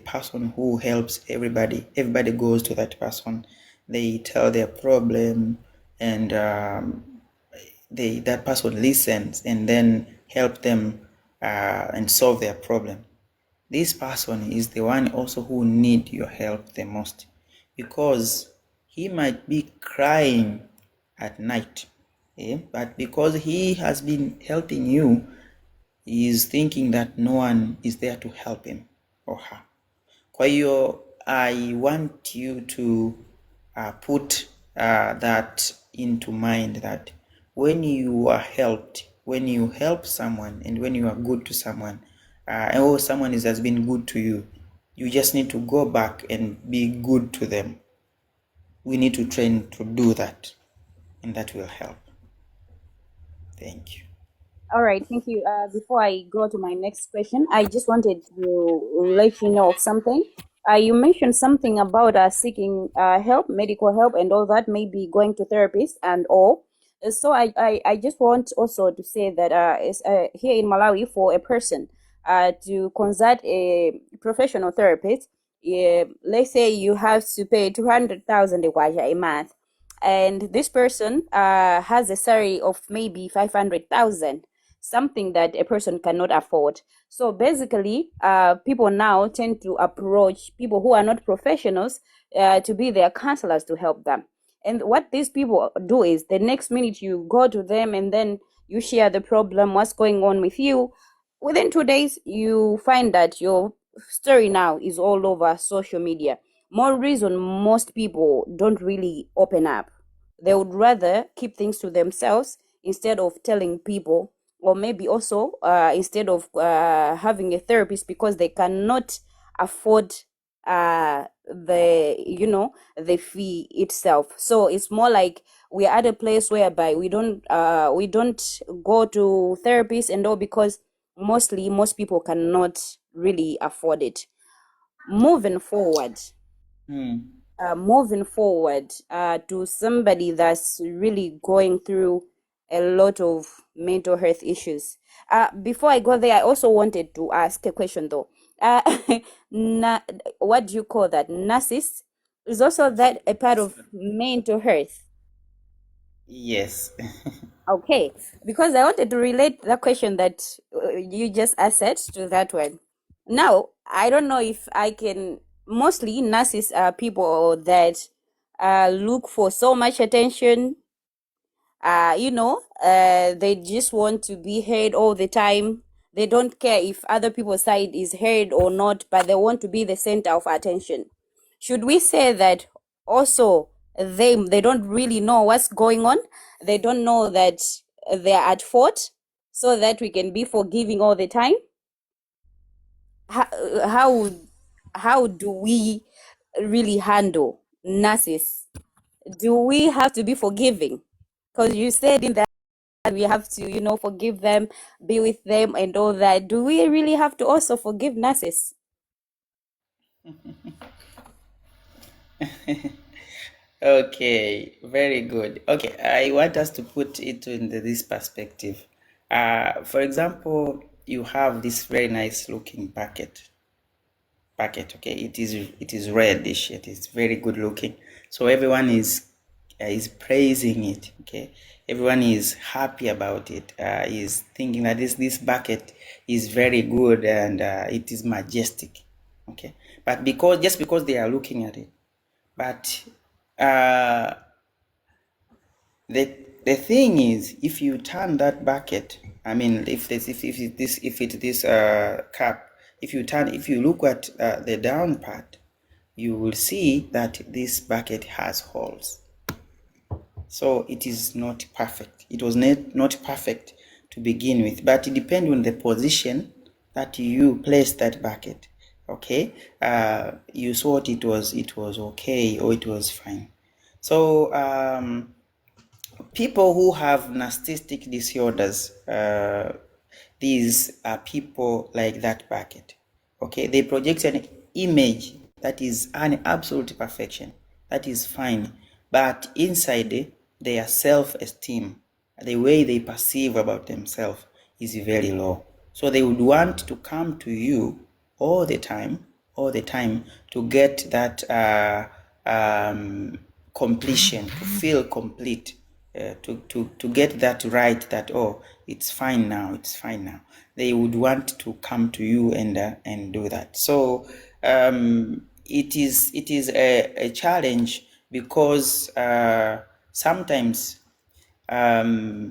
person who helps everybody. Everybody goes to that person, they tell their problem, and that person listens and then help them and solve their problem. This person is the one also who need your help the most, because he might be crying at night, but because he has been helping you, he is thinking that no one is there to help him or her. Kwa hiyo I want you to put that into mind, that when you are helped, when you help someone, and when you are good to someone, or someone has been good to you, you just need to go back and be good to them. We need to train to do that, and that will help. Thank you. All right, thank you. Before I go to my next question, I just wanted to let you know of something. You mentioned something about seeking help, medical help, and all that, maybe going to therapists and all. So I just want also to say that here in Malawi, for a person to consult a professional therapist, let's say you have to pay 200,000 a month, and this person has a salary of maybe 500,000, something that a person cannot afford. So basically, people now tend to approach people who are not professionals to be their counselors to help them. And what these people do is, the next minute you go to them and then you share the problem, what's going on with you. Within 2 days, you find that your story now is all over social media. More reason most people don't really open up. They would rather keep things to themselves instead of telling people, or maybe also instead of having a therapist, because they cannot afford the fee itself. So it's more like we're at a place whereby we don't go to therapists and all, because most people cannot really afford it. Moving forward, to somebody that's really going through a lot of mental health issues. Before I go there, I also wanted to ask a question though. What do you call that? Narcissists Is also that a part of mental health? Yes. Okay, because I wanted to relate the question that you just asked to that one. Now, I don't know if I can. Mostly, narcissists are people that look for so much attention. They just want to be heard all the time. They don't care if other people's side is heard or not, but they want to be the center of attention. Should we say that also they don't really know what's going on? They don't know that they are at fault, so that we can be forgiving all the time? How how do we really handle narcissists? Do we have to be forgiving? Because you said in that we have to, forgive them, be with them, and all that. Do we really have to also forgive narcissists? Okay, very good. Okay, I want us to put it in this perspective. For example, you have this very nice looking bucket. Okay, it is reddish. It is very good looking. So everyone is praising it. Okay, everyone is happy about it. Is thinking that this bucket is very good and it is majestic. Okay, but because they are looking at it, but uh, the thing is, if you turn that bucket, I mean, if this cup, if you look at the down part, you will see that this bucket has holes. So it is not perfect. It was not perfect to begin with, but it depends on the position that you place that bucket. Okay, you thought it was okay or it was fine. So people who have narcissistic disorders, these are people like that bucket. Okay, they project an image that is an absolute perfection. That is fine, but inside their self-esteem, the way they perceive about themselves, is very low. So they would want to come to you all the time to get that completion, to feel complete, to get that right, that it's fine now, they would want to come to you and do that. So it is a challenge, because sometimes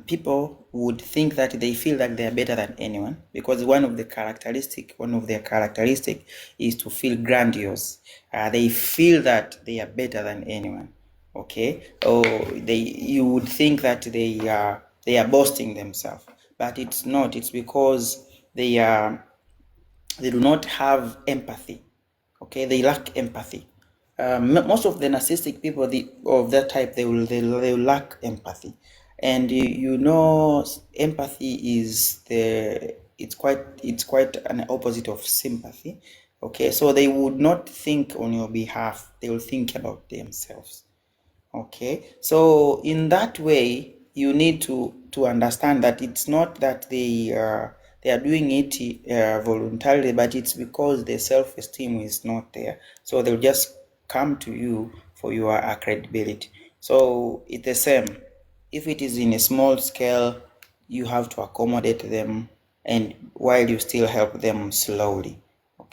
people would think that they feel that they are better than anyone, because one of their characteristic is to feel grandiose. They feel that they are better than anyone. Okay, or you would think that they are boasting themselves, but it's not. It's because they do not have empathy. Okay, they lack empathy. Most of the narcissistic people of that type, they will lack empathy, and empathy is it's quite an opposite of sympathy. Okay, so they would not think on your behalf; they will think about themselves. Okay, so in that way, you need to understand that it's not that they are doing it voluntarily, but it's because their self-esteem is not there. So they'll just come to you for your credibility. So it's the same. If it is in a small scale, you have to accommodate them, and while you still help them slowly.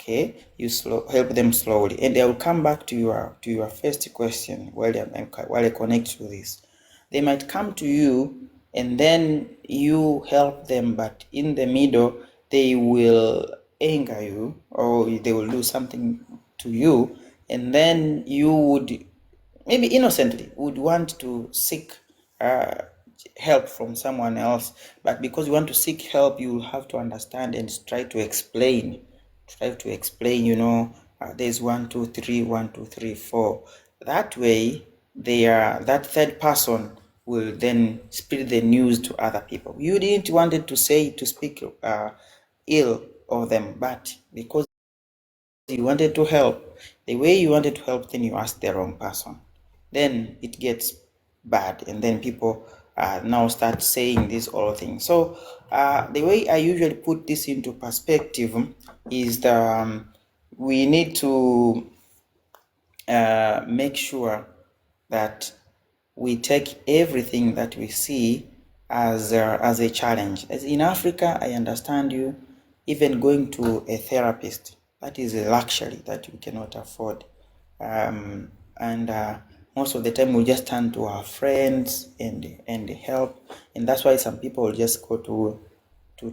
Okay, you help them slowly, and I will come back to your first question while I connect to this. They might come to you, and then you help them, but in the middle they will anger you, or they will do something to you, and then you would maybe innocently would want to seek help from someone else, but because you want to seek help, you will have to understand and try to explain, there's 1 2 3 1 2 3 4. That way that third person will then spread the news to other people. You didn't wanted to speak ill of them, but because you wanted to help, the way you wanted to help, then you asked the wrong person, then it gets bad, and then people now start saying these all things. So the way I usually put this into perspective is we need to make sure that we take everything that we see as a challenge. As in Africa, I understand you, even going to a therapist, that is a luxury that we cannot afford. And most of the time we just turn to our friends and help. And that's why some people just go to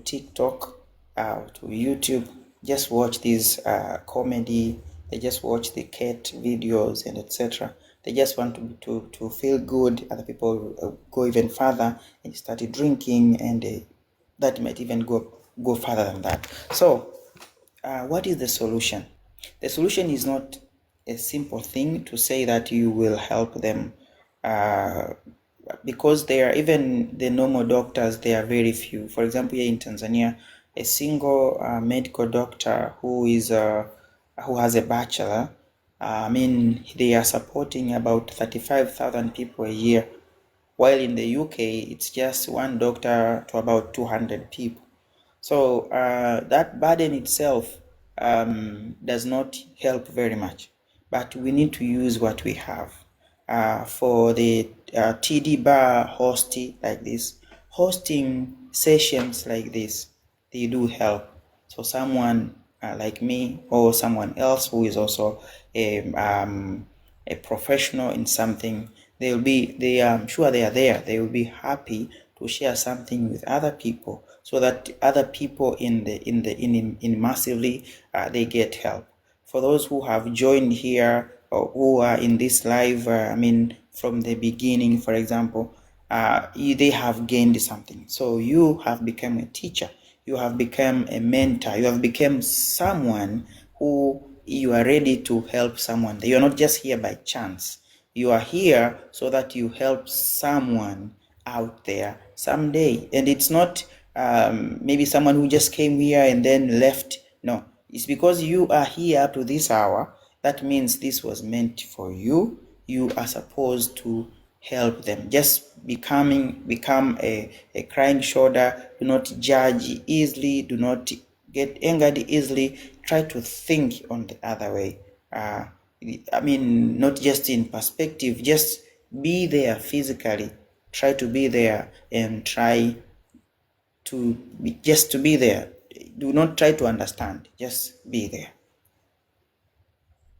TikTok, to YouTube, just watch these comedy, they just watch the cat videos and etc. They just want to feel good. Other people go even further and started drinking, and that might even go further than that. So what is the solution? The solution is not a simple thing to say that you will help them, because they are, even the normal doctors, they are very few. For example, here in Tanzania, a single medical doctor who has a bachelor, they are supporting about 35,000 people a year, while in the UK it's just one doctor to about 200 people. So that burden itself does not help very much, but we need to use what we have. For the TD bar hosting like this, hosting sessions like this, they do help. So someone like me or someone else who is also a professional in something, I'm sure they are there. They will be happy to share something with other people, so that other people in massively they get help. For those who have joined here or who are in this live, from the beginning, for example, they have gained something. So you have become a teacher, you have become a mentor, you have become someone who you are ready to help someone. You are not just here by chance. You are here so that you help someone out there someday. And it's not maybe someone who just came here and then left. No, it's because you are here up to this hour. That means this was meant for you. You are supposed to help them. Just become a crying shoulder. Do not judge easily. Do not get angered easily. Try to think on the other way. Not just in perspective, just be there physically. Try to be there and try to be there. Do not try to understand, just be there.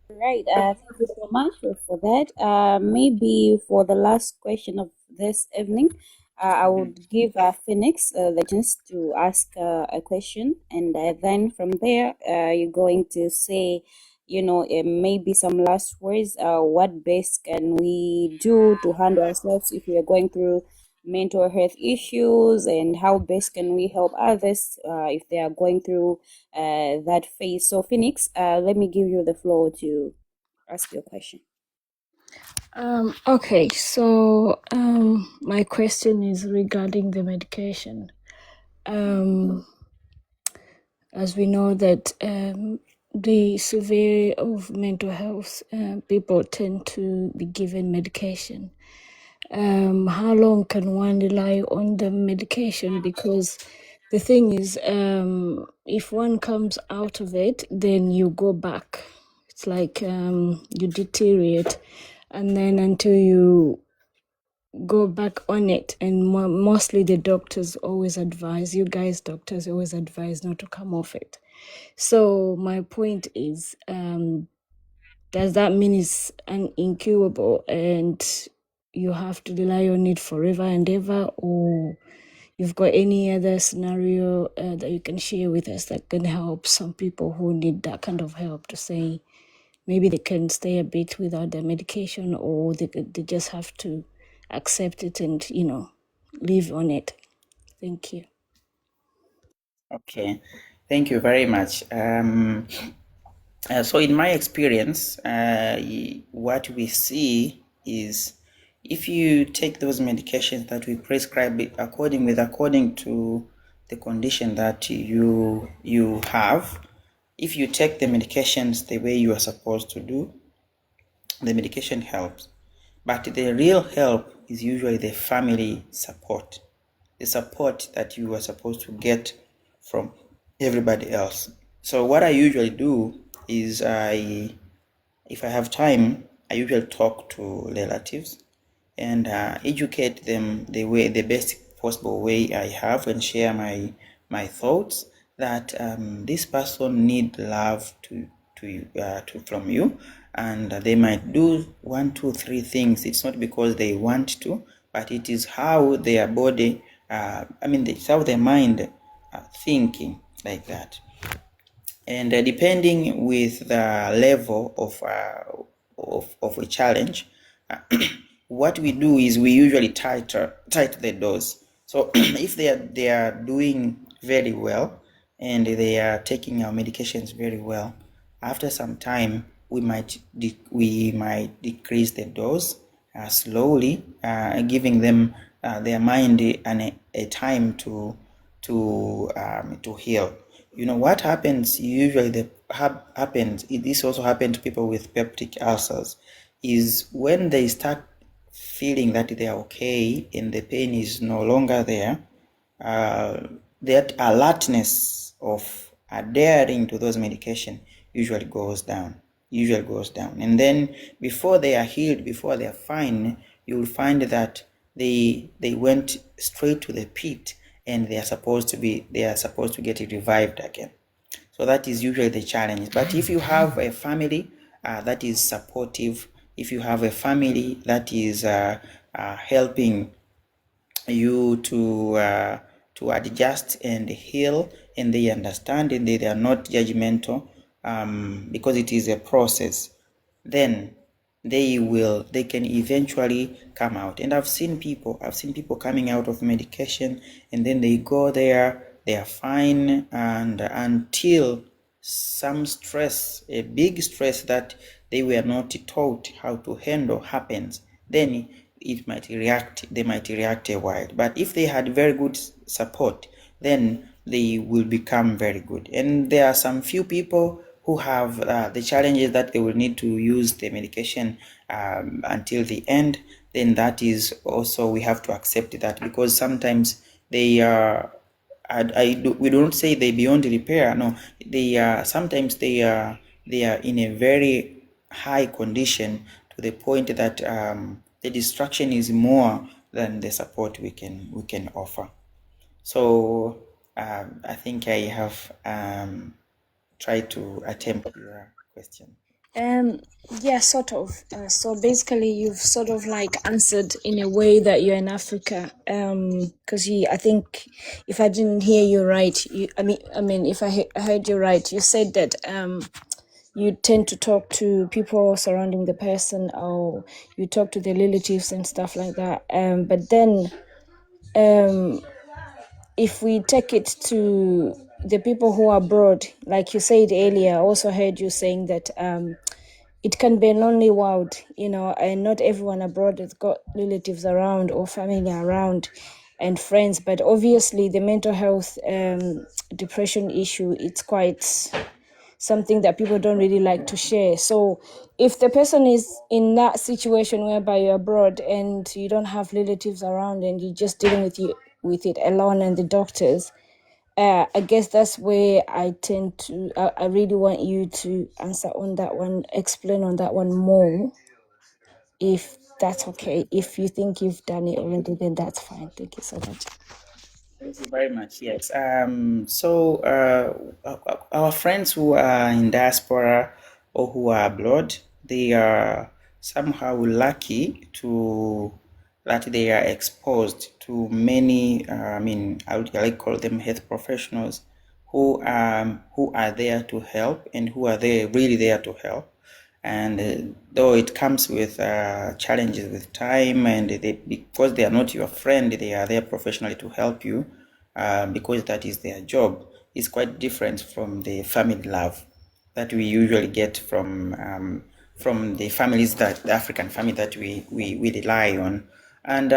Right. Thank you so much for that. Maybe for the last question of this evening, I would give Phoenix the chance to ask a question, and then from there, you're going to say, maybe some last words. What best can we do to handle ourselves if we are going through mental health issues, and how best can we help others if they are going through that phase? So, Phoenix, let me give you the floor to ask your question. Okay, so my question is regarding the medication. As we know that the severity of mental health, people tend to be given medication. How long can one rely on the medication? Because the thing is, if one comes out of it, then you go back. It's like you deteriorate, and then until you go back on it, and mostly the doctors always advise, you guys doctors always advise not to come off it. So my point is, does that mean it's incurable and you have to rely on it forever and ever, or you've got any other scenario that you can share with us that can help some people who need that kind of help, to say maybe they can stay a bit without the medication, or they just have to accept it and live on it? Thank you. Okay, thank you very much. So in my experience, what we see is, if you take those medications that we prescribe according to the condition that you have, if you take the medications the way you are supposed to do, the medication helps. But the real help is usually the family support, the support that you are supposed to get from everybody else. So what I usually do is I if I have time, I usually talk to relatives and educate them the best possible way I have, and share my thoughts that this person need love from you, and they might do 1, 2, 3 things. It's not because they want to, but it is how their body, it's how their mind thinking like that. And depending with the level of a challenge, what we do is we usually tighten the dose. So if they are doing very well and they are taking our medications very well, after some time we might decrease the dose slowly, giving them their mind a time to heal. You know what happens usually? This also happens to people with peptic ulcers, is when they start feeling that they are okay and the pain is no longer there, that alertness of adhering to those medication usually goes down. And then before they are healed, before they are fine, you will find that they went straight to the pit, and they are supposed to get revived again. So that is usually the challenge. But if you have a family that is supportive, if you have a family that is helping you to adjust and heal, and they understand and they are not judgmental, because it is a process, then they can eventually come out. And I've seen people coming out of medication, and then they go there, they are fine, and until some stress, a big stress that they were not taught how to handle happens, then they might react a while. But if they had very good support, then they will become very good. And there are some few people who have the challenges that they will need to use the medication until the end. Then that is also, we have to accept that, because sometimes they are we don't say they beyond repair. No, they are sometimes they are in a very high condition, to the point that the destruction is more than the support we can offer. So I think I have tried to attempt your question. Yeah, sort of. So basically, you've sort of like answered in a way that you're in Africa. Because I think if I didn't hear you right, if I heard you right, you said that you tend to talk to people surrounding the person, or you talk to the relatives and stuff like that. But then, if we take it to the people who are abroad, like you said earlier, I also heard you saying that it can be a lonely world, and not everyone abroad has got relatives around or family around and friends. But obviously, the mental health depression issue, it's quite something that people don't really like to share. So if the person is in that situation whereby you're abroad and you don't have relatives around and you're just dealing with it alone and the doctors, I guess that's where I really want you to answer on that one, explain on that one more, if that's okay. If you think you've done it already, then that's fine. Thank you so much. Thank you very much. Yes. So our friends who are in diaspora or who are abroad, they are somehow lucky that they are exposed to many. I would like call them health professionals who are there to help, and who are really there to help. And though it comes with challenges with time, and because they are not your friend, they are there professionally to help you, because that is their job. It's quite different from the family love that we usually get from the families, that the African family that we rely on. And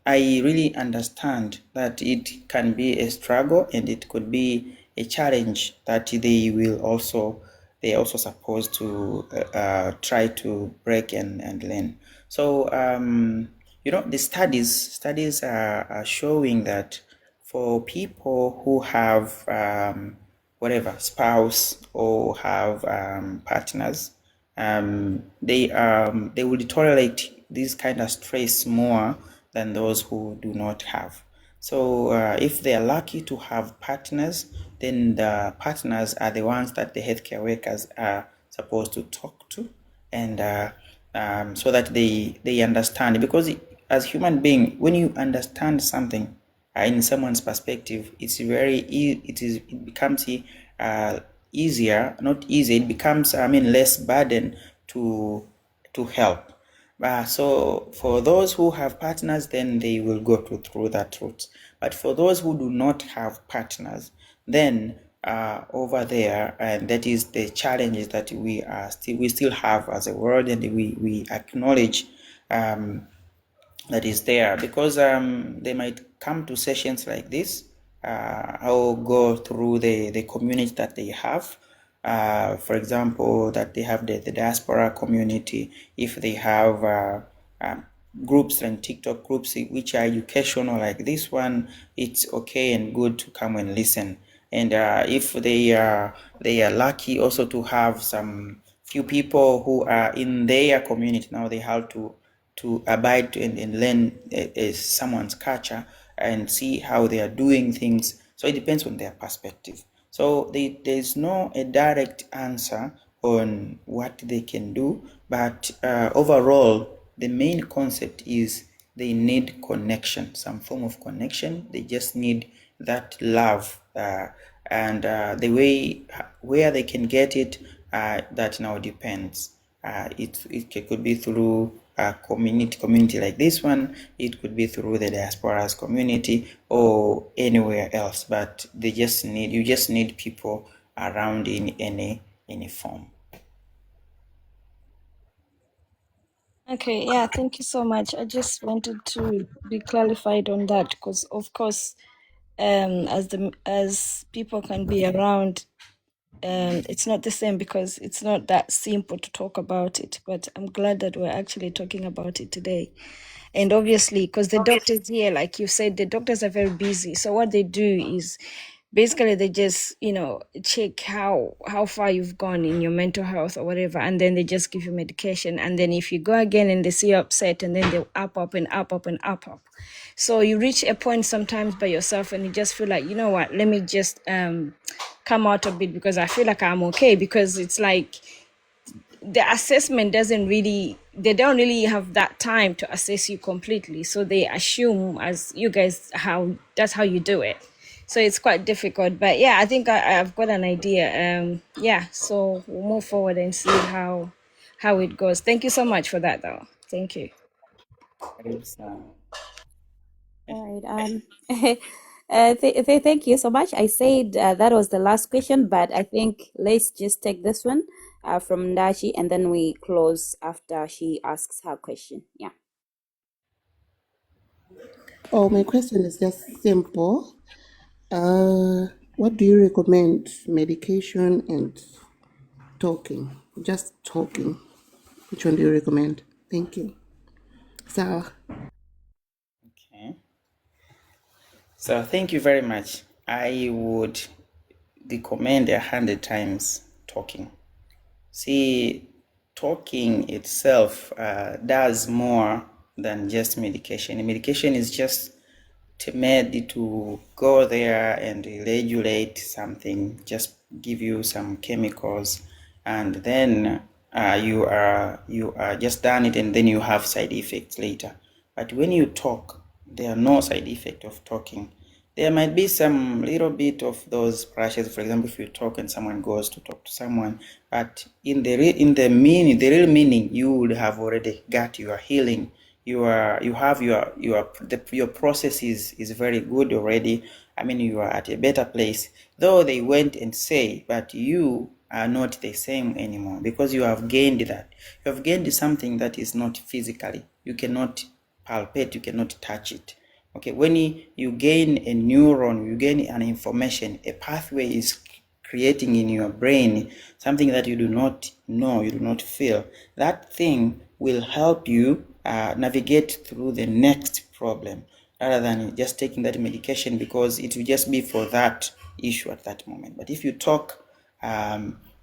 I really understand that it can be a struggle, and it could be a challenge that they're also supposed to try to break and learn. So the studies are showing that for people who have whatever spouse or have partners they will tolerate this kind of stress more than those who do not have. So if they are lucky to have partners, then the partners are the ones that the healthcare workers are supposed to talk to, and so that they understand. Because as human being, when you understand something in someone's perspective, it's it becomes easier, not easy. It becomes, less burden to help. So for those who have partners, then they will go through that route. But for those who do not have partners, then over there, and that is the challenges that we still have as a world, and we acknowledge that is there, because they might come to sessions like this. I'll go through the community that they have. For example, that they have the diaspora community. If they have groups and TikTok groups which are educational like this one, it's okay and good to come and listen. And if they are lucky also to have some few people who are in their community, now they have to abide and learn someone's culture and see how they are doing things. So it depends on their perspective. So there's no a direct answer on what they can do, but overall, the main concept is they need connection, some form of connection. They just need that love, and the way where they can get it, that now depends. It could be through a community like this one. It could be through the diaspora's community or anywhere else. But you just need people around in any form. Okay, yeah, thank you so much. I just wanted to be clarified on that because, of course, as people can be around, it's not the same because it's not that simple to talk about it. But I'm glad that we're actually talking about it today. And obviously, because the doctors here, like you said, the doctors are very busy. So what they do is basically they just, check how far you've gone in your mental health or whatever, and then they just give you medication. And then if you go again and they see you upset, and then they'll up and up and up. So you reach a point sometimes by yourself and you just feel like, you know what, let me just come out a bit because I feel like I'm okay, because it's like the assessment they don't really have that time to assess you completely, so they assume, as you guys, that's how you do it. So it's quite difficult, but yeah, I think I've got an idea. Yeah, so we'll move forward and see how it goes. Thank you so much for that, though. Thank you. All right. Thank you so much. I said that was the last question, but I think let's just take this one from Ndachi, and then we close after she asks her question. Yeah. Oh, my question is just simple. What do you recommend? Medication and talking? Just talking. Which one do you recommend? Thank you. So, Okay. So thank you very much. I would recommend 100 times talking. See, talking itself does more than just medication. Medication is just made to go there and regulate something, just give you some chemicals, and then you are just done it, and then you have side effects later. But when you talk, there are no side effect of talking. There might be some little bit of those crashes. For example, if you talk and someone goes to talk to someone, but in the real meaning, you would have already got your healing. You have your process is very good already. You are at a better place. Though they went and say, but you are not the same anymore, because you have gained that. You have gained something that is not physically. You cannot palpate. You cannot touch it. Okay, when you gain a neuron, you gain an information, a pathway is creating in your brain, something that you do not know, you do not feel. That thing will help you navigate through the next problem, rather than just taking that medication, because it will just be for that issue at that moment. But if you talk,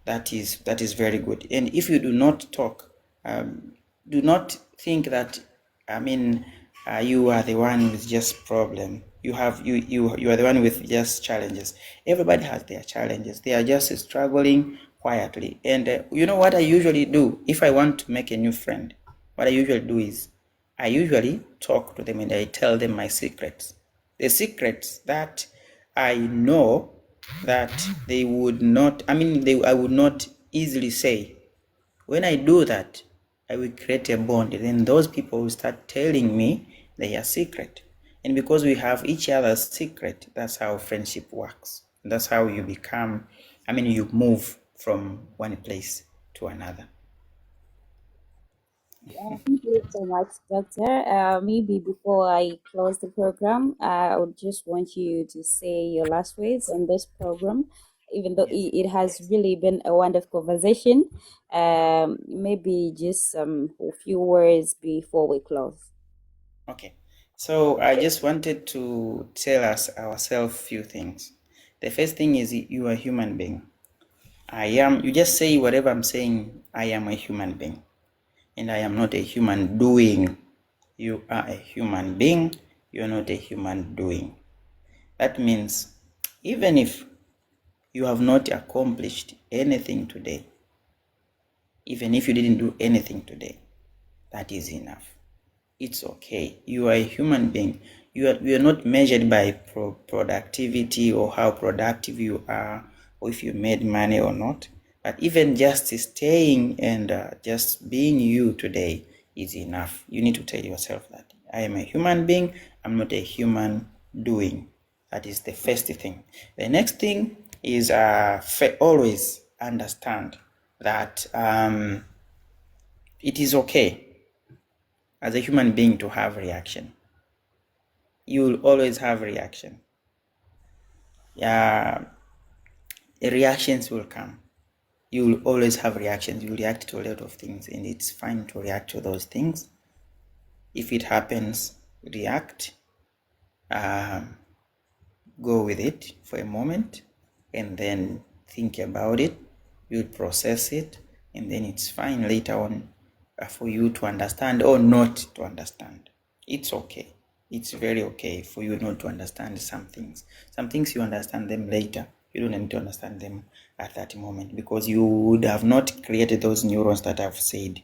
That is very good. And if you do not talk, do not think that, I mean, you are the one with just problem. You are the one with just challenges. Everybody has their challenges. They are just struggling quietly. And you know what I usually do if I want to make a new friend? What I usually do is I usually talk to them and I tell them my secrets. The secrets that I know that they would not, I would not easily say. When I do that, I will create a bond. And then those people will start telling me their secret. And because we have each other's secret, that's how friendship works. That's how you become, you move from one place to another. Thank you so much, Doctor. Maybe before I close the program, I would just want you to say your last words on this program, even though it has really been a wonderful conversation. Maybe just a few words before we close. Okay. So I just wanted to tell ourselves a few things. The first thing is you are a human being. You just say whatever I'm saying, I am a human being. And I am not a human doing. You are a human being, you're not a human doing. That means even if you have not accomplished anything today, even if you didn't do anything today, that is enough. It's okay. You are a human being. You are not measured by productivity or how productive you are, or if you made money or not. But even just staying and just being you today is enough. You need to tell yourself that I am a human being. I'm not a human doing. That is the first thing. The next thing is always understand that it is okay as a human being to have reaction. You will always have reaction. Reactions will come. You will always have reactions. You react to a lot of things, and it's fine to react to those things. If it happens, react. Go with it for a moment, and then think about it. You'll process it, and then it's fine later on for you to understand or not to understand. It's okay. It's very okay for you not to understand some things. Some things you understand them later. You don't need to understand them at that moment because you would have not created those neurons that I've said.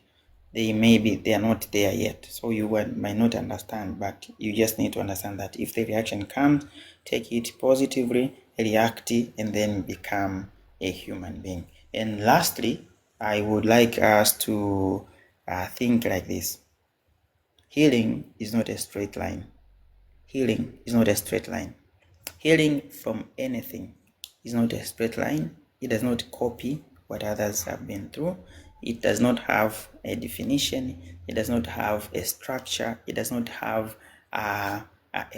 They are not there yet. So you might not understand, but you just need to understand that if the reaction comes, take it positively, react, and then become a human being. And lastly, I would like us to think like this. Healing is not a straight line. Healing is not a straight line. Healing from anything is not a straight line. It does not copy what others have been through. It does not have a definition. It does not have a structure. It does not have a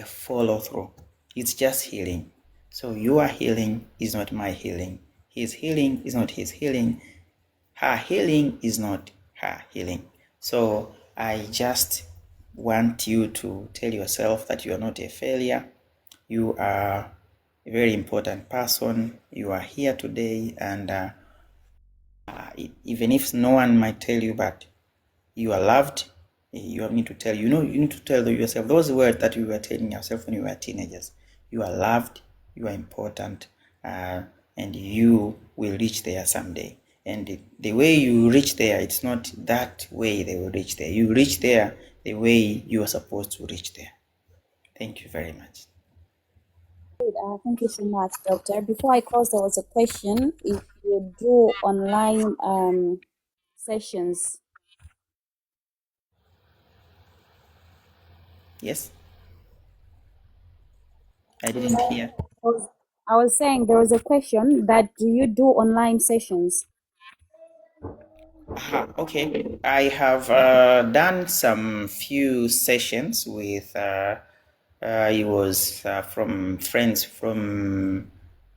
follow through. It's just healing. So your healing is not my healing. His healing is not his healing. Her healing is not her healing. So I just want you to tell yourself that you are not a failure. You are a very important person. You are here today, and even if no one might tell you, but you are loved. You need to tell you need to tell yourself those words that you were telling yourself when you were teenagers. You are loved. You are important, and you will reach there someday. And the way you reach there, it's not that way they will reach there. You reach there the way you are supposed to reach there. Thank you very much. Thank you so much, Doctor. Before I close, there was a question. If you do online sessions. Yes. I didn't hear. I was saying there was a question that do you do online sessions? Okay. I have done some few sessions with it was from friends from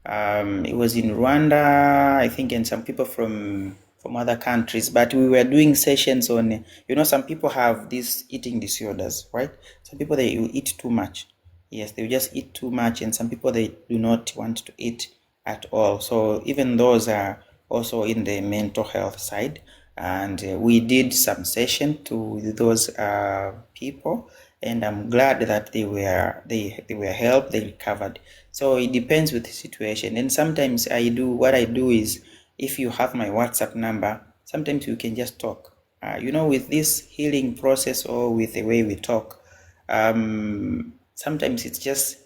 it was in Rwanda, I think, and some people from other countries. But we were doing sessions on, some people have these eating disorders, right? Some people, they eat too much. Yes, they just eat too much, and some people, they do not want to eat at all. So even those are also in the mental health side. And we did some session to those people, and I'm glad that they were helped, they recovered. So it depends with the situation. And sometimes what I do is, if you have my WhatsApp number, sometimes you can just talk. With this healing process, or with the way we talk, sometimes it's just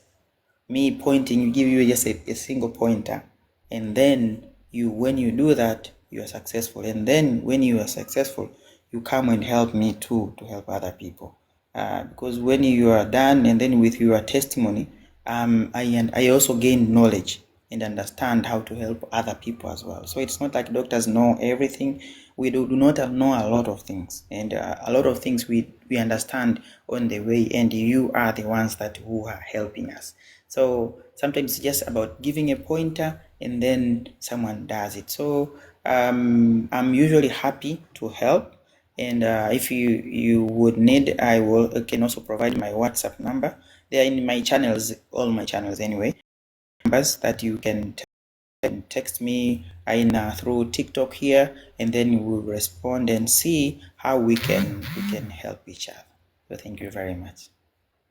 me pointing, give you just a single pointer, and then when you do that, you are successful. And then when you are successful, you come and help me too, to help other people. Because when you are done, and then with your testimony, I also gain knowledge and understand how to help other people as well. So it's not like doctors know everything. We do not know a lot of things, and a lot of things we understand on the way, and you are the ones who are helping us. So sometimes it's just about giving a pointer, and then someone does it. So I'm usually happy to help. And if you would need, I can also provide my WhatsApp number. They are in my channels, all my channels anyway. Numbers that you can text me through TikTok here, and then we'll respond and see how we can help each other. So thank you very much.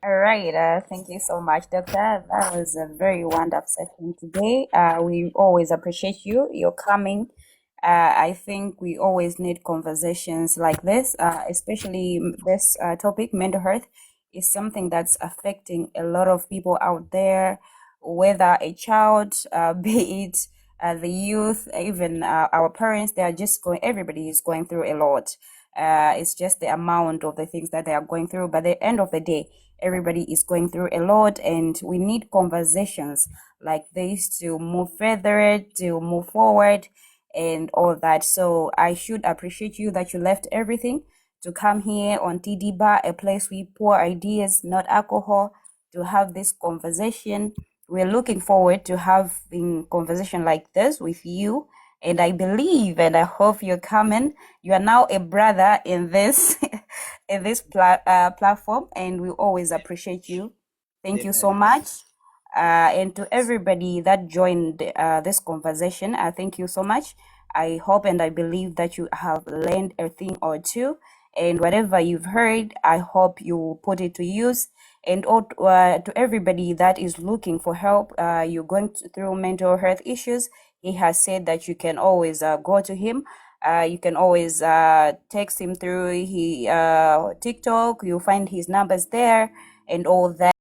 All right. Thank you so much, Doctor. That was a very wonderful session today. We always appreciate your coming. I think we always need conversations like this, especially this topic, mental health, is something that's affecting a lot of people out there, whether a child, be it the youth, even our parents. They are just everybody is going through a lot. It's just the amount of the things that they are going through. But at the end of the day, everybody is going through a lot, and we need conversations like this to move further, to move forward, and all that. So I should appreciate you that you left everything to come here on TD Bar, a place we pour ideas, not alcohol, to have this conversation. We're looking forward to having conversation like this with you. And I believe and I hope you're coming. You are now a brother in this in this platform, and we always appreciate you. Thank you so much. And to everybody that joined this conversation, thank you so much. I hope and I believe that you have learned a thing or two. And whatever you've heard, I hope you put it to use. And to everybody that is looking for help, you're going through mental health issues, he has said that you can always go to him. You can always text him through TikTok. You'll find his numbers there and all that.